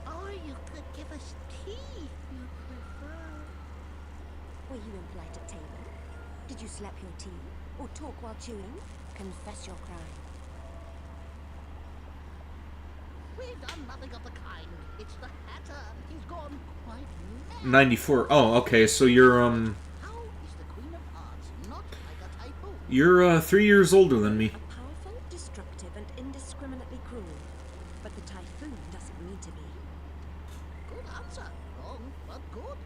Or you could give us tea if you prefer. Were you impolite at table? Did you slap your tea? Or talk while chewing? Confess your crime. We've done nothing of the kind. It's the Hatter. He's gone quite mad. 94. Oh, okay, so you're, How is the Queen of Hearts not like a typhoon? you're, 3 years older than me. Powerful, destructive, and indiscriminately cruel. But the typhoon doesn't need to be. Good answer. Wrong, but good.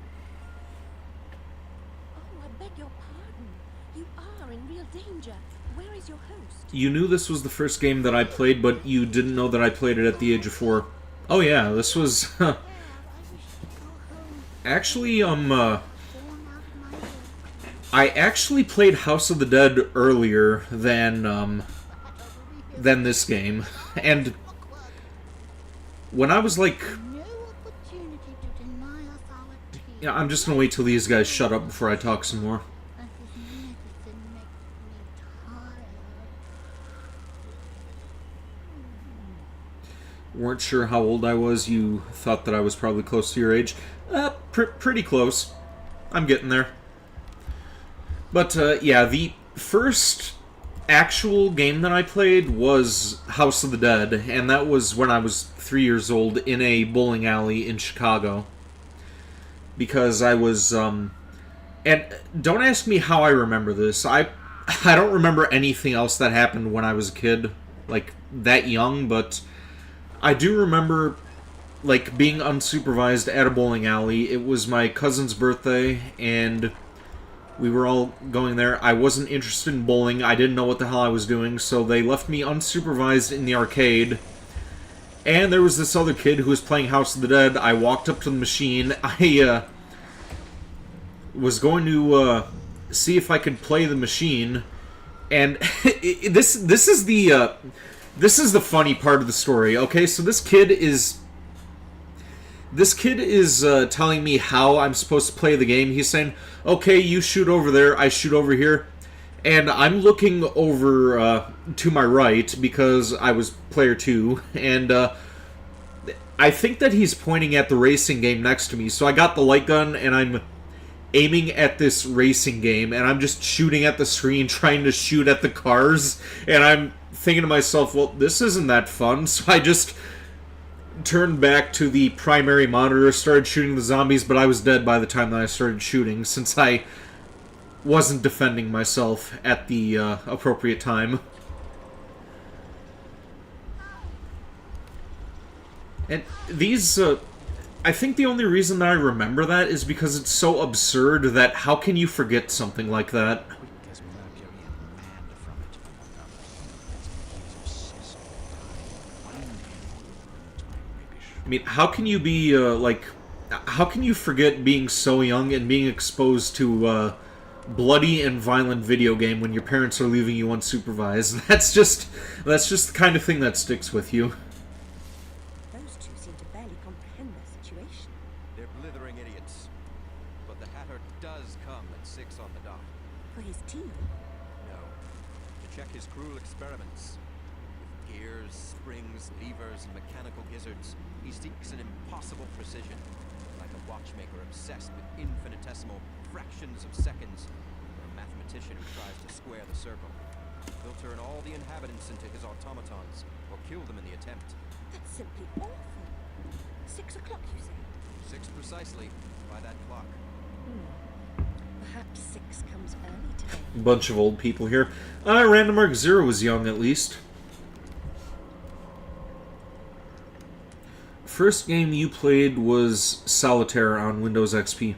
Oh, I beg your pardon. You are in real danger. Where is your host? You knew this was the first game that I played, but you didn't know that I played it at the age of 4. Oh yeah, this was... Yeah, I wish to go home. Actually, Born out of my head. I actually played House of the Dead earlier than this game. And when I was like... No opportunity to deny us our tea. Yeah, I'm just gonna wait till these guys shut up before I talk some more. And his medicine makes me tired. Weren't sure how old I was. You thought that I was probably close to your age. Pretty close. I'm getting there. But, yeah, the first actual game that I played was House of the Dead, and that was when I was 3 years old in a bowling alley in Chicago. Because I was, and don't ask me how I remember this. I don't remember anything else that happened when I was a kid, like, that young, but I do remember, like, being unsupervised at a bowling alley. It was my cousin's birthday, and we were all going there. I wasn't interested in bowling. I didn't know what the hell I was doing, so they left me unsupervised in the arcade. And there was this other kid who was playing House of the Dead. I walked up to the machine. I was going to see if I could play the machine, and this is the funny part of the story. Okay, so this kid is telling me how I'm supposed to play the game. He's saying, "Okay, you shoot over there, I shoot over here," and I'm looking over to my right because I was player 2, and I think that he's pointing at the racing game next to me, so I got the light gun, and I'm aiming at this racing game, and I'm just shooting at the screen, trying to shoot at the cars, and I'm thinking to myself, well, this isn't that fun, so I just turned back to the primary monitor, started shooting the zombies, but I was dead by the time that I started shooting, since I wasn't defending myself at the appropriate time. And these, I think the only reason that I remember that is because it's so absurd that how can you forget something like that? There's mercury and mad from it, among others. There's Mcgees obsessed with time. One time maybe I mean, how can you be, how can you forget being so young and being exposed to, bloody and violent video game when your parents are leaving you unsupervised? That's just the kind of thing that sticks with you. Those two seem to barely comprehend their situation. They're blithering idiots. But the Hatter does come at 6 on the dot. For his team, No. To check his cruel experiments. With gears, springs, levers, and mechanical gizzards, he seeks an impossible precision. Like a watchmaker obsessed with infinitesimal fractions of seconds, or a mathematician who tries to square the circle. He'll turn all the inhabitants into his automatons, or kill them in the attempt. that's simply awful. 6 o'clock, you say? 6 precisely, by that clock. Perhaps 6 comes early today. Bunch of old people here. Random Mark Zero was young, at least. First game you played was Solitaire on Windows XP.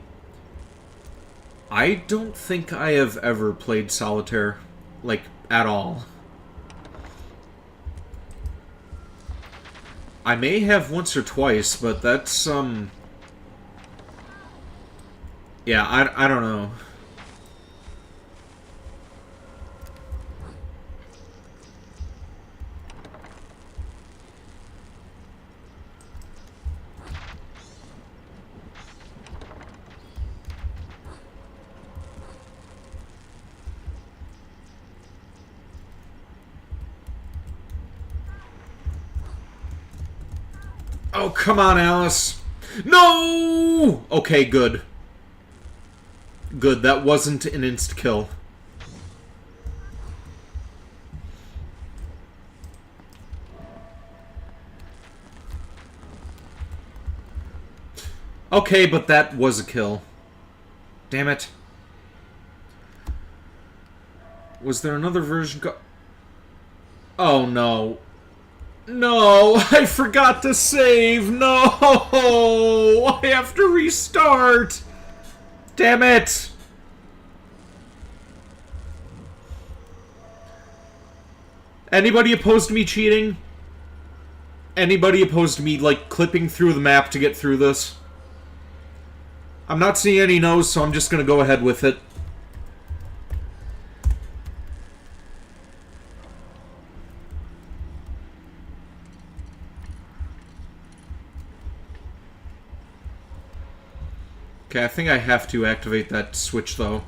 I don't think I have ever played Solitaire, like, at all. I may have once or twice, but that's, yeah, I don't know. Oh, come on, Alice. No! Okay, good. Good, that wasn't an insta-kill. Okay, but that was a kill. Damn it. Was there another version Oh, no. No, I forgot to save. No, I have to restart. Damn it. Anybody opposed to me cheating? Anybody opposed to me, like, clipping through the map to get through this? I'm not seeing any no's, so I'm just gonna go ahead with it. Okay, I think I have to activate that switch, though.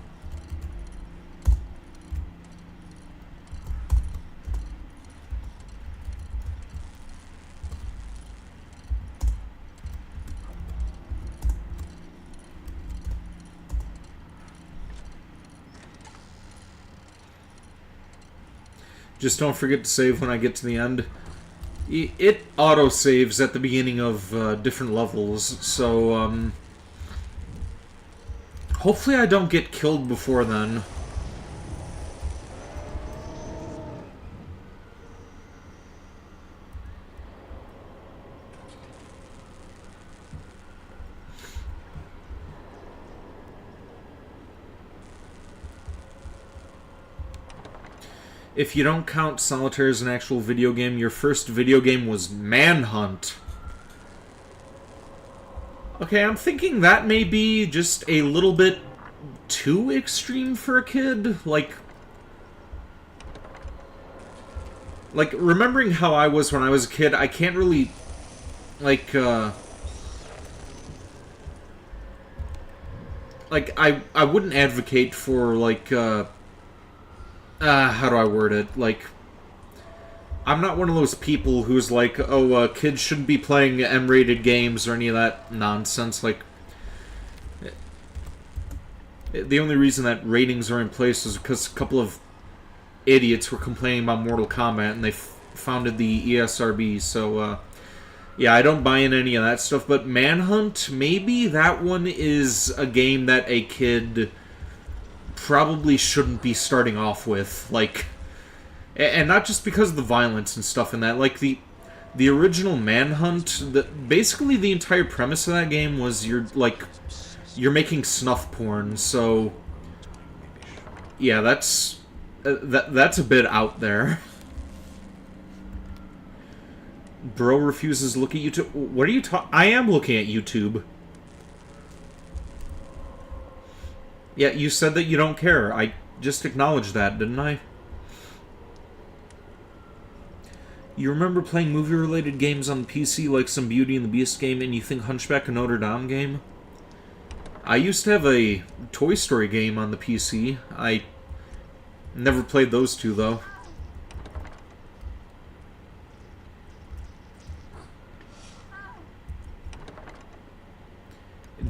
Just don't forget to save when I get to the end. It auto-saves at the beginning of different levels, so, hopefully I don't get killed before then. If you don't count Solitaire as an actual video game, your first video game was Manhunt. Okay, I'm thinking that may be just a little bit too extreme for a kid. Like, remembering how I was when I was a kid, I can't really, like, I wouldn't advocate for, like, how do I word it? Like, I'm not one of those people who's like, oh, kids shouldn't be playing M-rated games or any of that nonsense. Like, the only reason that ratings are in place is because a couple of idiots were complaining about Mortal Kombat and they founded the ESRB. So, yeah, I don't buy in any of that stuff. But Manhunt, maybe that one is a game that a kid probably shouldn't be starting off with. Like, and not just because of the violence and stuff in that. Like, the original Manhunt, basically the entire premise of that game was you're making snuff porn. So, yeah, that's a bit out there. Bro refuses to look at YouTube. What are you talking? I am looking at YouTube. Yeah, you said that you don't care. I just acknowledged that, didn't I? You remember playing movie-related games on the PC like some Beauty and the Beast game and you think Hunchback of Notre Dame game? I used to have a Toy Story game on the PC. I never played those two, though.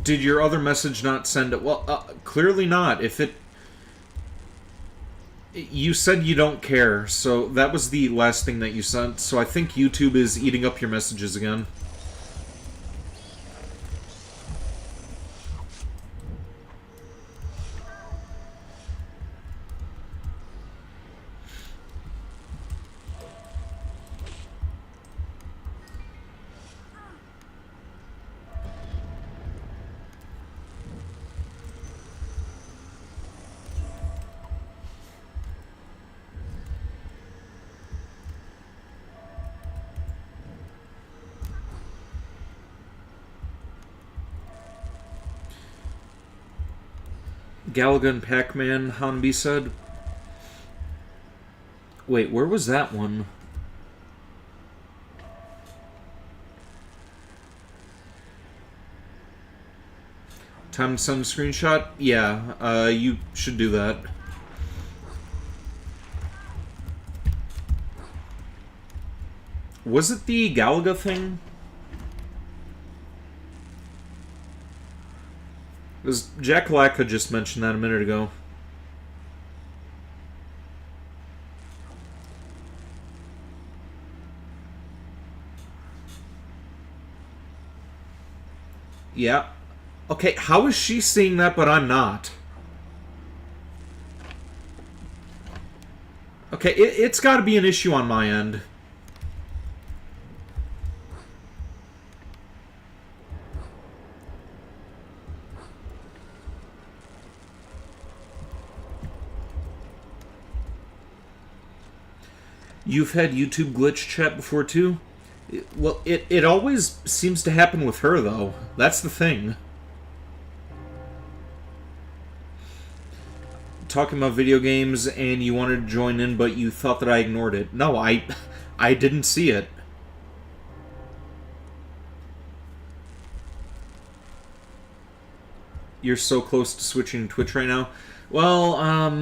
Did your other message not send it? Well, clearly not. If it... You said you don't care, so that was the last thing that you sent. So I think YouTube is eating up your messages again. Galaga and Pac-Man, Hanbi said. Wait, where was that one? Time to send a screenshot? Yeah, you should do that. Was it the Galaga thing? Because Jack Lacka just mentioned that a minute ago. Yeah. Okay, how is she seeing that but I'm not? Okay, it's got to be an issue on my end. You've had YouTube glitch chat before too? Well, it always seems to happen with her, though. That's the thing. Talking about video games and you wanted to join in, but you thought that I ignored it. No, I didn't see it. You're so close to switching to Twitch right now? Well,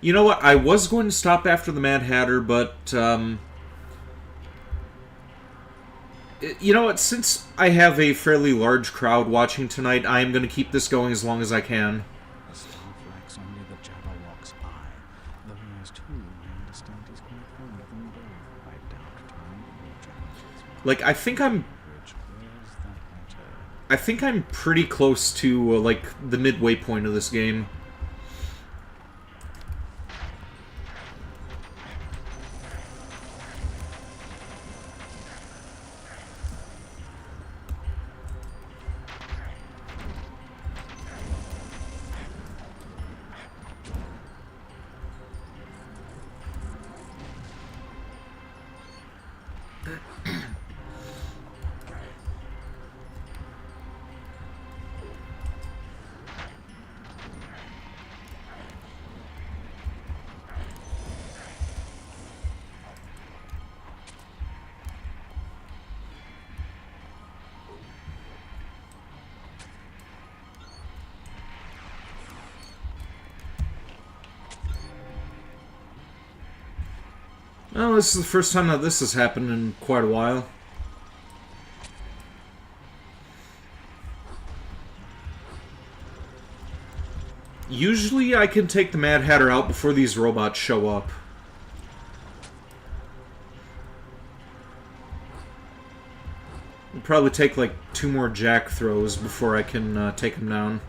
you know what? I was going to stop after the Mad Hatter, but, you know what? Since I have a fairly large crowd watching tonight, I am going to keep this going as long as I can. The star flags only the Jabberwock's eye, though he has two, I understand he's quite fond of them both. I doubt time will judge. Like, I think I'm pretty close to, like, the midway point of this game. Well, this is the first time that this has happened in quite a while. Usually I can take the Mad Hatter out before these robots show up. It'll probably take like 2 more jack throws before I can take him down.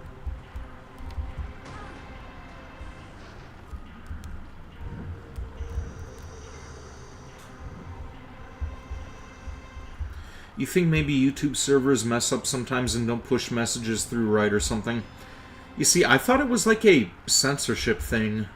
You think maybe YouTube servers mess up sometimes and don't push messages through right or something? You see, I thought it was like a censorship thing.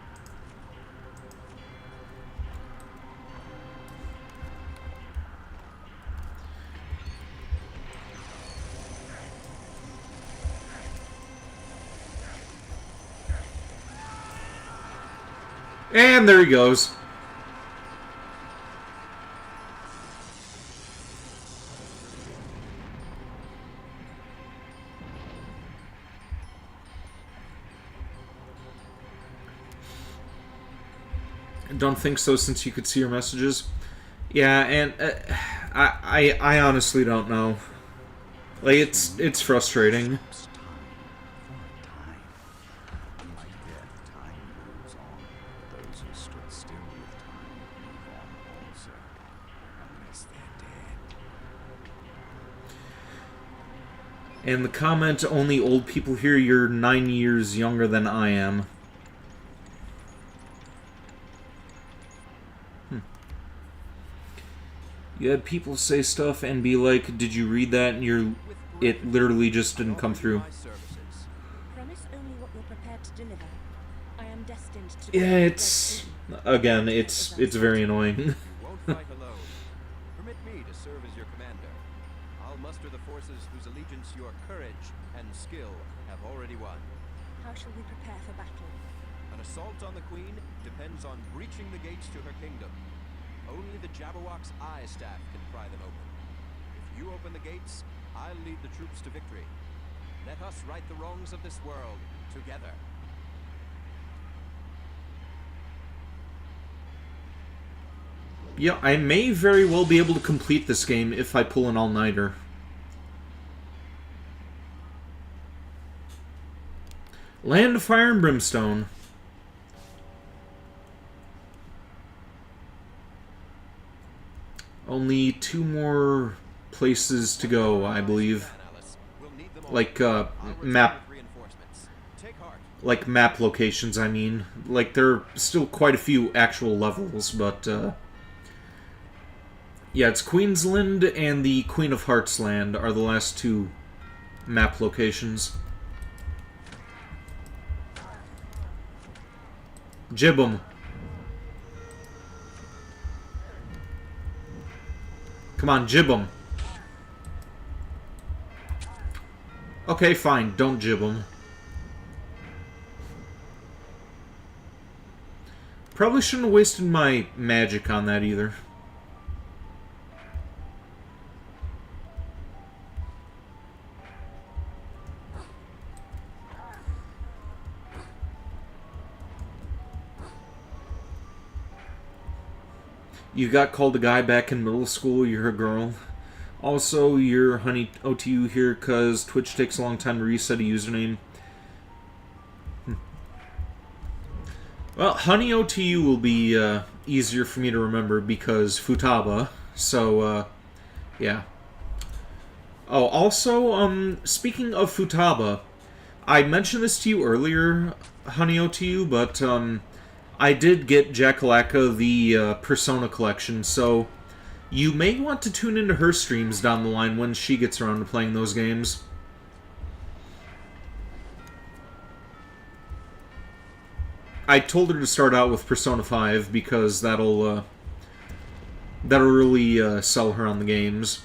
And there he goes. Don't think so, since you could see your messages. Yeah, and I honestly don't know. Like, it's frustrating. And the comment, only old people here, you're 9 years younger than I am. You had people say stuff and be like, did you read that? And it literally just didn't come through. Promise only what you're prepared to deliver. I am destined to... Yeah, again, it's very annoying. You won't fight alone. Permit me to serve as your commander. I'll muster the forces whose allegiance your courage and skill have already won. How shall we prepare for battle? An assault on the Queen depends on breaching the gates to her kingdom. Only the Jabberwock's eye staff can pry them open. If you open the gates, I'll lead the troops to victory. Let us right the wrongs of this world together. Yeah, I may very well be able to complete this game if I pull an all-nighter. Land of Fire and Brimstone. Only 2 more places to go, I believe. Like, map locations, I mean. Like, there are still quite a few actual levels, but, yeah, it's Queensland and the Queen of Hearts land are the last 2 map locations. Jib 'em. Come on, jib 'em. Okay, fine. Don't jib 'em. Probably shouldn't have wasted my magic on that either. You got called a guy back in middle school, you're a girl. Also, you're Honey OTU here because Twitch takes a long time to reset a username. Well, Honey OTU will be easier for me to remember because Futaba, so, yeah. Oh, also, speaking of Futaba, I mentioned this to you earlier, Honey OTU, but, I did get Jackalaka the Persona collection, so you may want to tune into her streams down the line when she gets around to playing those games. I told her to start out with Persona 5 because that'll really sell her on the games.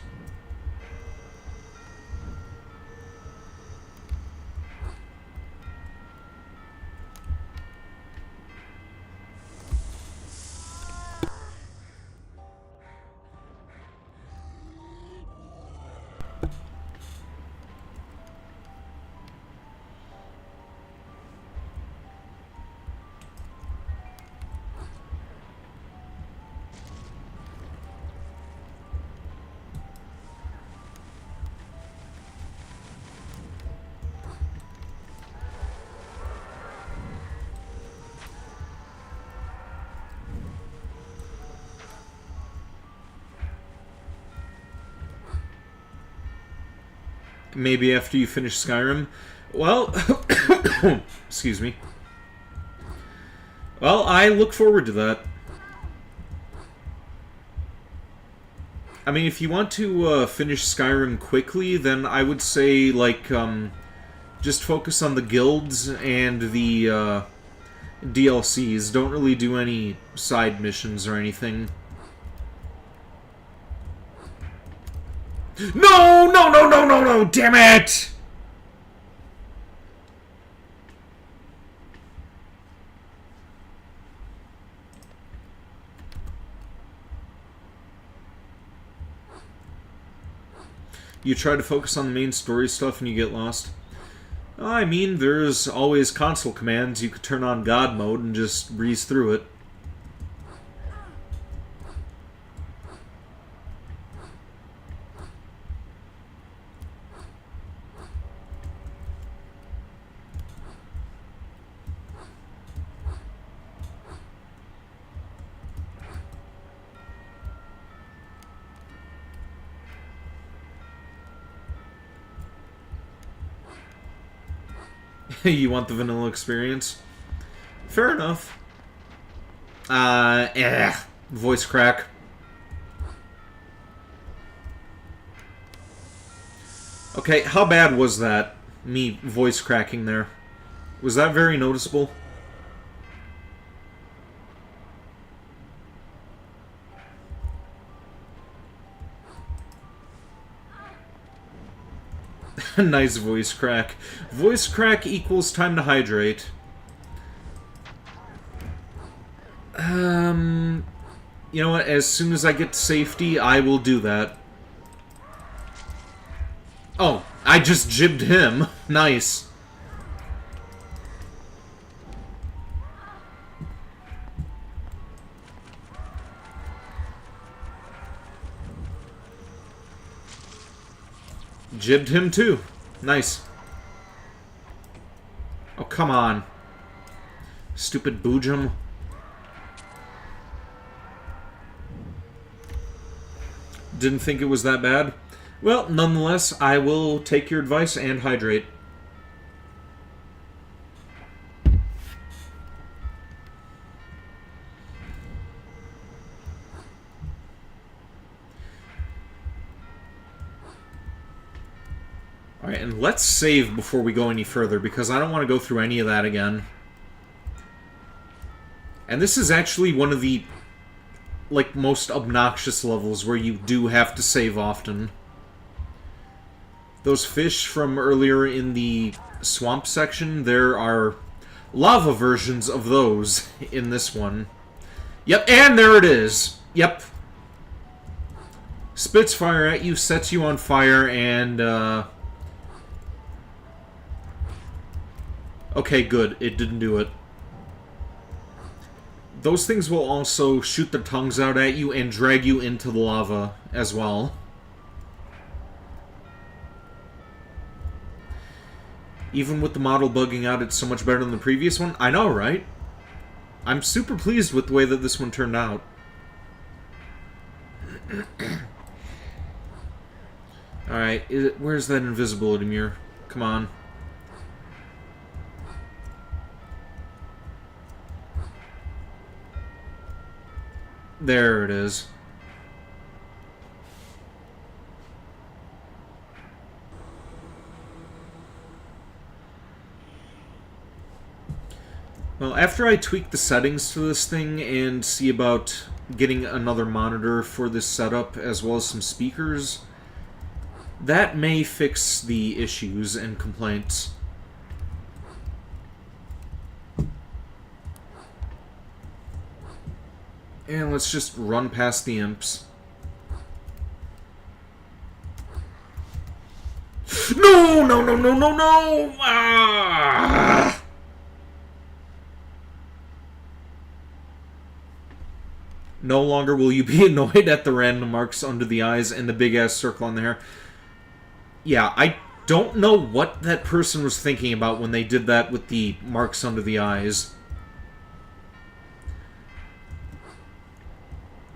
Maybe after you finish Skyrim. Well, excuse me. Well, I look forward to that. I mean, if you want to finish Skyrim quickly, then I would say, like, just focus on the guilds and the DLCs. Don't really do any side missions or anything. No! No, no, no, no, no! Damn it! You try to focus on the main story stuff and you get lost. I mean, there's always console commands. You could turn on God mode and just breeze through it. You want the vanilla experience? Fair enough. Voice crack. Okay, how bad was that? Me voice cracking there. Was that very noticeable? Nice voice crack. Voice crack equals time to hydrate. You know what? As soon as I get to safety, I will do that. Oh, I just jibbed him. Nice. Jibbed him too. Nice. Oh, come on. Stupid boojum. Didn't think it was that bad. Well, nonetheless, I will take your advice and hydrate. Alright, and let's save before we go any further, because I don't want to go through any of that again. And this is actually one of the, like, most obnoxious levels where you do have to save often. Those fish from earlier in the swamp section, there are lava versions of those in this one. Yep, and there it is. Yep. Spits fire at you, sets you on fire, and, okay, good. It didn't do it. Those things will also shoot their tongues out at you and drag you into the lava as well. Even with the model bugging out, it's so much better than the previous one. I know, right? I'm super pleased with the way that this one turned out. Alright, where's that invisibility mirror? Come on. There it is. Well, after I tweak the settings to this thing and see about getting another monitor for this setup, as well as some speakers, that may fix the issues and complaints. And let's just run past the imps. No! No, no, no, no, no! Ah! No longer will you be annoyed at the random marks under the eyes and the big-ass circle on the hair. Yeah, I don't know what that person was thinking about when they did that with the marks under the eyes.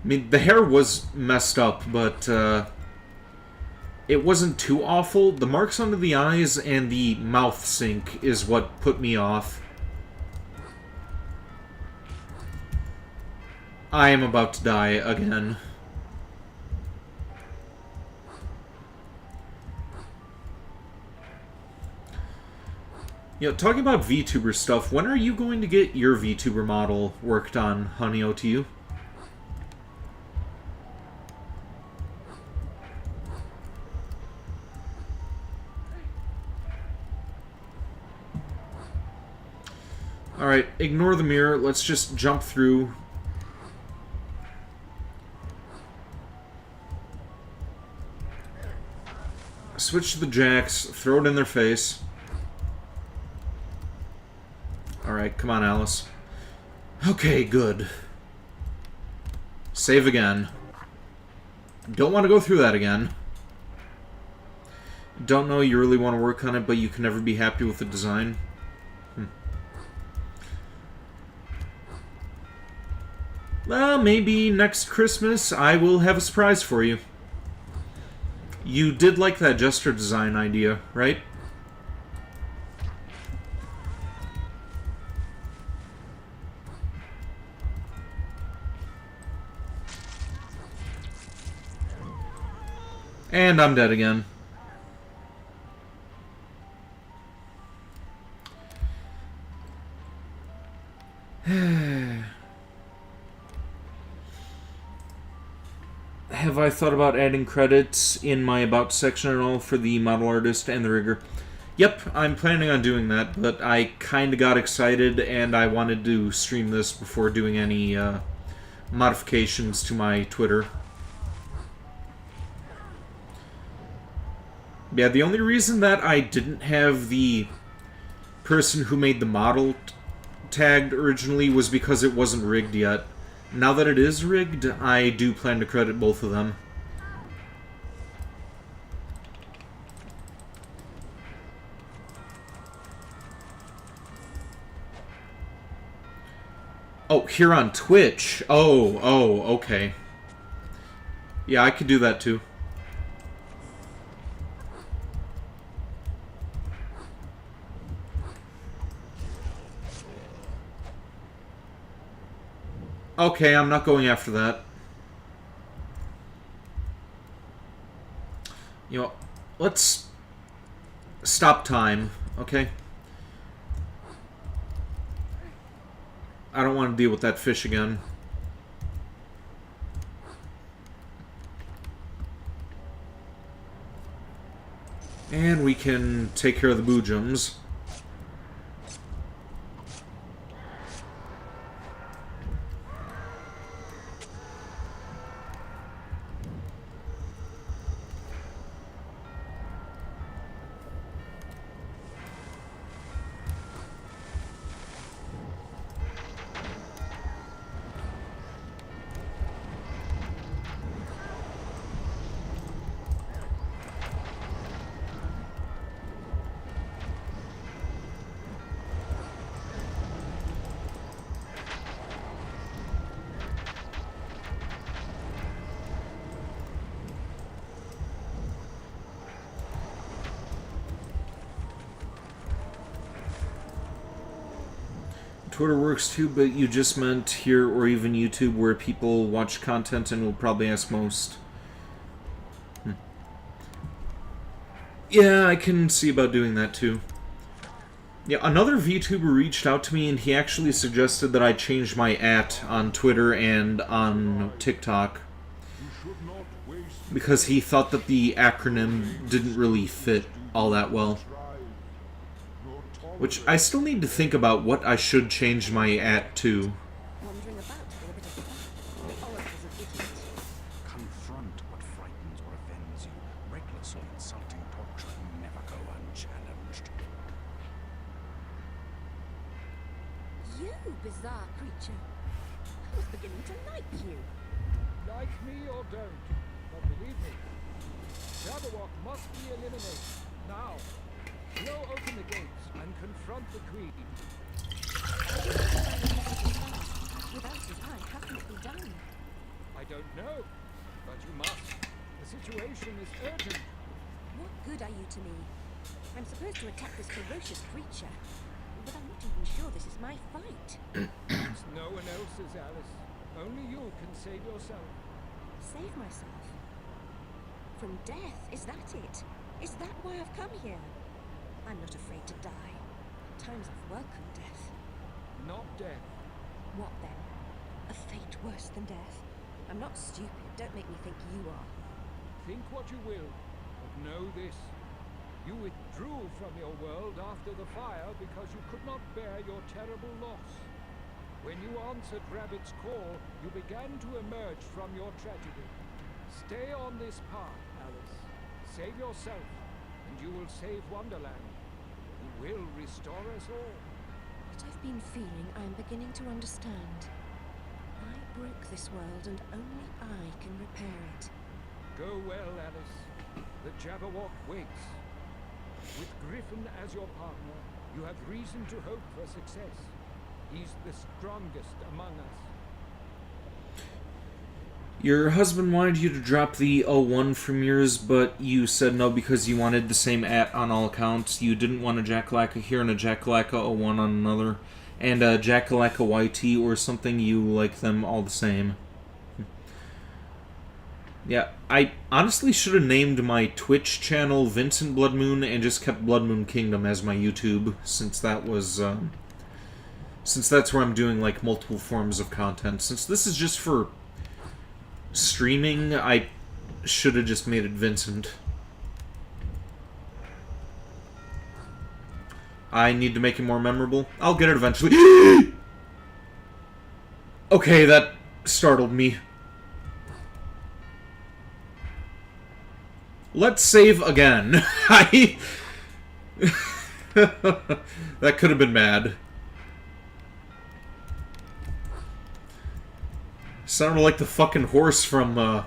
I mean, the hair was messed up, but, it wasn't too awful. The marks under the eyes and the mouth sink is what put me off. I am about to die again. You know, talking about VTuber stuff, when are you going to get your VTuber model worked on, Honey OTU? Alright, ignore the mirror. Let's just jump through. Switch to the jacks, throw it in their face. Alright, come on, Alice. Okay, good. Save again. Don't want to go through that again. Don't know you really want to work on it, but you can never be happy with the design. Well, maybe next Christmas I will have a surprise for you. You did like that gesture design idea, right? And I'm dead again. Have I thought about adding credits in my About section at all for the model artist and the rigger? Yep, I'm planning on doing that, but I kinda got excited and I wanted to stream this before doing any modifications to my Twitter. Yeah, the only reason that I didn't have the person who made the model tagged originally was because it wasn't rigged yet. Now that it is rigged, I do plan to credit both of them. Oh, here on Twitch? Oh, okay. Yeah, I could do that too. Okay, I'm not going after that. You know, let's stop time, okay? I don't want to deal with that fish again. And we can take care of the boojums. Twitter works too, but you just meant here or even YouTube where people watch content and will probably ask most. Yeah, I can see about doing that too. Yeah, another VTuber reached out to me and he actually suggested that I change my @ on Twitter and on TikTok. Because he thought that the acronym didn't really fit all that well. Which I still need to think about what I should change my @ to. Wandering about with a bit of fun. The oracles of idiot. Confront what frightens or offends you. Recklessly insulting talk should never go unchallenged. You bizarre creature. I was beginning to like you. Like me or don't, but believe me, Jabberwock must be eliminated. Now, blow open the gates and confront the Queen. Without his eye, how can it be done? I don't know, but you must. The situation is urgent. are you to me? I'm supposed to attack this ferocious creature, but I'm not even sure this is my fight. It's no one else's, Alice. Only you can save yourself. Save myself? From death? Is that it? Is that why I've come here? I'm not afraid to die. At times I've welcomed death. Not death. What then? A fate worse than death? I'm not stupid. Don't make me think you are. Think what you will, but know this. You withdrew from your world after the fire because you could not bear your terrible loss. When you answered Rabbit's call, you began to emerge from your tragedy. Stay on this path, Alice. Save yourself, and you will save Wonderland. You will restore us all. What I've been feeling, I'm beginning to understand. I broke this world, and only I can repair it. Go well, Alice. The Jabberwock waits. With Griffin as your partner, you have reason to hope for success. He's the strongest among us. Your husband wanted you to drop the 01 from yours, but you said no because you wanted the same on all accounts. You didn't want a Jackalaka here and a Jackalaka 01 on another, and a Jackalaka YT or something. You like them all the same. Yeah, I honestly should have named my Twitch channel Vincent Bloodmoon and just kept Blood Moon Kingdom as my YouTube, since that was, since that's where I'm doing, like, multiple forms of content. Since this is just for streaming, I should have just made it Vincent. I need to make it more memorable. I'll get it eventually. Okay, that startled me. Let's save again. That could have been bad. Sounded like the fucking horse from,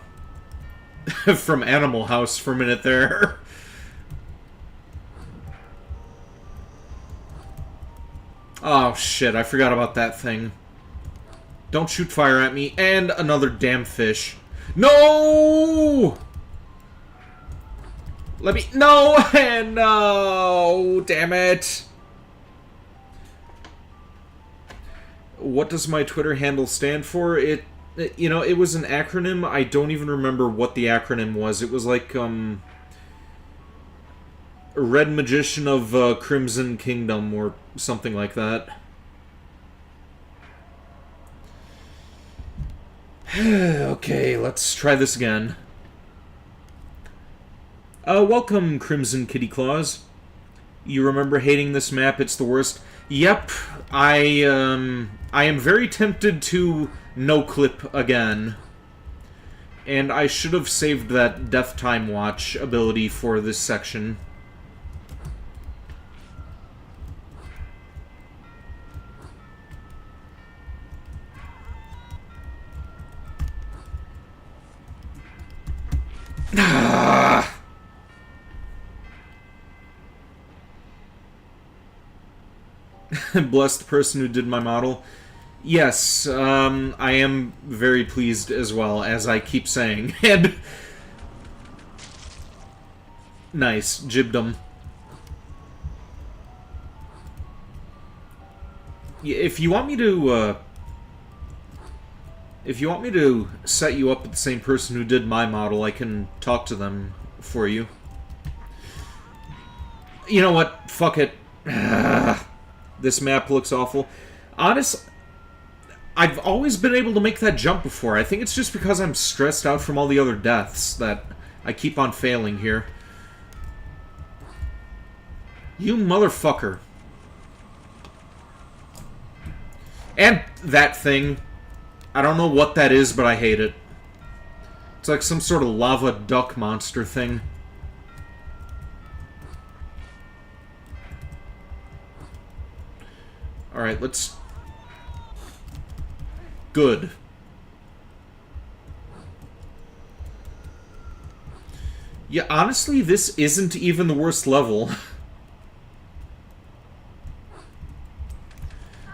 from Animal House for a minute there. Oh, shit, I forgot about that thing. Don't shoot fire at me. And another damn fish. No! Let me... No! And no! Damn it! What does my Twitter handle stand for? You know, it was an acronym. I don't even remember what the acronym was. It was like, Red Magician of Crimson Kingdom, or something like that. Okay, let's try this again. Welcome, Crimson Kitty Claus. You remember hating this map? It's the worst. Yep, I am very tempted to no-clip again. And I should have saved that Death Time Watch ability for this section. Ah! Bless the person who did my model. Yes, I am very pleased as well, as I keep saying. And nice, jibbed him. If you want me to, set you up with the same person who did my model, I can talk to them for you. You know what? Fuck it. This map looks awful. Honestly, I've always been able to make that jump before. I think it's just because I'm stressed out from all the other deaths that I keep on failing here. You motherfucker. And that thing. I don't know what that is, but I hate it. It's like some sort of lava duck monster thing. Alright, let's... Good. Yeah, honestly, this isn't even the worst level.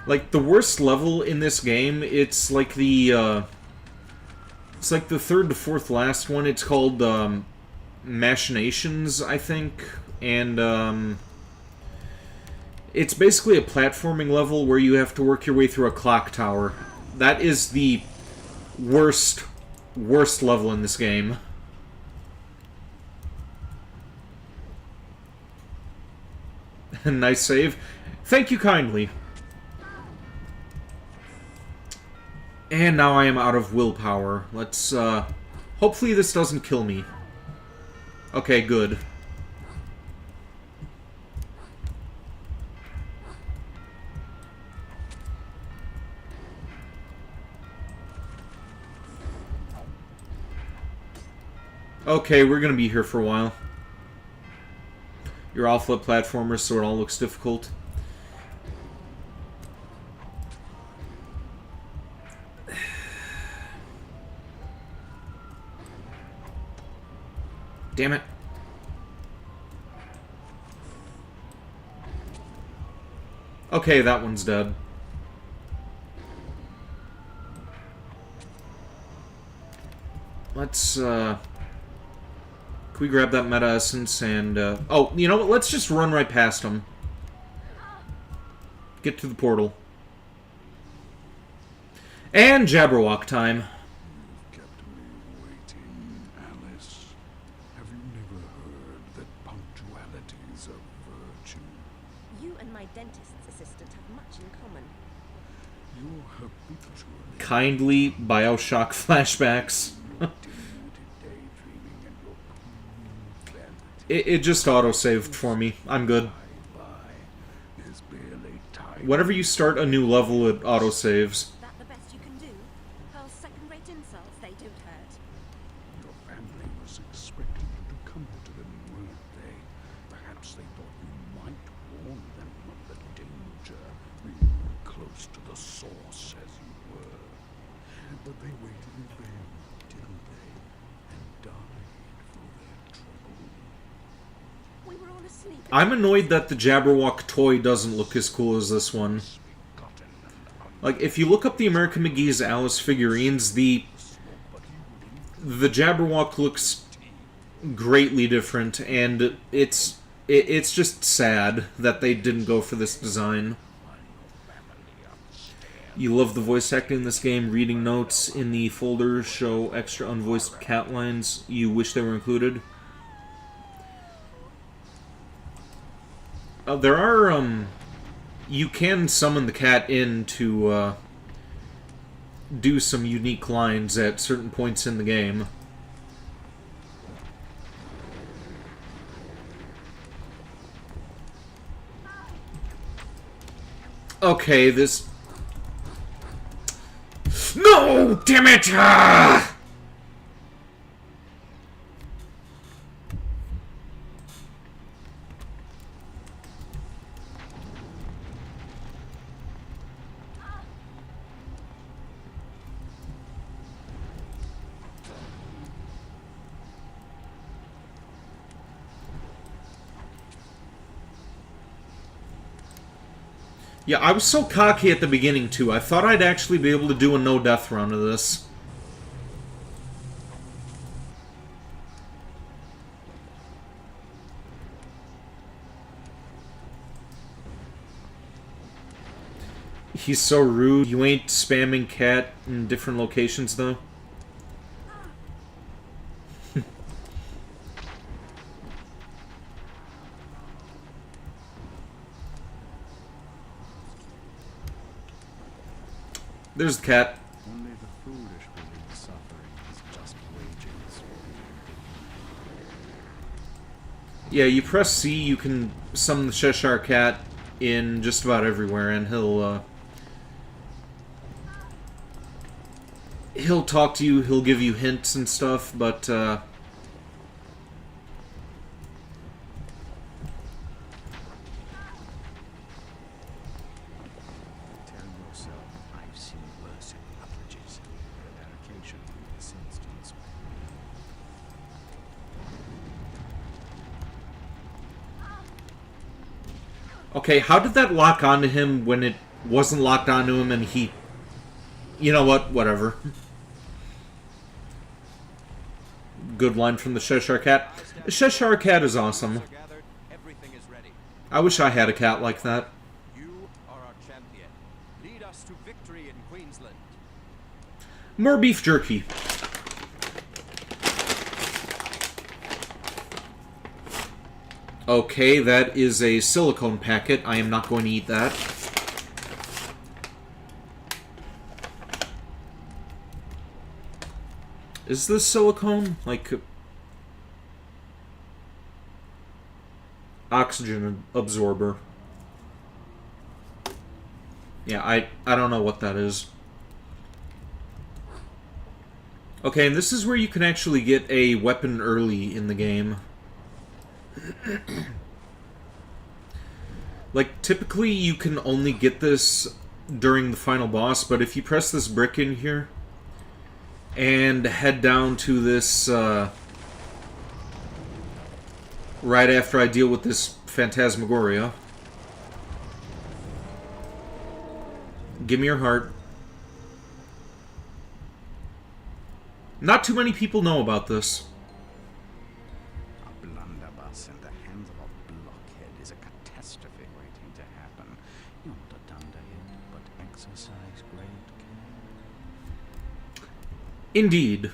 Like, the worst level in this game, it's like the, it's like the third to fourth last one. It's called, machinations, I think, and it's basically a platforming level where you have to work your way through a clock tower. That is the worst level in this game. Nice save. Thank you kindly. And now I am out of willpower. Let's, hopefully this doesn't kill me. Okay, good. Okay, we're gonna be here for a while. You're all flip platformers, so it all looks difficult. Damn it. Okay, that one's dead. Let's, can we grab that meta essence and, oh, you know what? Let's just run right past him. Get to the portal. And Jabberwock time. You've kept me waiting, Alice. Have you never heard that punctuality is a virtue? You and my dentist's assistant have much in common. You're habitually Kindly Bioshock flashbacks. It just auto-saved for me. I'm good. Whenever you start a new level, it auto-saves. That the best you can do? Pearl's second-rate insults, they don't hurt. Your family was expecting you to come to them, weren't they? Perhaps they thought you might warn them of the danger, being close to the source as you were. But they waited in vain, didn't they? And died for their trouble. We were all asleep. I'm annoyed that the Jabberwock toy doesn't look as cool as this one. Like, if you look up the American Mcgees Alice figurines, the Jabberwock looks greatly different, and it's just sad that they didn't go for this design. You love the voice acting in this game. Reading notes in the folder show extra unvoiced cat lines. You wish they were included. There are, you can summon the cat in to, do some unique lines at certain points in the game. Okay, this... No! Damn it! Ah! Yeah, I was so cocky at the beginning, too. I thought I'd actually be able to do a no-death run of this. He's so rude. You ain't spamming cat in different locations, though? There's the cat. Only the foolish believe suffering is just wages. Yeah, you press C, you can summon the Cheshire Cat in just about everywhere, and he'll talk to you, he'll give you hints and stuff, but, okay, how did that lock onto him when it wasn't locked onto him and he... You know what? Whatever. good line from the Cheshire Cat. The Cheshire Cat is awesome. Everything is ready. I wish I had a cat like that. You are our champion. Lead us to victory in Queensland. More beef jerky. Okay, that is a silicone packet. I am not going to eat that. Is this silicone? Like... oxygen absorber. Yeah, I don't know what that is. Okay, and this is where you can actually get a weapon early in the game. Like, typically you can only get this during the final boss, but if you press this brick in here and head down to this, right after I deal with this Phantasmagoria. Give me your heart. Not too many people know about this. A blunderbuss in the hands of a blockhead is a catastrophe waiting to happen. You're not a dunderhead, but exercise great care. Indeed.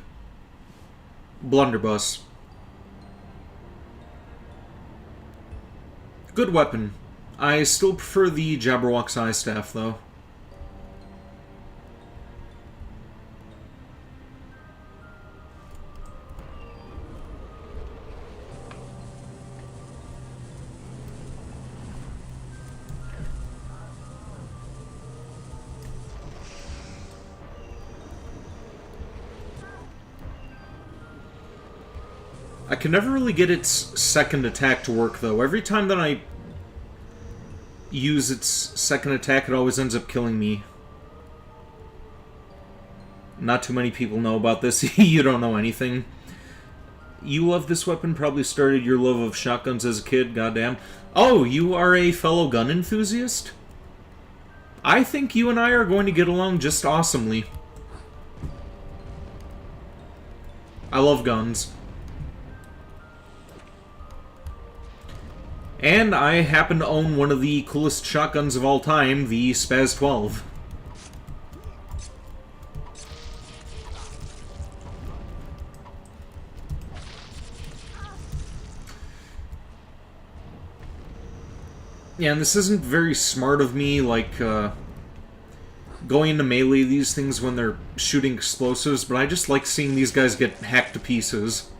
Blunderbuss. Good weapon. I still prefer the Jabberwock's Eye Staff, though. I can never really get its second attack to work, though. Every time that I use its second attack, it always ends up killing me. Not too many people know about this. You don't know anything. You love this weapon, probably started your love of shotguns as a kid, goddamn. Oh, you are a fellow gun enthusiast? I think you and I are going to get along just awesomely. I love guns. And I happen to own one of the coolest shotguns of all time, the Spaz 12. Yeah, and this isn't very smart of me, like, going into melee these things when they're shooting explosives, but I just like seeing these guys get hacked to pieces.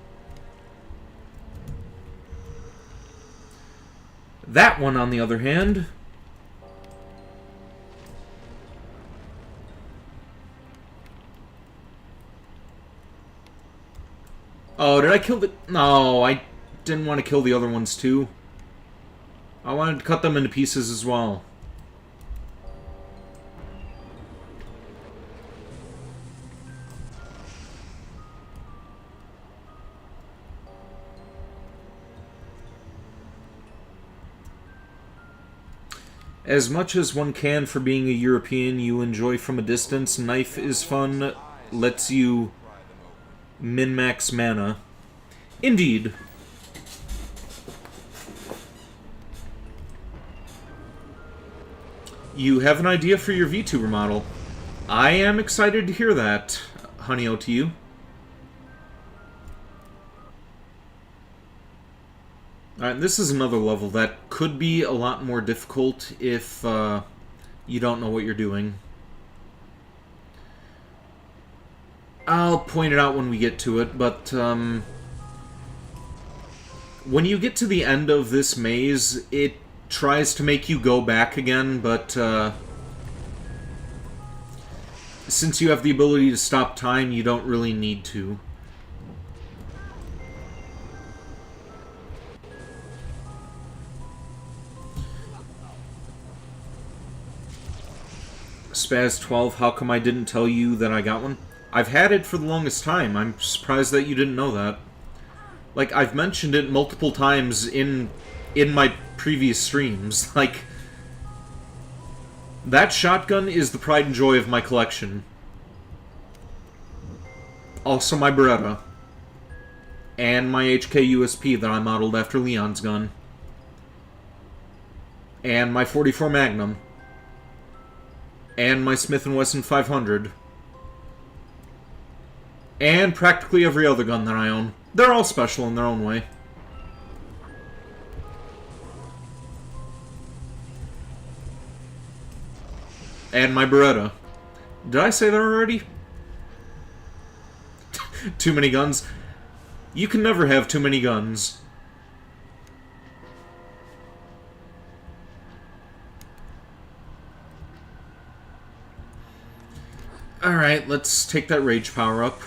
That one, on the other hand... Oh, did I kill the... No, I didn't want to kill the other ones, too. I wanted to cut them into pieces as well. As much as one can for being a European, you enjoy from a distance. Knife is fun, lets you min-max mana. Indeed. You have an idea for your VTuber model. I am excited to hear that, honey-o to you. Alright, this is another level that could be a lot more difficult if you don't know what you're doing. I'll point it out when we get to it, but when you get to the end of this maze, it tries to make you go back again, but since you have the ability to stop time, you don't really need to. Spaz 12, how come I didn't tell you that I got one? I've had it for the longest time. I'm surprised that you didn't know that. Like, I've mentioned it multiple times in my previous streams. Like, that shotgun is the pride and joy of my collection. Also my Beretta. And my HK USP that I modeled after Leon's gun. And my 44 Magnum. And my Smith & Wesson 500. And practically every other gun that I own. They're all special in their own way. And my Beretta. Did I say that already? Too many guns. You can never have too many guns. Alright, let's take that rage power up.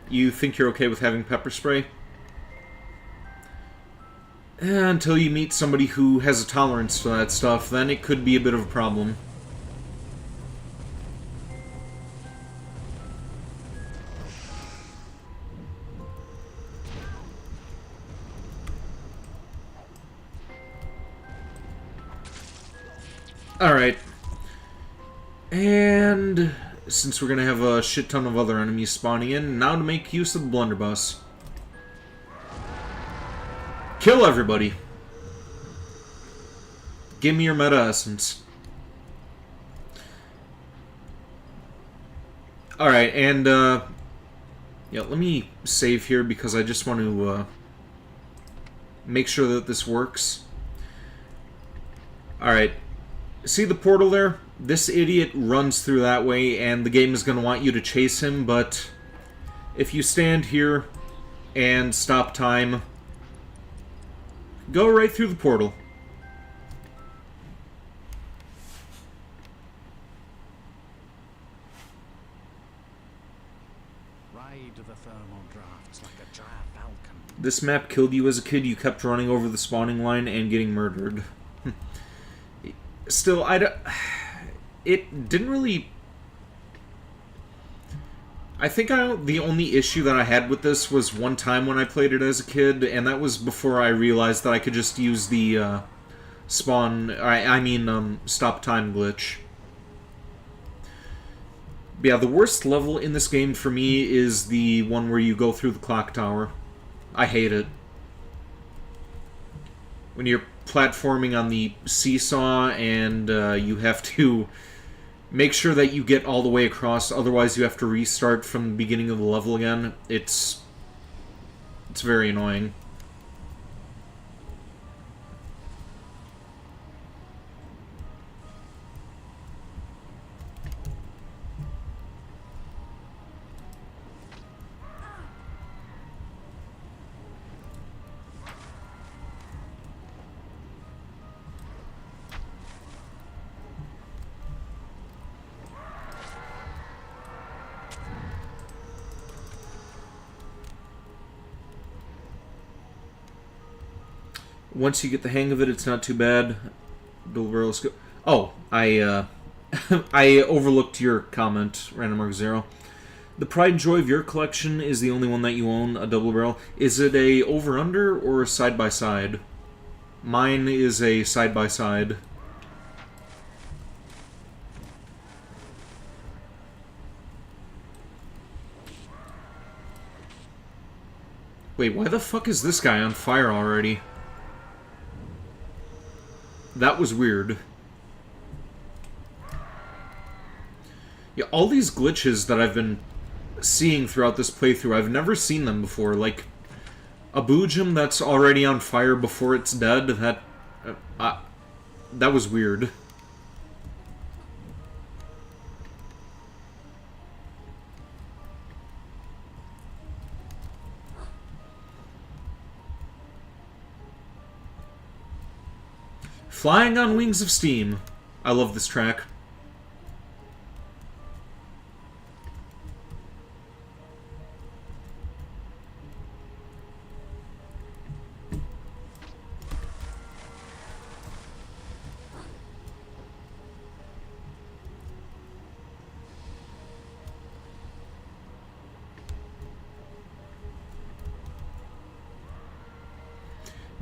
You think you're okay with having pepper spray? Until you meet somebody who has a tolerance to that stuff, then it could be a bit of a problem. Alright. And since we're gonna have a shit ton of other enemies spawning in, now to make use of the blunderbuss. Kill everybody. Give me your meta essence. Alright, and yeah, let me save here because I just want to make sure that this works. Alright. See the portal there? This idiot runs through that way, and the game is going to want you to chase him, but if you stand here and stop time, go right through the portal. Ride the thermal drafts like a giant falcon. This map killed you as a kid. You kept running over the spawning line and getting murdered. Still, it didn't really... I think the only issue that I had with this was one time when I played it as a kid, and that was before I realized that I could just use the stop time glitch. But yeah, the worst level in this game for me is the one where you go through the clock tower. I hate it. When you're platforming on the seesaw and you have to make sure that you get all the way across, otherwise you have to restart from the beginning of the level again. It's very annoying. Once you get the hang of it, it's not too bad. Dual barrels go. Oh, I overlooked your comment, Random Mark Zero. The pride and joy of your collection is the only one that you own, a double barrel. Is it a over-under or a side-by-side? Mine is a side-by-side. Wait, why the fuck is this guy on fire already? That was weird. Yeah, all these glitches that I've been seeing throughout this playthrough, I've never seen them before. Like, a Boojum that's already on fire before it's dead, that was weird. Flying on Wings of Steam. I love this track.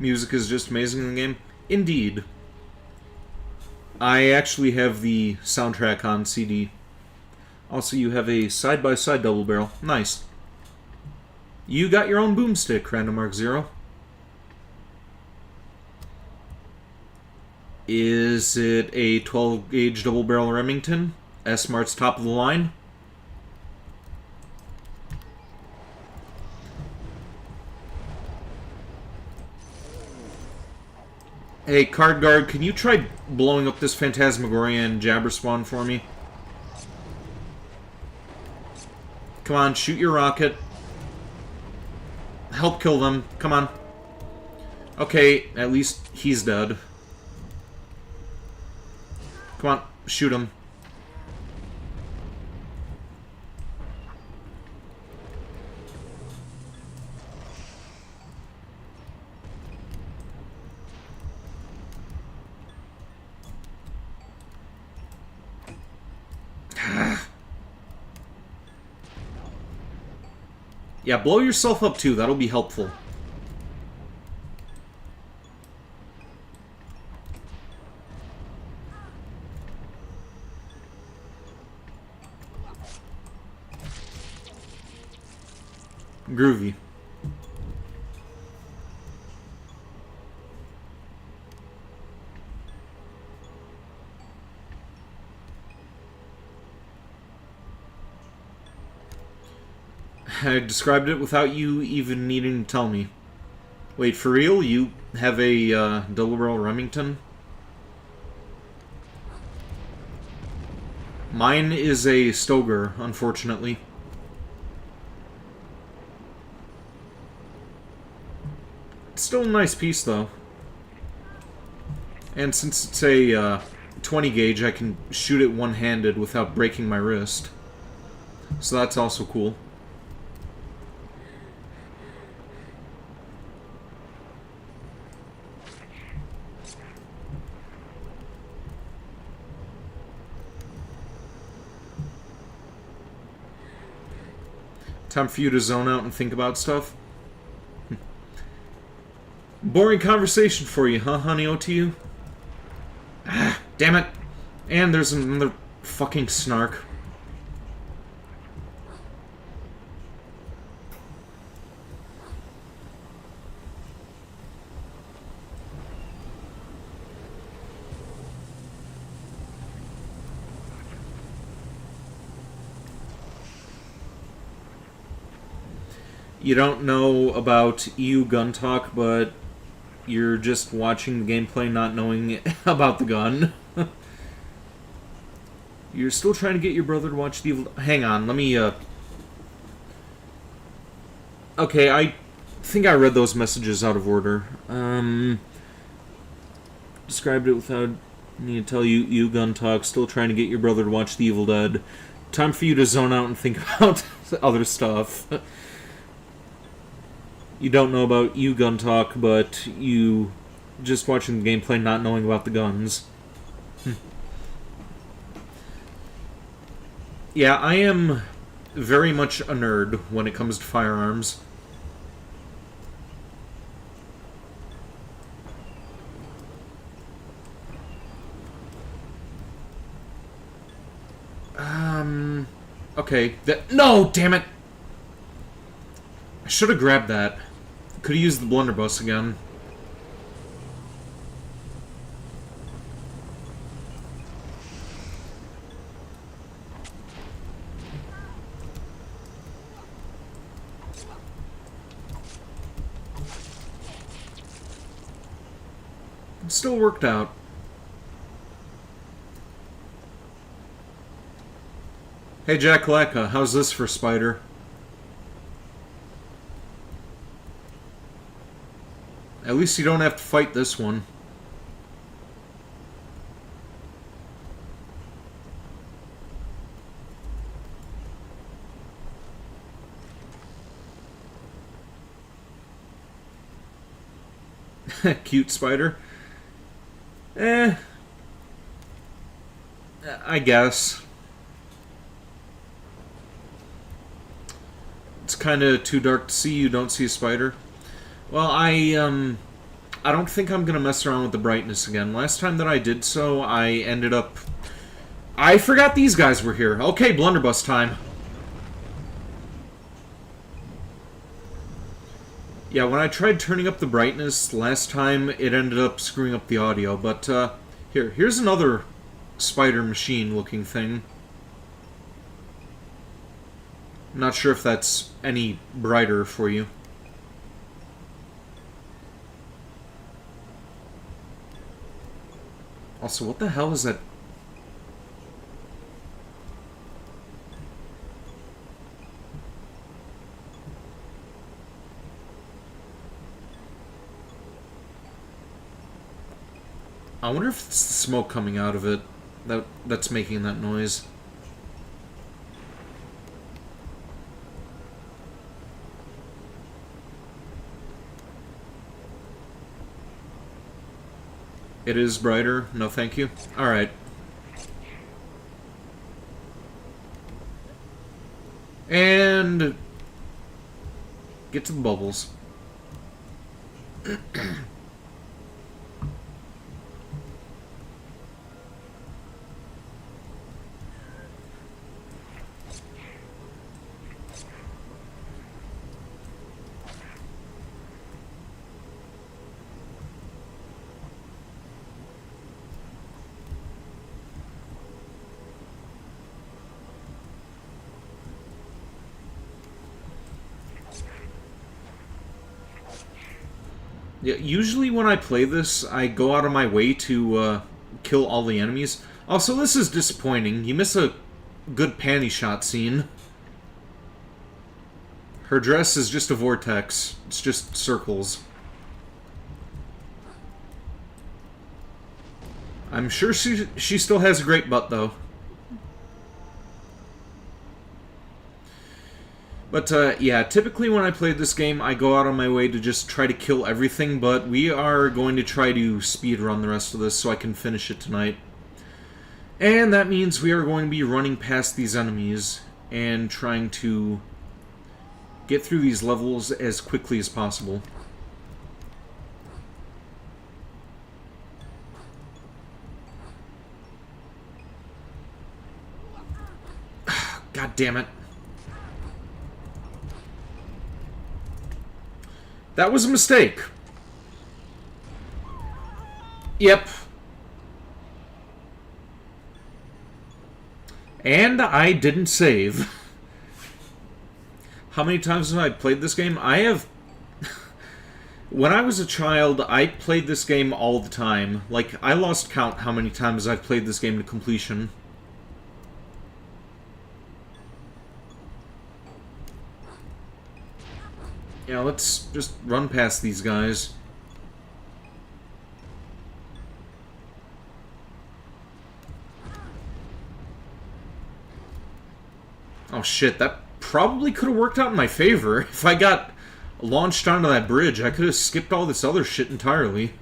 music is just amazing in the game. Indeed. I actually have the soundtrack on CD. Also, you have a side-by-side double barrel. Nice. You got your own boomstick, Random Mark Zero. Is it a 12-gauge double barrel Remington? S-Mart's top of the line? Hey, Card Guard, can you try blowing up this Phantasmagorian Jabber Spawn for me? Come on, shoot your rocket. Help kill them. Come on. Okay, at least he's dead. Come on, shoot him. Yeah, blow yourself up too. That'll be helpful. Groovy. I described it without you even needing to tell me. Wait, for real? You have a double barrel Remington? Mine is a Stoger, unfortunately. It's still a nice piece, though. And since it's a 20 gauge, I can shoot it one-handed without breaking my wrist. So that's also cool. Time for you to zone out and think about stuff. Boring conversation for you, huh, honey OTU? Ah, damn it. And there's another fucking snark. You don't know about EU gun talk, but you're just watching the gameplay not knowing about the gun. You're still trying to get your brother to watch the evil... Hang on, let me, Okay, I think I read those messages out of order. Described it without needing to tell you, EU gun talk, still trying to get your brother to watch The Evil Dead. Time for you to zone out and think about other stuff. You don't know about EU gun talk, but you just watching the gameplay not knowing about the guns. Yeah, I am very much a nerd when it comes to firearms. Okay. No, damn it! I should have grabbed that. Could have used the blunderbuss again. It still worked out. Hey Jack Lacka, how's this for Spider? At least you don't have to fight this one. Cute Spider? I guess. It's kind of too dark to see. You don't see a spider. Well, I don't think I'm gonna mess around with the brightness again. Last time that I did so, I ended up... I forgot these guys were here. Okay, blunderbuss time. Yeah, when I tried turning up the brightness last time, it ended up screwing up the audio, but, here's another spider machine-looking thing. I'm not sure if that's any brighter for you. Also, what the hell is that? I wonder if it's the smoke coming out of it that's making that noise. It is brighter. No, thank you. Alright. And... get to the bubbles. Yeah, usually when I play this, I go out of my way to kill all the enemies. Also, this is disappointing. You miss a good panty shot scene. Her dress is just a vortex. It's just circles. I'm sure she still has a great butt, though. But, yeah, typically when I play this game, I go out on my way to just try to kill everything, but we are going to try to speedrun the rest of this so I can finish it tonight. And that means we are going to be running past these enemies and trying to get through these levels as quickly as possible. God damn it. That was a mistake. Yep. And I didn't save. How many times have I played this game? I have... When I was a child, I played this game all the time. Like, I lost count how many times I've played this game to completion. Yeah, let's just run past these guys. Oh shit, that probably could have worked out in my favor. If I got launched onto that bridge, I could have skipped all this other shit entirely.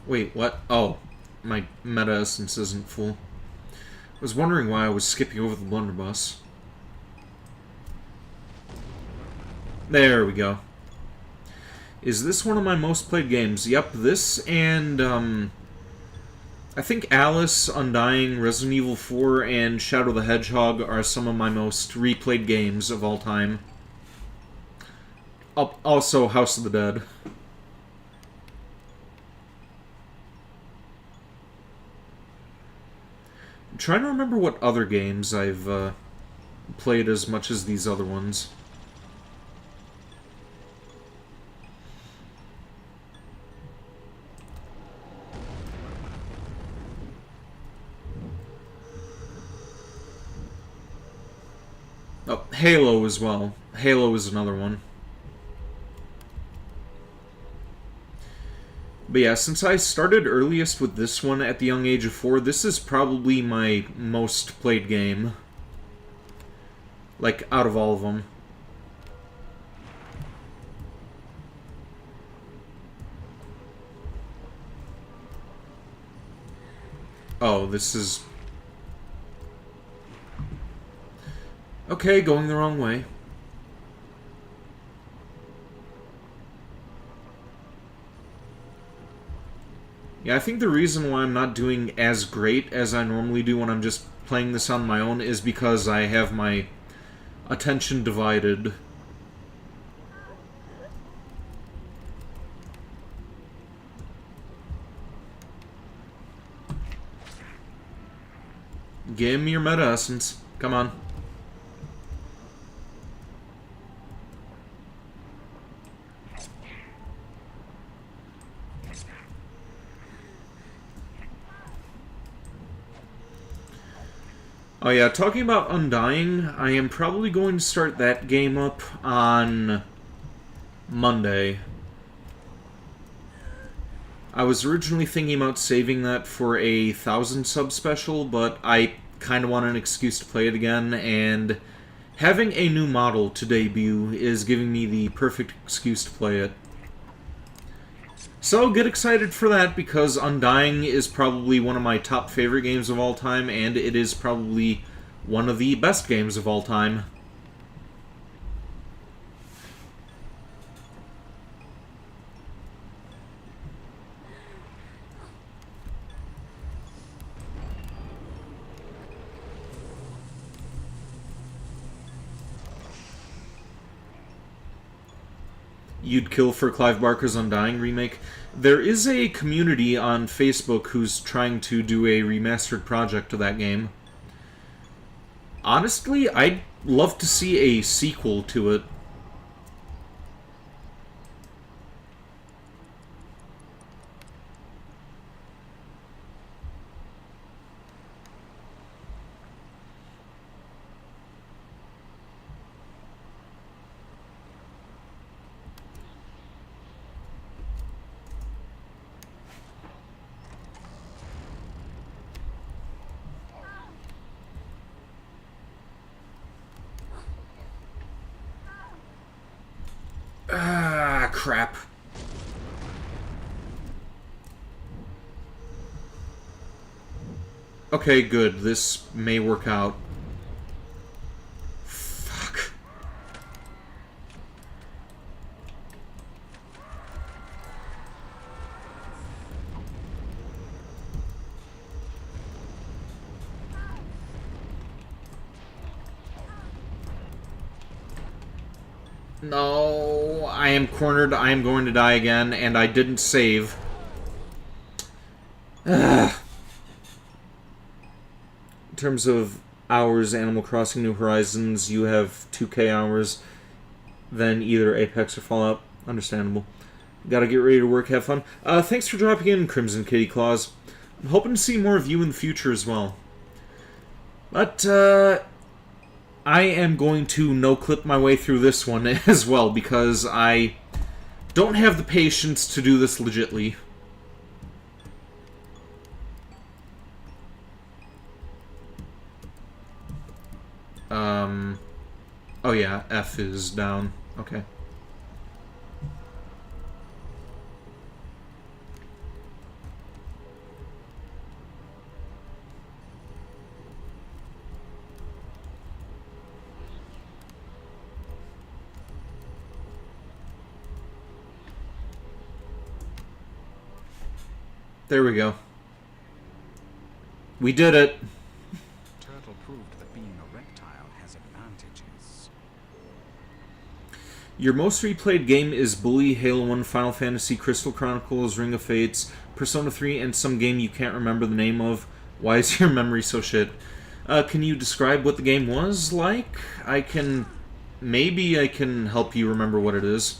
Wait, what? Oh, my meta essence isn't full. I was wondering why I was skipping over the blunderbuss. There we go. Is this one of my most played games? Yep, this and, I think Alice, Undying, Resident Evil 4, and Shadow the Hedgehog are some of my most replayed games of all time. Also, House of the Dead. I'm trying to remember what other games I've played as much as these other ones. Oh, Halo as well. Halo is another one. But yeah, since I started earliest with this one at the young age of 4, this is probably my most played game. Like, out of all of them. Oh, this is... Okay, going the wrong way. Yeah, I think the reason why I'm not doing as great as I normally do when I'm just playing this on my own is because I have my attention divided. Give me your meta essence. Come on. Oh yeah, talking about Undying, I am probably going to start that game up on Monday. I was originally thinking about saving that for a 1,000 sub special, but I kind of want an excuse to play it again, and having a new model to debut is giving me the perfect excuse to play it. So get excited for that, because Undying is probably one of my top favorite games of all time, and it is probably one of the best games of all time. You'd kill for Clive Barker's Undying remake. There is a community on Facebook who's trying to do a remastered project of that game. Honestly, I'd love to see a sequel to it. Ah, crap. Okay, good. This may work out. Fuck. No, I am cornered. I am going to die again, and I didn't save. Ugh. In terms of hours, Animal Crossing New Horizons, you have 2K hours, then either Apex or Fallout. Understandable. Gotta get ready to work, have fun. Thanks for dropping in, Crimson Kitty Claus. I'm hoping to see more of you in the future as well. But, I am going to no-clip my way through this one as well, because I don't have the patience to do this legitly. Oh yeah, F is down. Okay. There we go. We did it. Turtle proved that being a reptile has advantages. Your most replayed game is Bully, Halo 1, Final Fantasy, Crystal Chronicles, Ring of Fates, Persona 3, and some game you can't remember the name of. Why is your memory so shit? Can you describe what the game was like? Maybe I can help you remember what it is.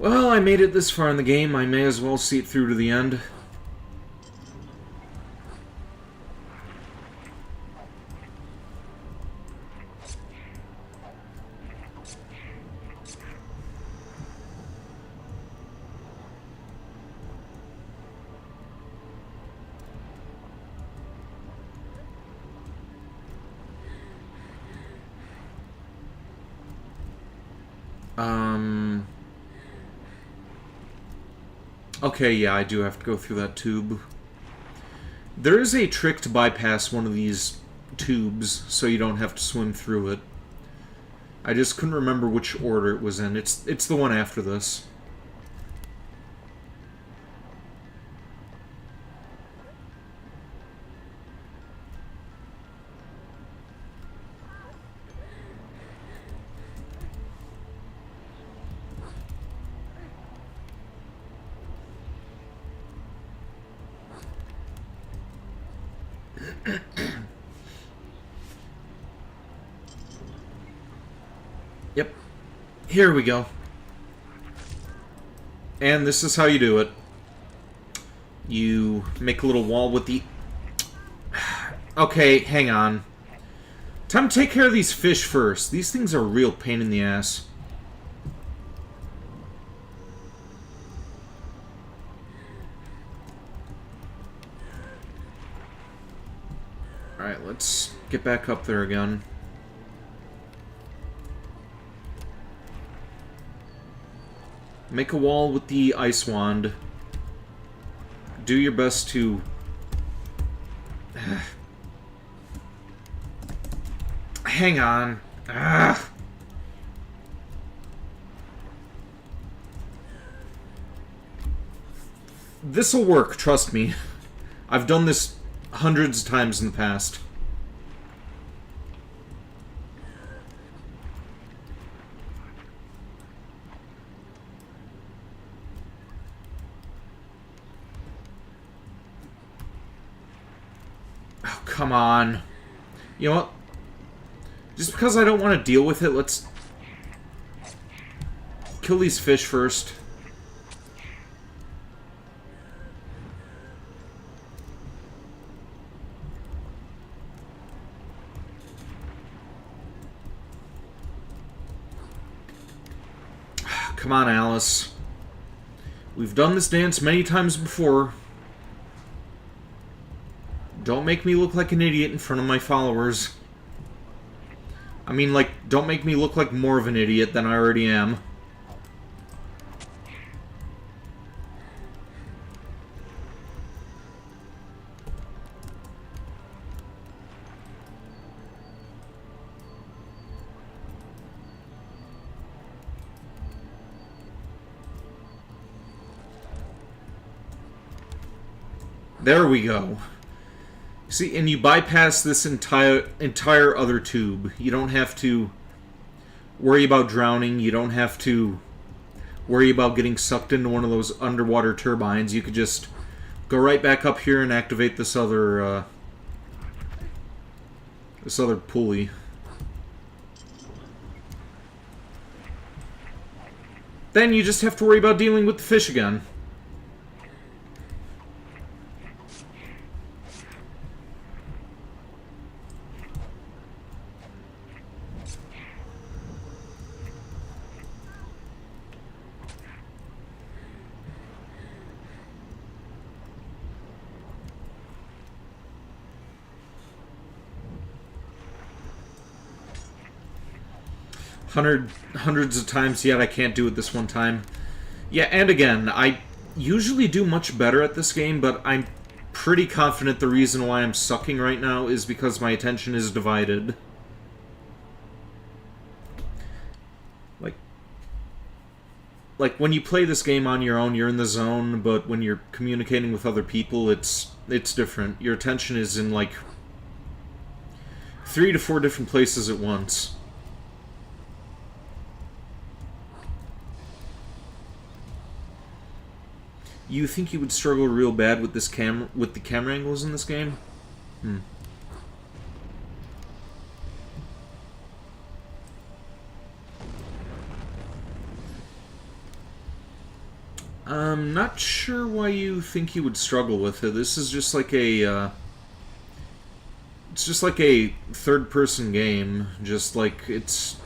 Well, I made it this far in the game, I may as well see it through to the end. Okay, yeah, I do have to go through that tube. There is a trick to bypass one of these tubes, so you don't have to swim through it. I just couldn't remember which order it was in. It's the one after this. Yep. Here we go. And this is how you do it. You make a little wall with the... Okay, hang on. Time to take care of these fish first. These things are a real pain in the ass. Alright, let's get back up there again. Make a wall with the ice wand. Do your best to... Hang on. This'll work, trust me. I've done this hundreds of times in the past. Oh, come on. You know what? Just because I don't want to deal with it, let's kill these fish first. Come on, Alice. We've done this dance many times before. Don't make me look like an idiot in front of my followers. I mean, like, don't make me look like more of an idiot than I already am. There we go. See, and you bypass this entire other tube. You don't have to worry about drowning. You don't have to worry about getting sucked into one of those underwater turbines. You could just go right back up here and activate this other pulley. Then you just have to worry about dealing with the fish again. Hundreds of times, yet I can't do it this one time. Yeah, and again, I usually do much better at this game, but I'm pretty confident the reason why I'm sucking right now is because my attention is divided. Like when you play this game on your own, you're in the zone, but when you're communicating with other people, it's different. Your attention is in, like, 3 to 4 different places at once. You think you would struggle real bad with this with the camera angles in this game? I'm not sure why you think you would struggle with it. This is just like a, it's just like a third-person game. Just like it's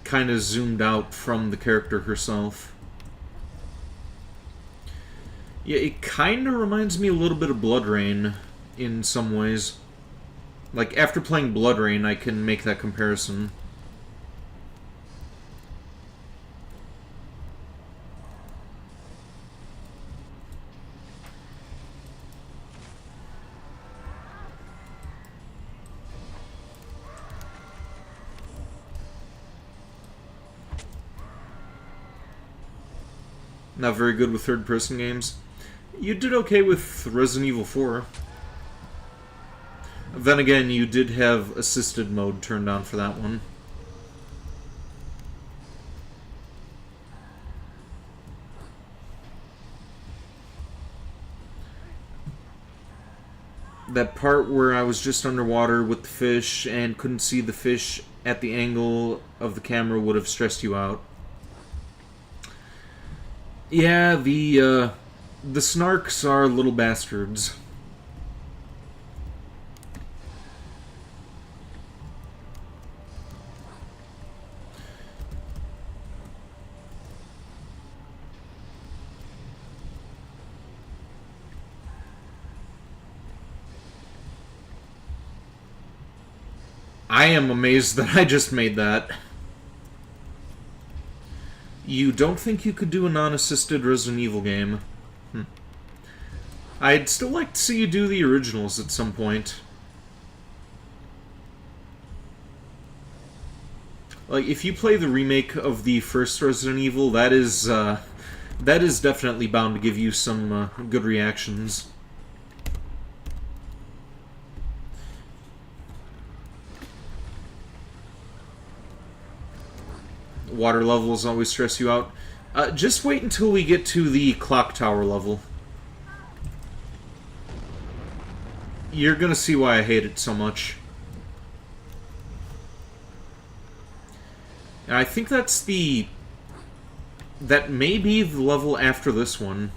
kind of zoomed out from the character herself. Yeah, it kind of reminds me a little bit of Blood Rain in some ways. Like, after playing Blood Rain, I can make that comparison. Not very good with third-person games. You did okay with Resident Evil 4. Then again, you did have assisted mode turned on for that one. That part where I was just underwater with the fish and couldn't see the fish at the angle of the camera would have stressed you out. Yeah, the snarks are little bastards. I am amazed that I just made that. You don't think you could do a non-assisted Resident Evil game? I'd still like to see you do the originals at some point. Like, if you play the remake of the first Resident Evil, that is definitely bound to give you some good reactions. Water levels always stress you out. Just wait until we get to the clock tower level. You're gonna see why I hate it so much. And I think that's that may be the level after this one.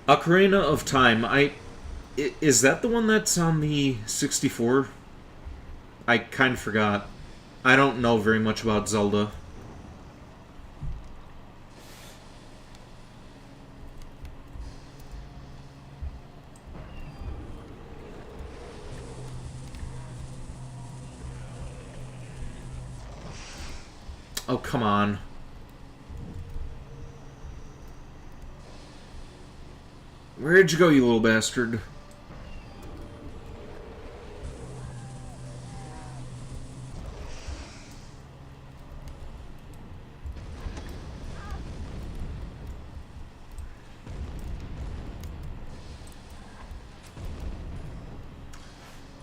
Ocarina of Time, is that the one that's on the 64? I kind of forgot. I don't know very much about Zelda. Oh, come on. Where'd you go, you little bastard?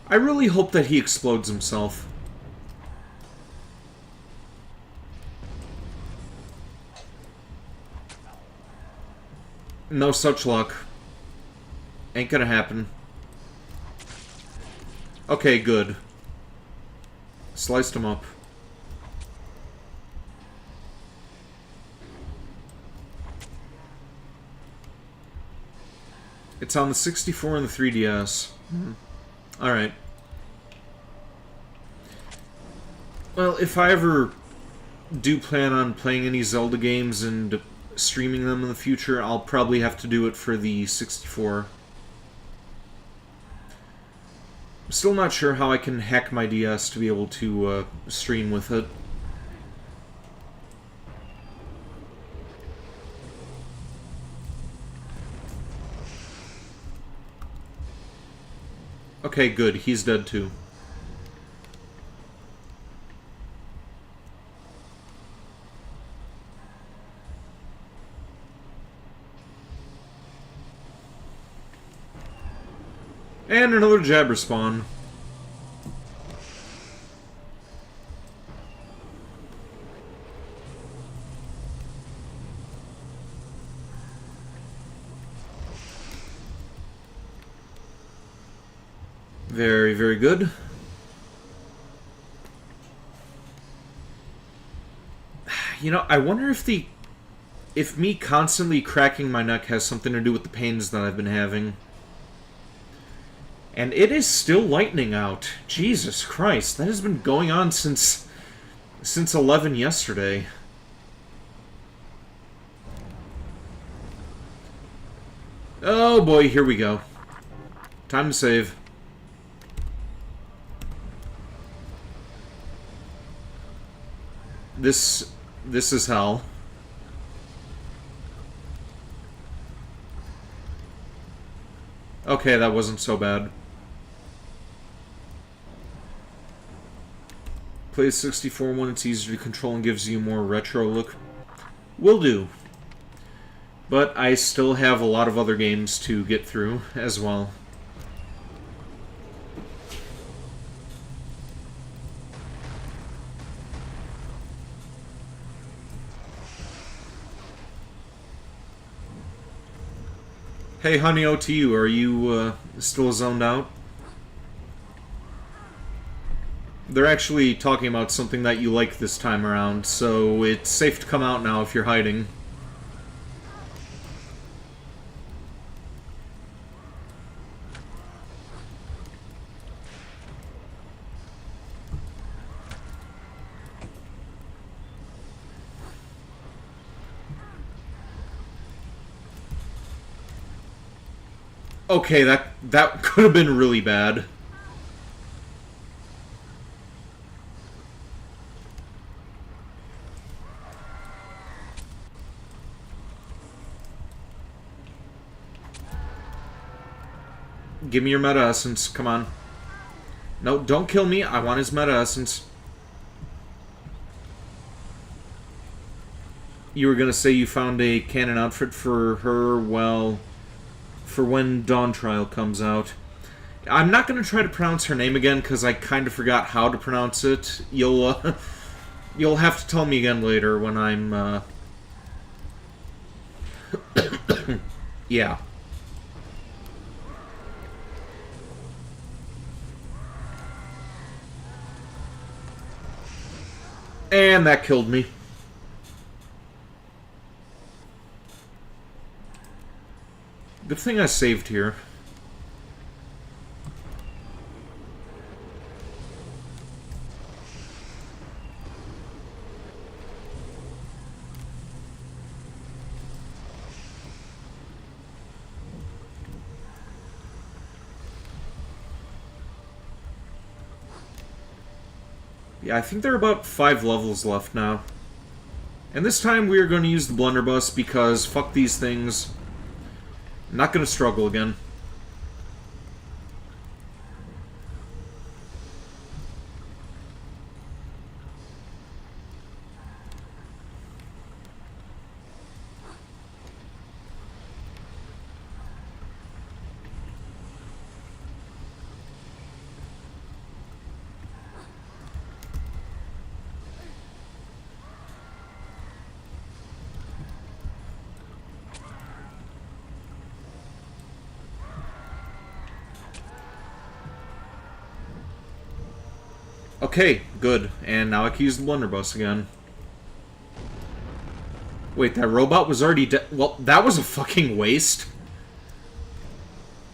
I really hope that he explodes himself. No such luck. Ain't gonna happen. Okay, good. Sliced him up. It's on the 64 and the 3DS. Alright. Well, if I ever do plan on playing any Zelda games and streaming them in the future, I'll probably have to do it for the 64. Still not sure how I can hack my DS to be able to stream with it. Okay, good. He's dead too. And another jabber spawn. Very, very good. You know, I wonder if me constantly cracking my neck has something to do with the pains that I've been having. And it is still lightning out. Jesus Christ, that has been going on since 11 yesterday. Oh boy, here we go. Time to save. This is hell. Okay, that wasn't so bad. Plays 64 when it's easier to control and gives you more retro look. Will do. But I still have a lot of other games to get through as well. Hey, honey, to you. Are you still zoned out? They're actually talking about something that you like this time around, so it's safe to come out now if you're hiding. Okay, that could have been really bad. Give me your meta essence, come on. No, don't kill me, I want his meta essence. You were gonna say you found a canon outfit for her, well, for when Dawn Trial comes out. I'm not gonna try to pronounce her name again, because I kind of forgot how to pronounce it. You'll have to tell me again later when I'm, yeah. And that killed me. Good thing I saved here. Yeah, I think there are about 5 levels left now. And this time we are going to use the blunderbuss because fuck these things. I'm not going to struggle again. Okay, good. And now I can use the blunderbuss again. Wait, that robot was already dead? Well, that was a fucking waste.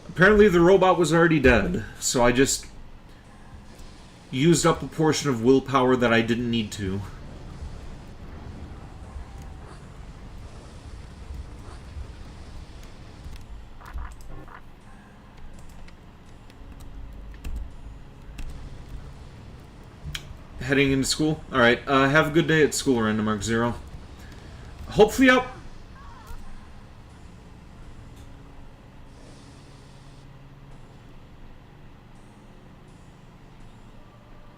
Apparently the robot was already dead, so I just used up a portion of willpower that I didn't need to. heading into school? Alright, have a good day at school, Random Mark Zero. Hopefully I'll...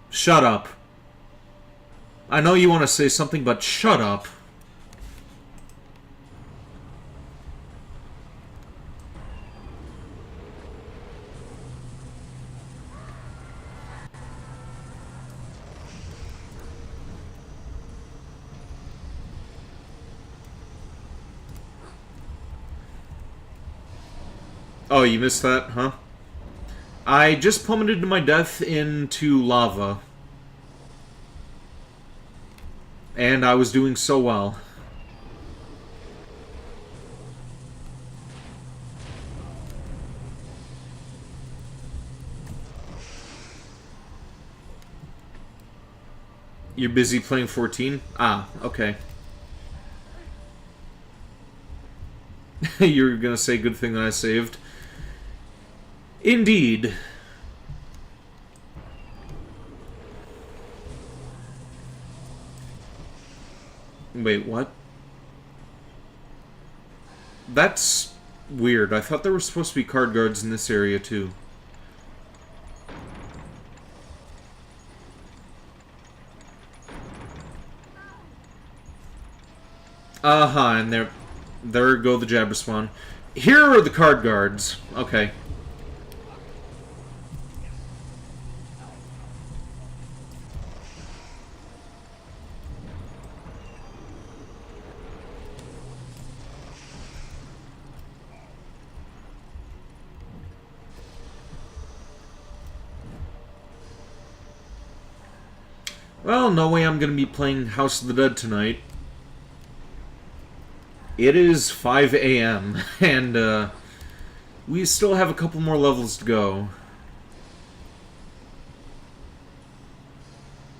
Shut up. I know you want to say something, but shut up. Oh, you missed that, huh? I just plummeted to my death into lava. And I was doing so well. You're busy playing 14? Ah, okay. You're gonna say good thing that I saved. Indeed. Wait, what? That's weird. I thought there were supposed to be card guards in this area too. And there go the Jabber Spawn. Here are the card guards. Okay. Well, no way I'm going to be playing House of the Dead tonight. It is 5 a.m. and we still have a couple more levels to go.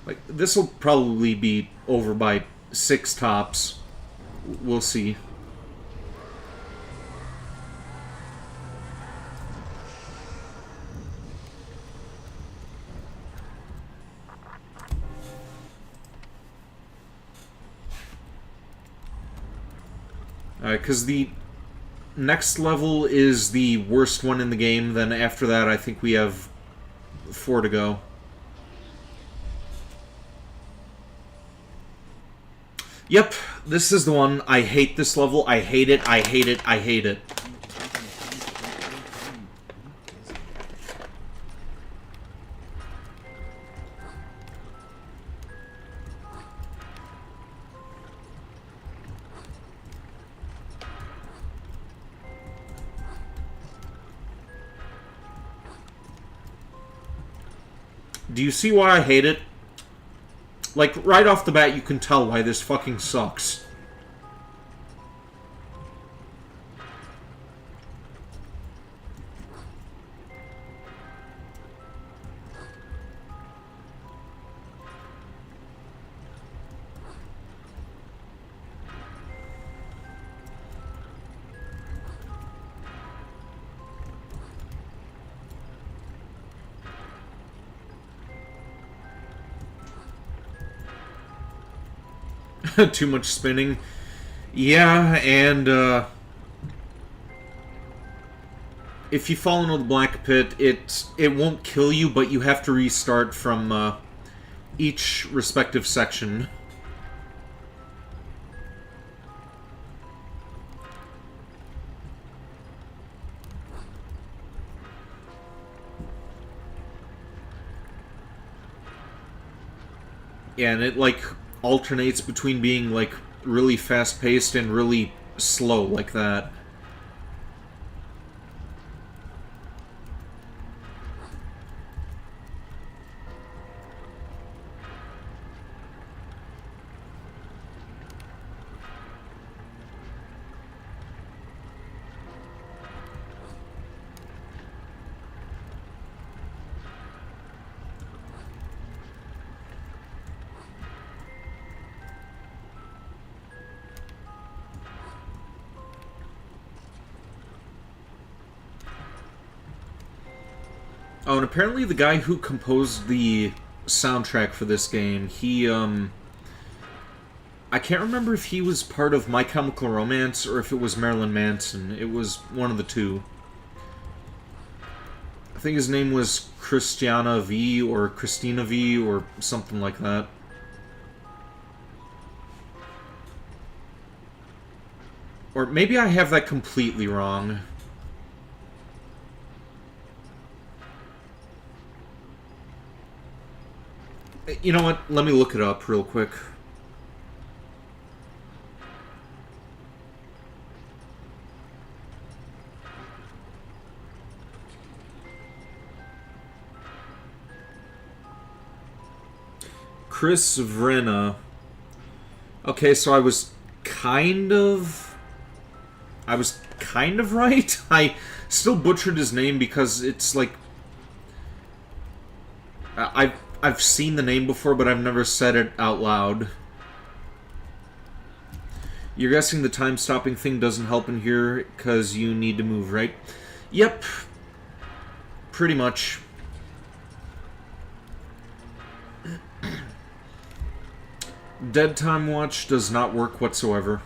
Like, this will probably be over by 6 tops. We'll see. Because the next level is the worst one in the game. Then after that, I think we have 4 to go. Yep, this is the one. I hate this level. I hate it. I hate it. I hate it. Do you see why I hate it? Like, right off the bat, you can tell why this fucking sucks. Too much spinning. Yeah, and if you fall into the black pit, it won't kill you, but you have to restart from each respective section. Yeah, and it like alternates between being like really fast-paced and really slow like that. Oh, and apparently the guy who composed the soundtrack for this game. He, I can't remember if he was part of My Chemical Romance or if it was Marilyn Manson. It was one of the two. I think his name was Christiana V or Christina V or something like that. Or maybe I have that completely wrong. You know what? Let me look it up real quick. Chris Vrenna. Okay, so I was kind of right. I still butchered his name because it's like I've seen the name before, but I've never said it out loud. You're guessing the time-stopping thing doesn't help in here because you need to move, right? Yep. Pretty much. Dead Time Watch does not work whatsoever.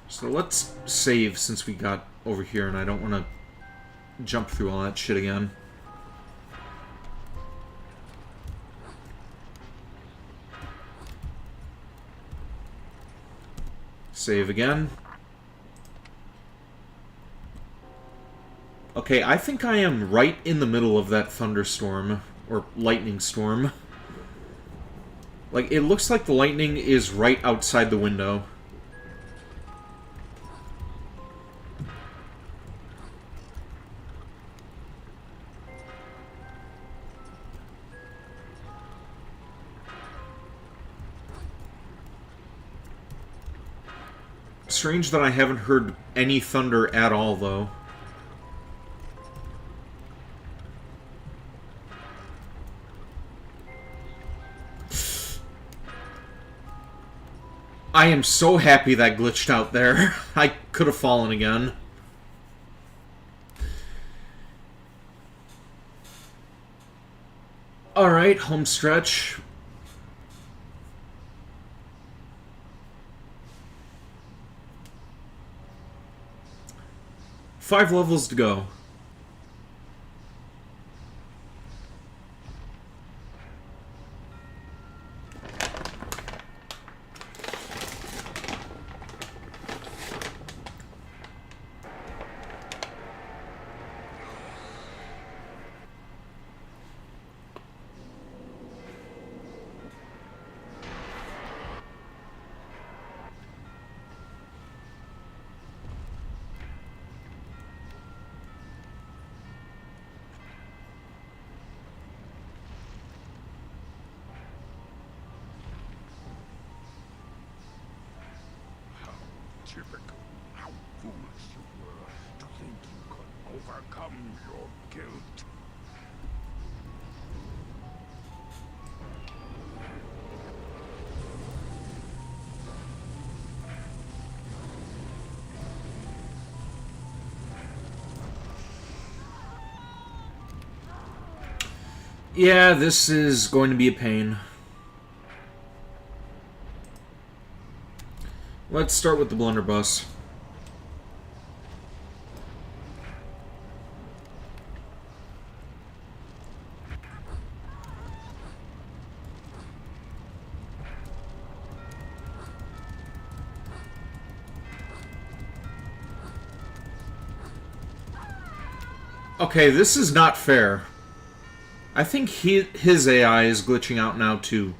So let's save since we got over here and I don't want to jump through all that shit again. Save again. Okay, I think I am right in the middle of that thunderstorm, or lightning storm. Like, it looks like the lightning is right outside the window. Strange that I haven't heard any thunder at all, though. I am so happy that glitched out there. I could have fallen again. Alright, home stretch. Five levels to go. Typical. How foolish you were to think you could overcome your guilt. Yeah, this is going to be a pain. Let's start with the blunderbuss. Okay, this is not fair. I think his AI is glitching out now, too.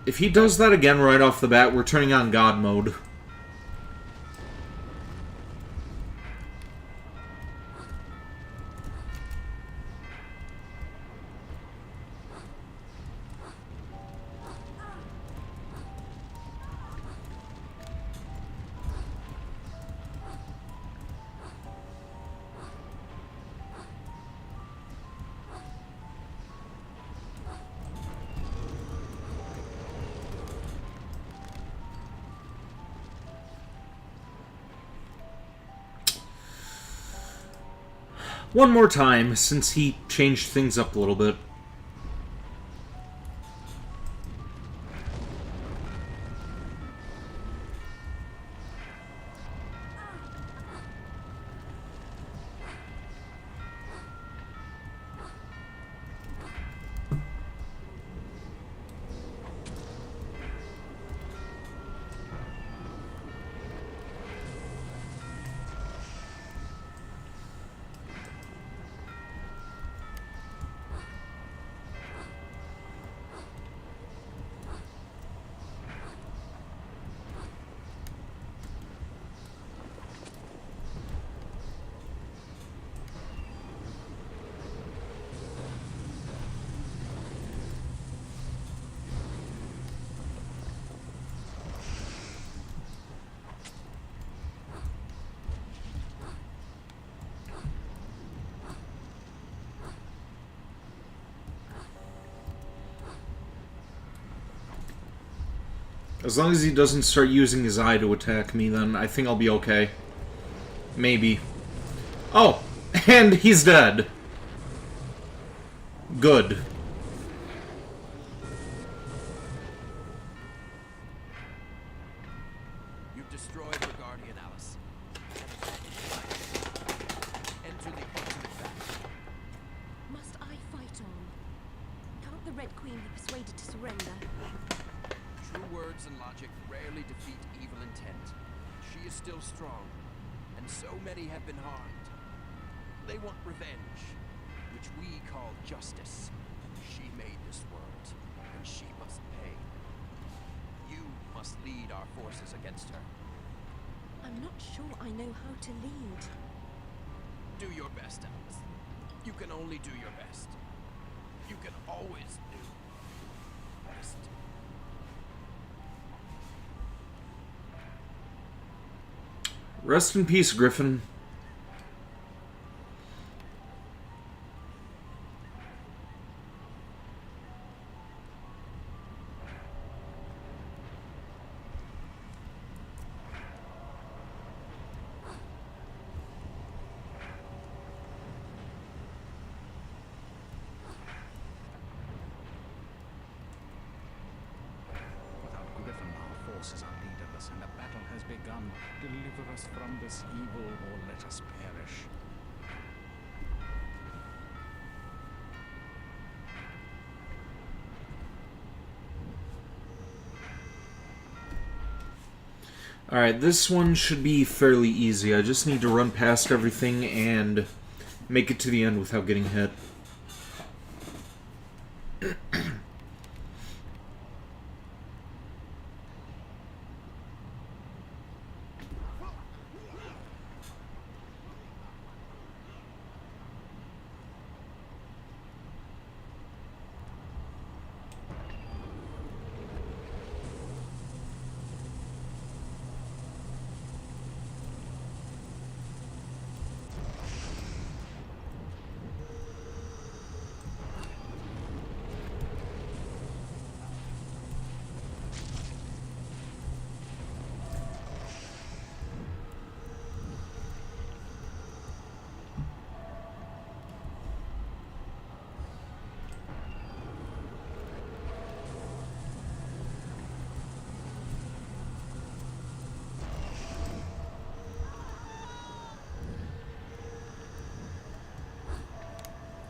If he does that again right off the bat, we're turning on God mode. one more time, since he changed things up a little bit. As long as he doesn't start using his eye to attack me, then I think I'll be okay. Maybe. Oh! And he's dead. Good. You've destroyed the Guardian, Alice. Enter the ultimate battle. Must I fight on? Can't the Red Queen be persuaded to surrender? True words and logic rarely defeat evil intent. She is still strong, and so many have been harmed. They want revenge, which we call justice. She made this world, and she must pay. You must lead our forces against her. I'm not sure I know how to lead. Do your best, Alice. You can only do your best. You can always do best. Rest in peace, Griffin. Without Griffin, our forces are leaderless, and a battle has begun. Deliver us from this evil, or let us perish. Alright, this one should be fairly easy. I just need to run past everything and make it to the end without getting hit.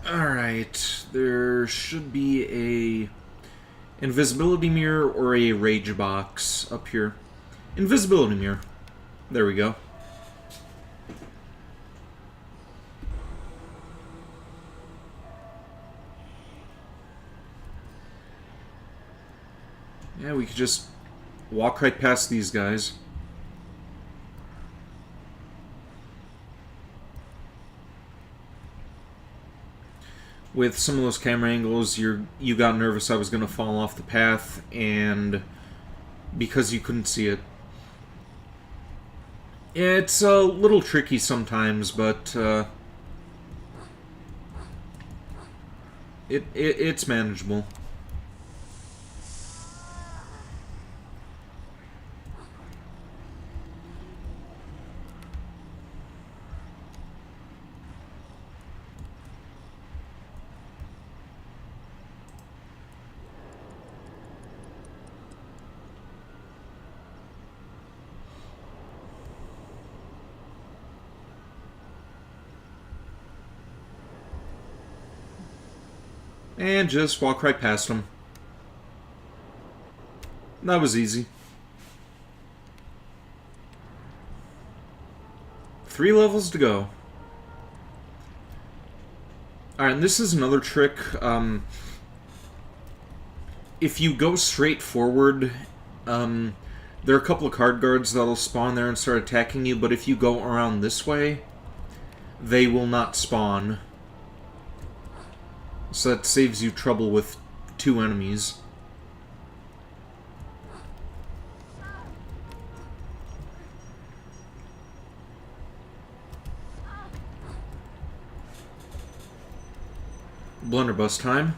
Alright, there should be a invisibility mirror or a rage box up here. Invisibility mirror. There we go. Yeah, we could just walk right past these guys. With some of those camera angles, you got nervous I was going to fall off the path, and because you couldn't see it. It's a little tricky sometimes, but it's manageable. And just walk right past them. That was easy. 3 levels to go. Alright, and this is another trick. If you go straight forward, there are a couple of card guards that'll spawn there and start attacking you, but if you go around this way, they will not spawn. So that saves you trouble with 2 enemies. Blunderbuss time.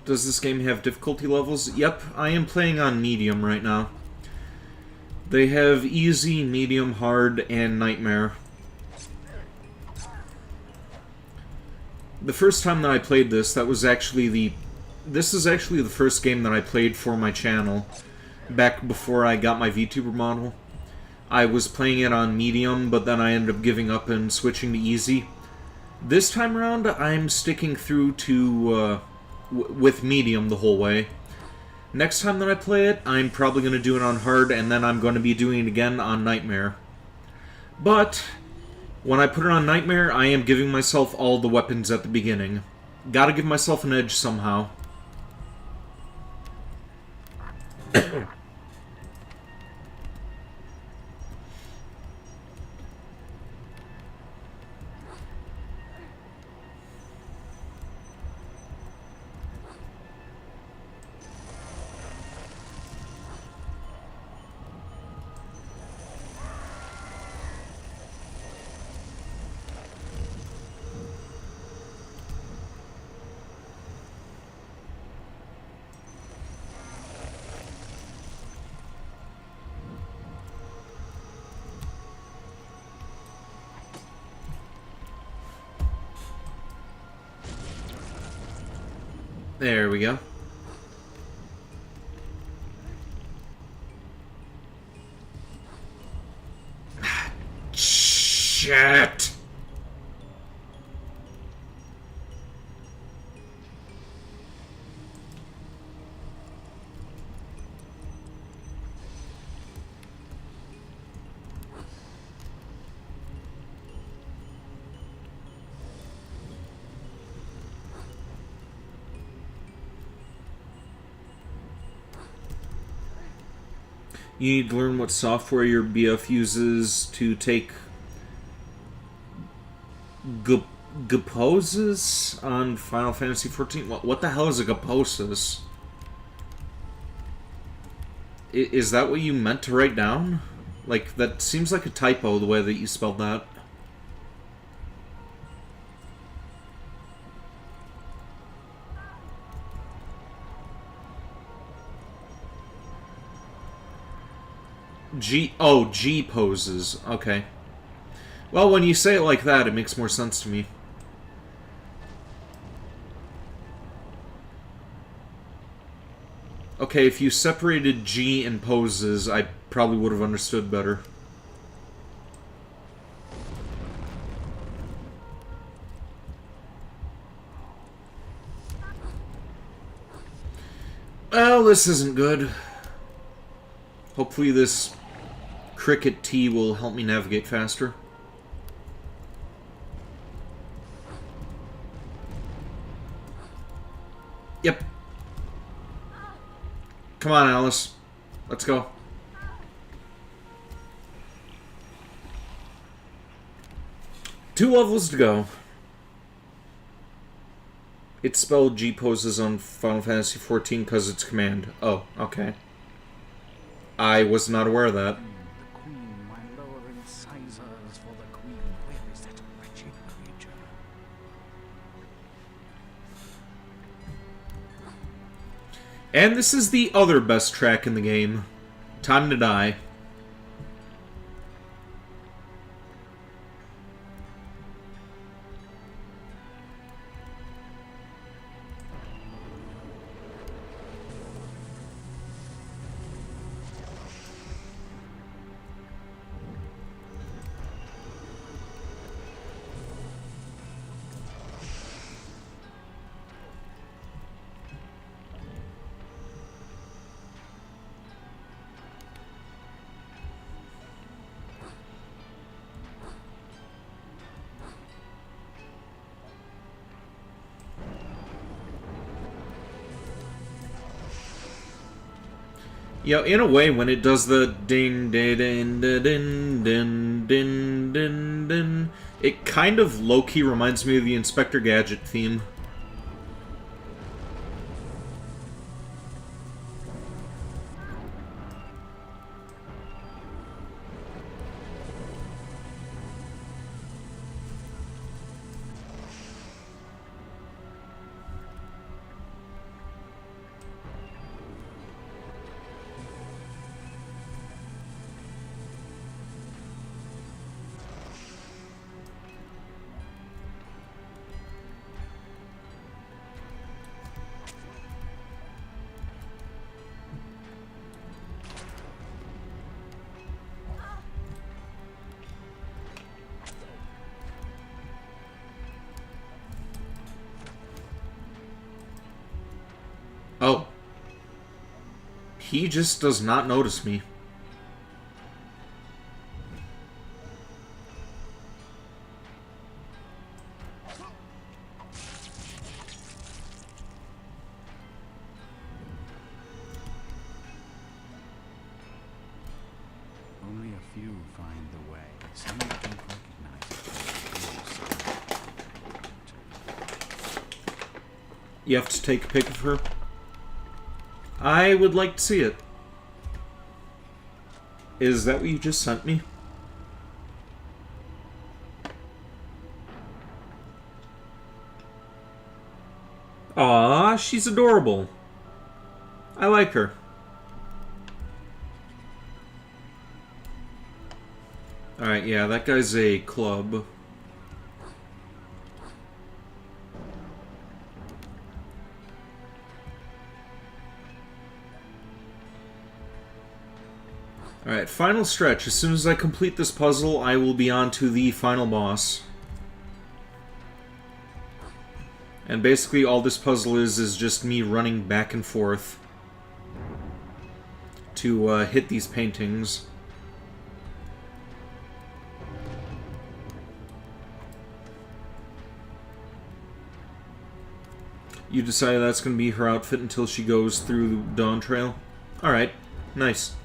Does this game have difficulty levels? Yep, I am playing on medium right now. They have easy, medium, hard, and nightmare. The first time that I played this, that was actually the... This is actually the first game that I played for my channel, back before I got my VTuber model. I was playing it on medium, but then I ended up giving up and switching to easy. This time around, I'm sticking through to... with medium the whole way. Next time that I play it, I'm probably going to do it on hard, and then I'm going to be doing it again on nightmare. But, when I put it on nightmare, I am giving myself all the weapons at the beginning. Gotta give myself an edge somehow. There we go. Shit! You need to learn what software your BF uses to take Gaposes on Final Fantasy XIV. What the hell is a Gaposis? Is that what you meant to write down? Like, that seems like a typo, the way that you spelled that. G poses. Okay. Well, when you say it like that, it makes more sense to me. Okay, if you separated G and poses, I probably would have understood better. Well, this isn't good. Hopefully this cricket T will help me navigate faster. Yep. Come on, Alice. Let's go. Two levels to go. It's spelled G poses on Final Fantasy XIV because it's command. Oh, okay. I was not aware of that. The queen, my lower incisors for the queen. Where is that wretched creature? And this is the other best track in the game. Time to Die. You know, in a way, when it does the ding, ding, ding, ding, ding, ding, ding, ding, it kind of low-key reminds me of the Inspector Gadget theme. Oh. He just does not notice me. Only a few find the way. Some don't recognize it. You have to take a pic of her? I would like to see it. Is that what you just sent me? Aw, she's adorable. I like her. Alright, yeah, that guy's a club. Alright, final stretch. As soon as I complete this puzzle, I will be on to the final boss. And basically all this puzzle is just me running back and forth to hit these paintings. You decided that's going to be her outfit until she goes through the Dawn Trail? Alright, nice.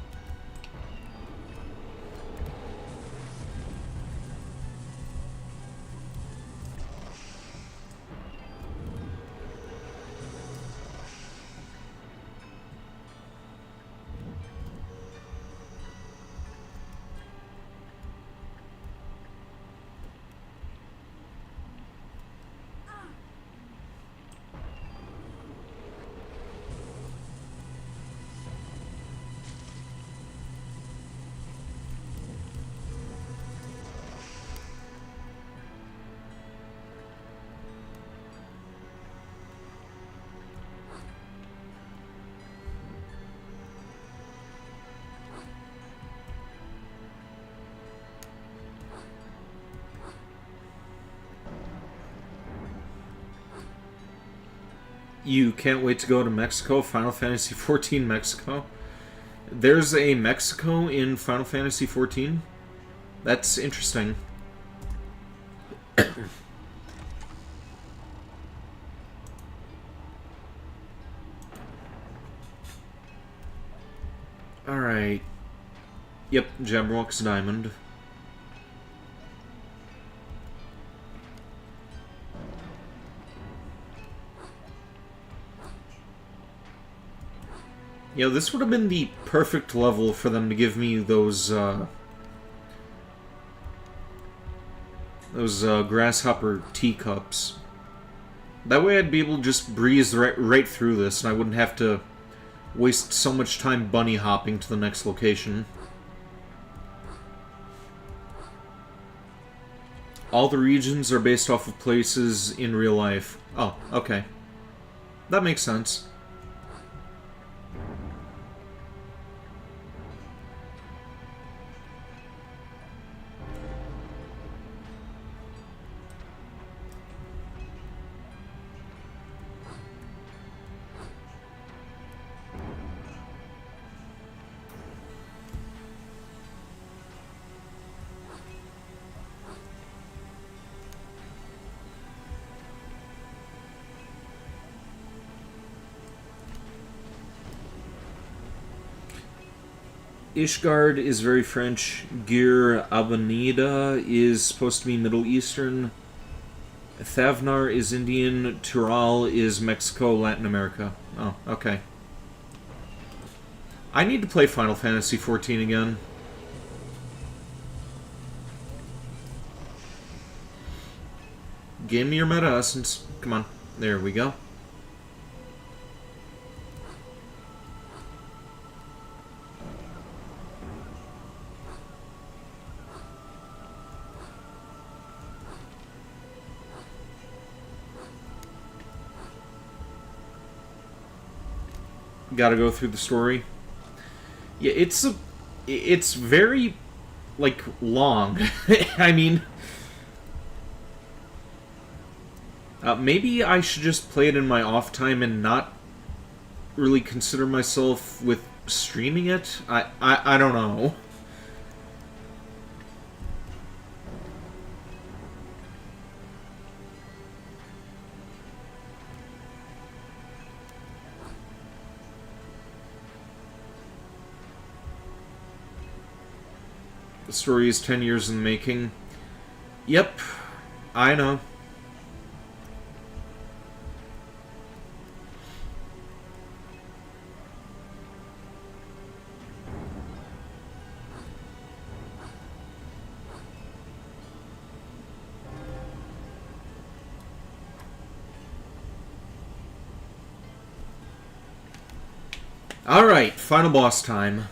You can't wait to go to Mexico, Final Fantasy XIV Mexico. There's a Mexico in Final Fantasy XIV? That's interesting. Alright. Yep, Jabberwock's Diamond. You know, this would have been the perfect level for them to give me those grasshopper teacups. That way I'd be able to just breeze right through this, and I wouldn't have to waste so much time bunny hopping to the next location. All the regions are based off of places in real life. Oh, okay. That makes sense. Ishgard is very French. Gir Avenida is supposed to be Middle Eastern. Thavnar is Indian. Tural is Mexico, Latin America. Oh, okay. I need to play Final Fantasy XIV again. Give me your meta essence. Come on. There we go. Gotta go through the story. Yeah, it's very, like, long. I mean, maybe I should just play it in my off time and not really consider myself with streaming it. I don't know. The story is 10 years in the making. Yep, I know. Alright, final boss time.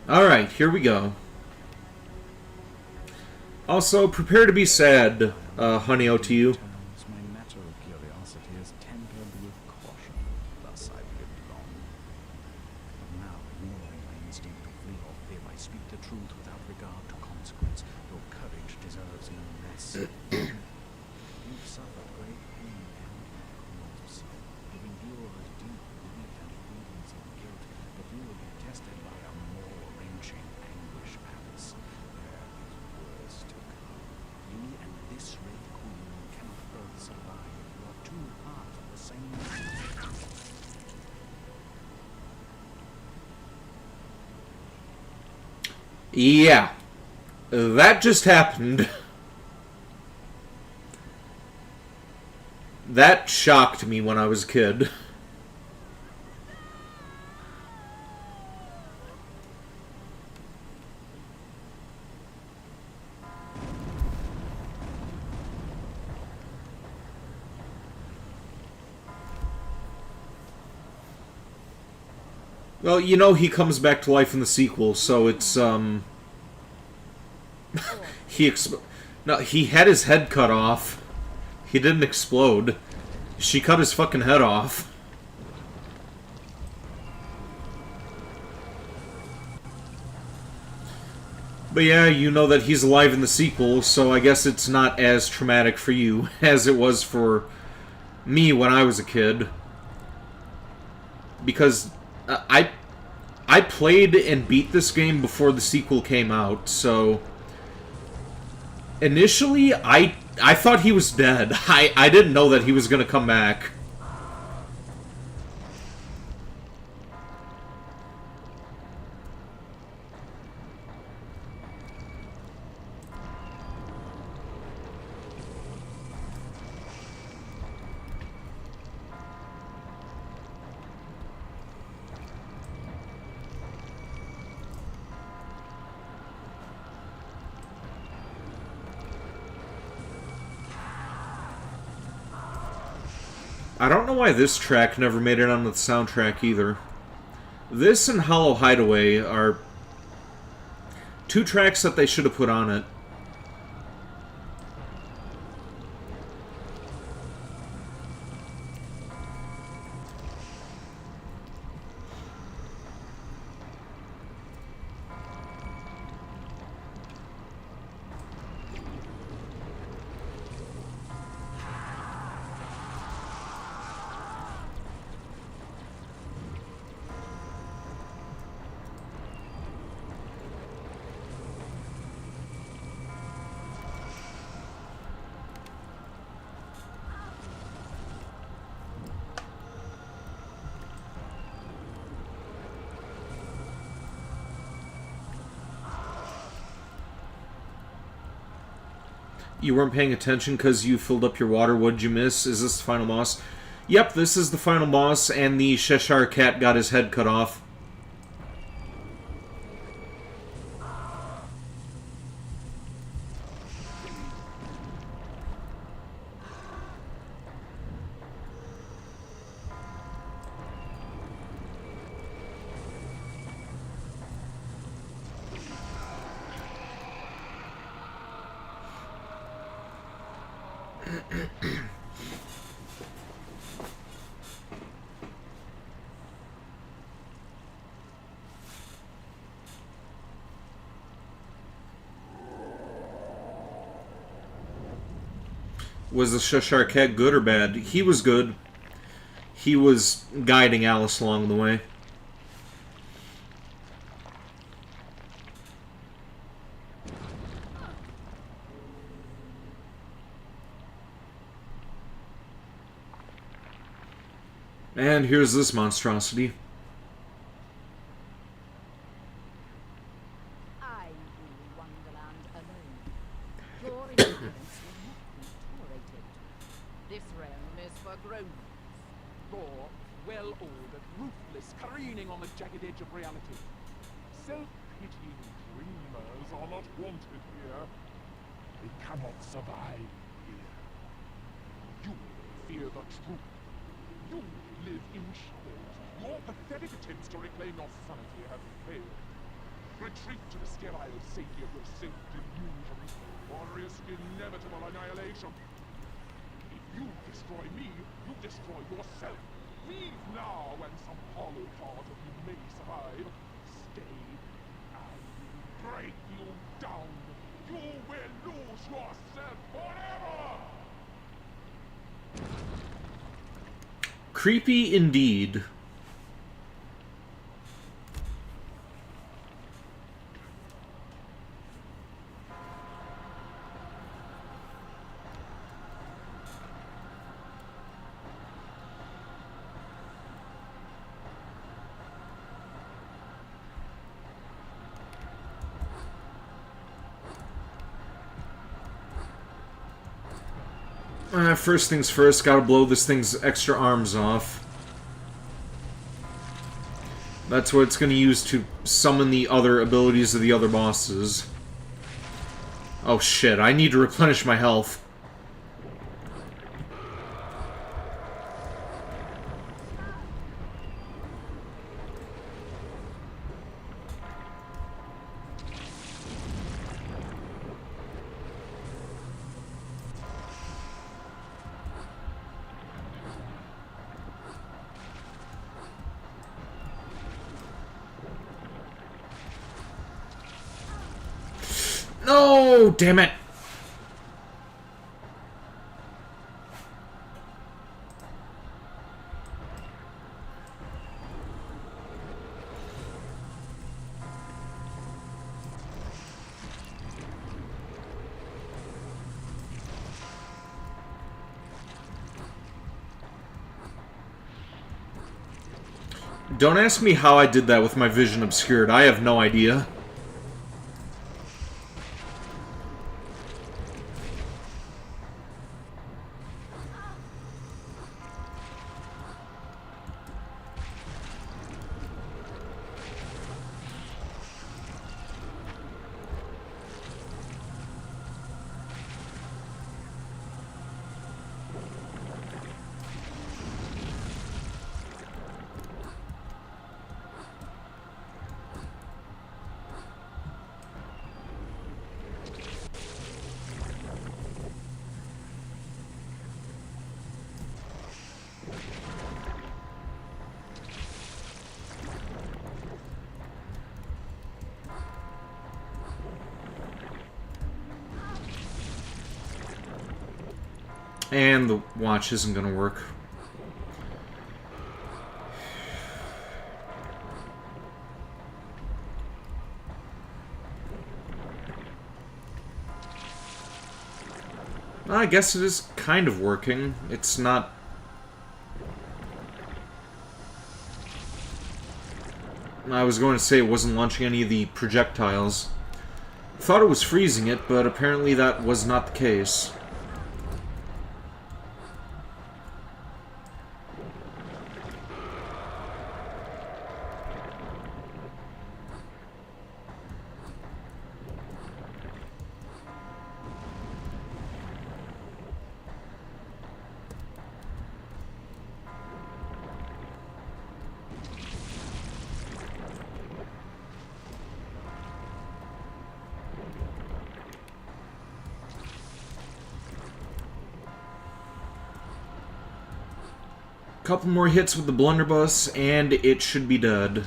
Alright, here we go. Also, prepare to be sad, honey OTU. My natural curiosity is tempered with caution, thus I've lived long. But now, ignoring my instinct to flee or fib, I speak the truth without regard to consequence. Your courage deserves no less. You've suffered great pain and of soul. You've endured deep grief and feelings of guilt, but you will be tested by a more wrenching anguish, Alice. There is worse to come. You and this Red Queen cannot both survive. You are two parts of the same man. Yeah. That just happened. That shocked me when I was a kid. Well, you know he comes back to life in the sequel, so it's, No, he had his head cut off. He didn't explode. She cut his fucking head off. But yeah, you know that he's alive in the sequel, so I guess it's not as traumatic for you as it was for me when I was a kid. Because I played and beat this game before the sequel came out, so initially I thought he was dead. I didn't know that he was going to come back. I don't know why this track never made it onto the soundtrack either. This and Hollow Hideaway are two tracks that they should have put on it. You weren't paying attention because you filled up your water. What did you miss? Is this the final boss? Yep, this is the final boss, and the Cheshire Cat got his head cut off. Was the Cheshire Cat good or bad? He was good. He was guiding Alice along the way. And here's this monstrosity. I rule Wonderland alone. Your interference will not be tolerated. This realm is for grown-ups. Raw, well-ordered, ruthless, careening on the jagged edge of reality. Self-pitying dreamers are not wanted here. They cannot survive here. You fear the truth. You live in shadows. Your pathetic attempts to reclaim your sanity have failed. Retreat to the sterile safety of your self-delusion, or risk inevitable annihilation. If you destroy me, you destroy yourself. Leave now, and some hollow part of you may survive. Stay, and break you down. You will lose yourself forever! Creepy indeed. First things first, gotta blow this thing's extra arms off. That's what it's gonna use to summon the other abilities of the other bosses. Oh shit, I need to replenish my health. No! Damn it! Don't ask me how I did that with my vision obscured. I have no idea. And the watch isn't gonna work. I guess it is kind of working. It's not... I was going to say it wasn't launching any of the projectiles. Thought it was freezing it, but apparently that was not the case. Couple more hits with the blunderbuss, and it should be dead.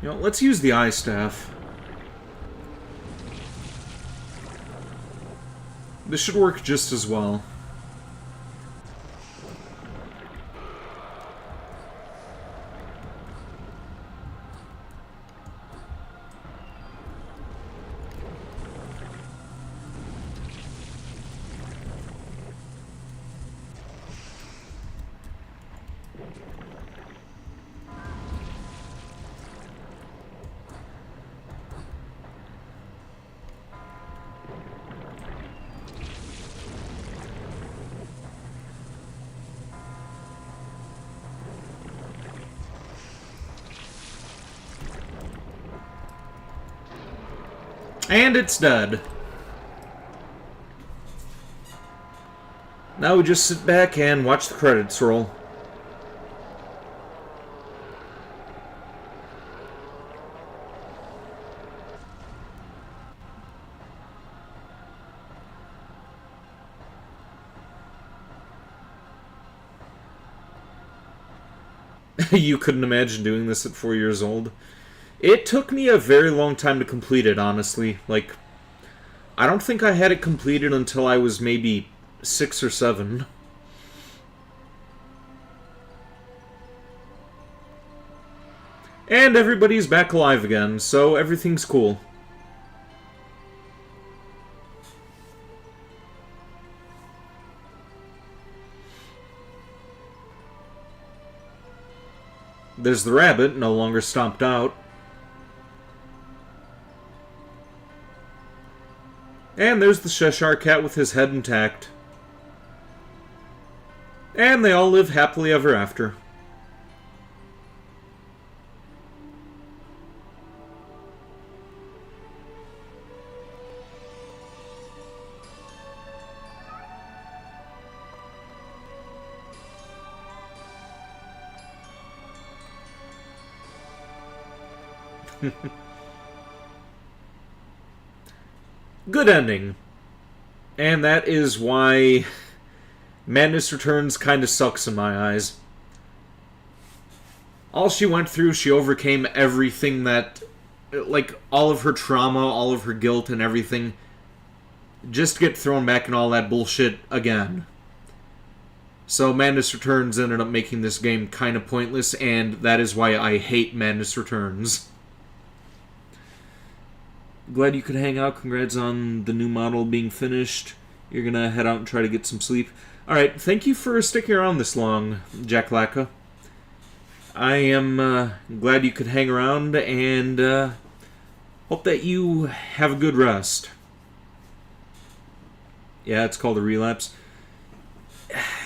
You know, let's use the eye staff. This should work just as well. And it's dead. Now we just sit back and watch the credits roll. You couldn't imagine doing this at 4 years old. It took me a very long time to complete it, honestly. Like, I don't think I had it completed until I was maybe 6 or 7. And everybody's back alive again, so everything's cool. There's the rabbit, no longer stomped out. And there's the Cheshire Cat with his head intact. And they all live happily ever after. Good ending. And that is why Madness Returns kinda sucks in my eyes. All she went through, she overcame everything that... like, all of her trauma, all of her guilt and everything, just to get thrown back in all that bullshit again. So Madness Returns ended up making this game kinda pointless, and that is why I hate Madness Returns. Glad you could hang out. Congrats on the new model being finished. You're gonna head out and try to get some sleep. Alright, thank you for sticking around this long, Jack Lacka. I am glad you could hang around, and hope that you have a good rest. Yeah, it's called a relapse.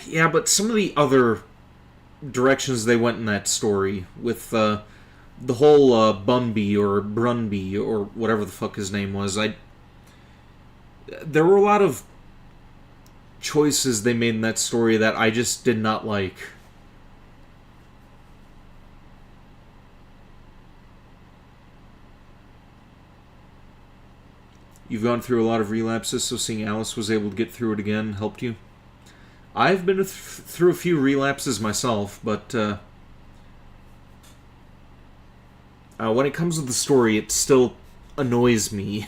Yeah, but some of the other directions they went in that story, with the whole Bumby or Brunby or whatever the fuck his name was, there were a lot of choices they made in that story that I just did not like. You've gone through a lot of relapses, so seeing Alice was able to get through it again helped you. I've been through a few relapses myself, but when it comes to the story, it still annoys me.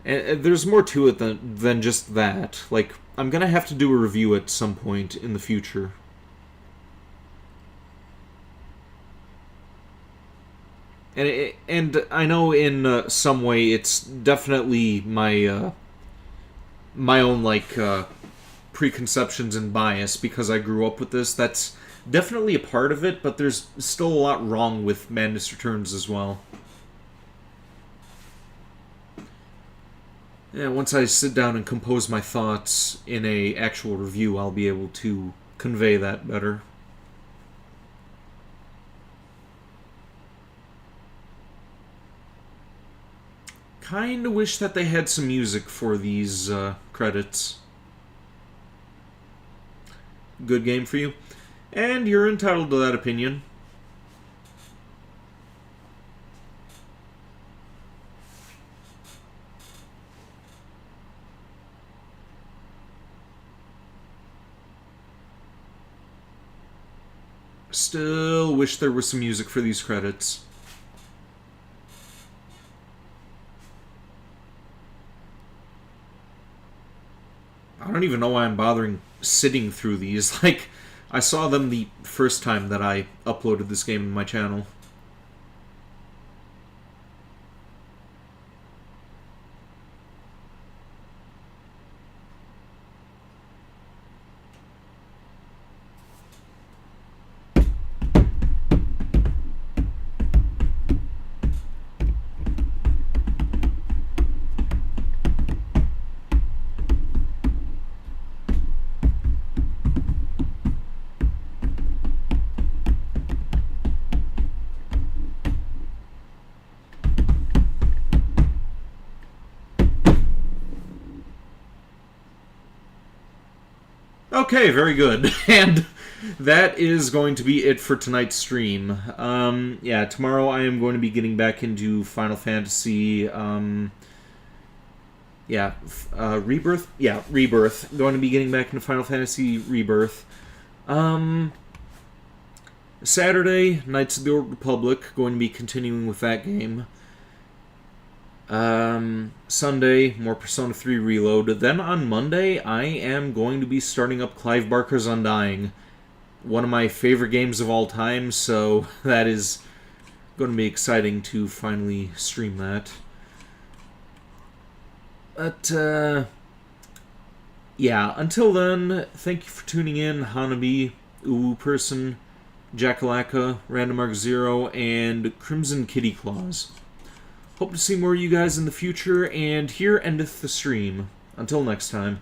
And there's more to it than just that. Like, I'm gonna have to do a review at some point in the future. And I know in some way it's definitely my my own, like, preconceptions and bias because I grew up with this. That's definitely a part of it, but there's still a lot wrong with Madness Returns as well. Yeah, once I sit down and compose my thoughts in a actual review, I'll be able to convey that better. Kinda wish that they had some music for these credits. Good game for you. And you're entitled to that opinion. Still wish there was some music for these credits. I don't even know why I'm bothering sitting through these. Like, I saw them the first time that I uploaded this game to my channel. Okay, very good. And that is going to be it for tonight's stream. Yeah, tomorrow I am going to be getting back into Final Fantasy, Rebirth? Yeah, Rebirth. Going to be getting back into Final Fantasy Rebirth. Saturday, Knights of the Old Republic, going to be continuing with that game. Sunday, more Persona 3 Reload. Then on Monday, I am going to be starting up Clive Barker's Undying. One of my favorite games of all time, so that is going to be exciting to finally stream that. But, yeah, until then, thank you for tuning in, Hanabi, Uwu Person, Jackalaka, Random Mark Zero, and Crimson Kitty Claws. Hope to see more of you guys in the future, and here endeth the stream. Until next time.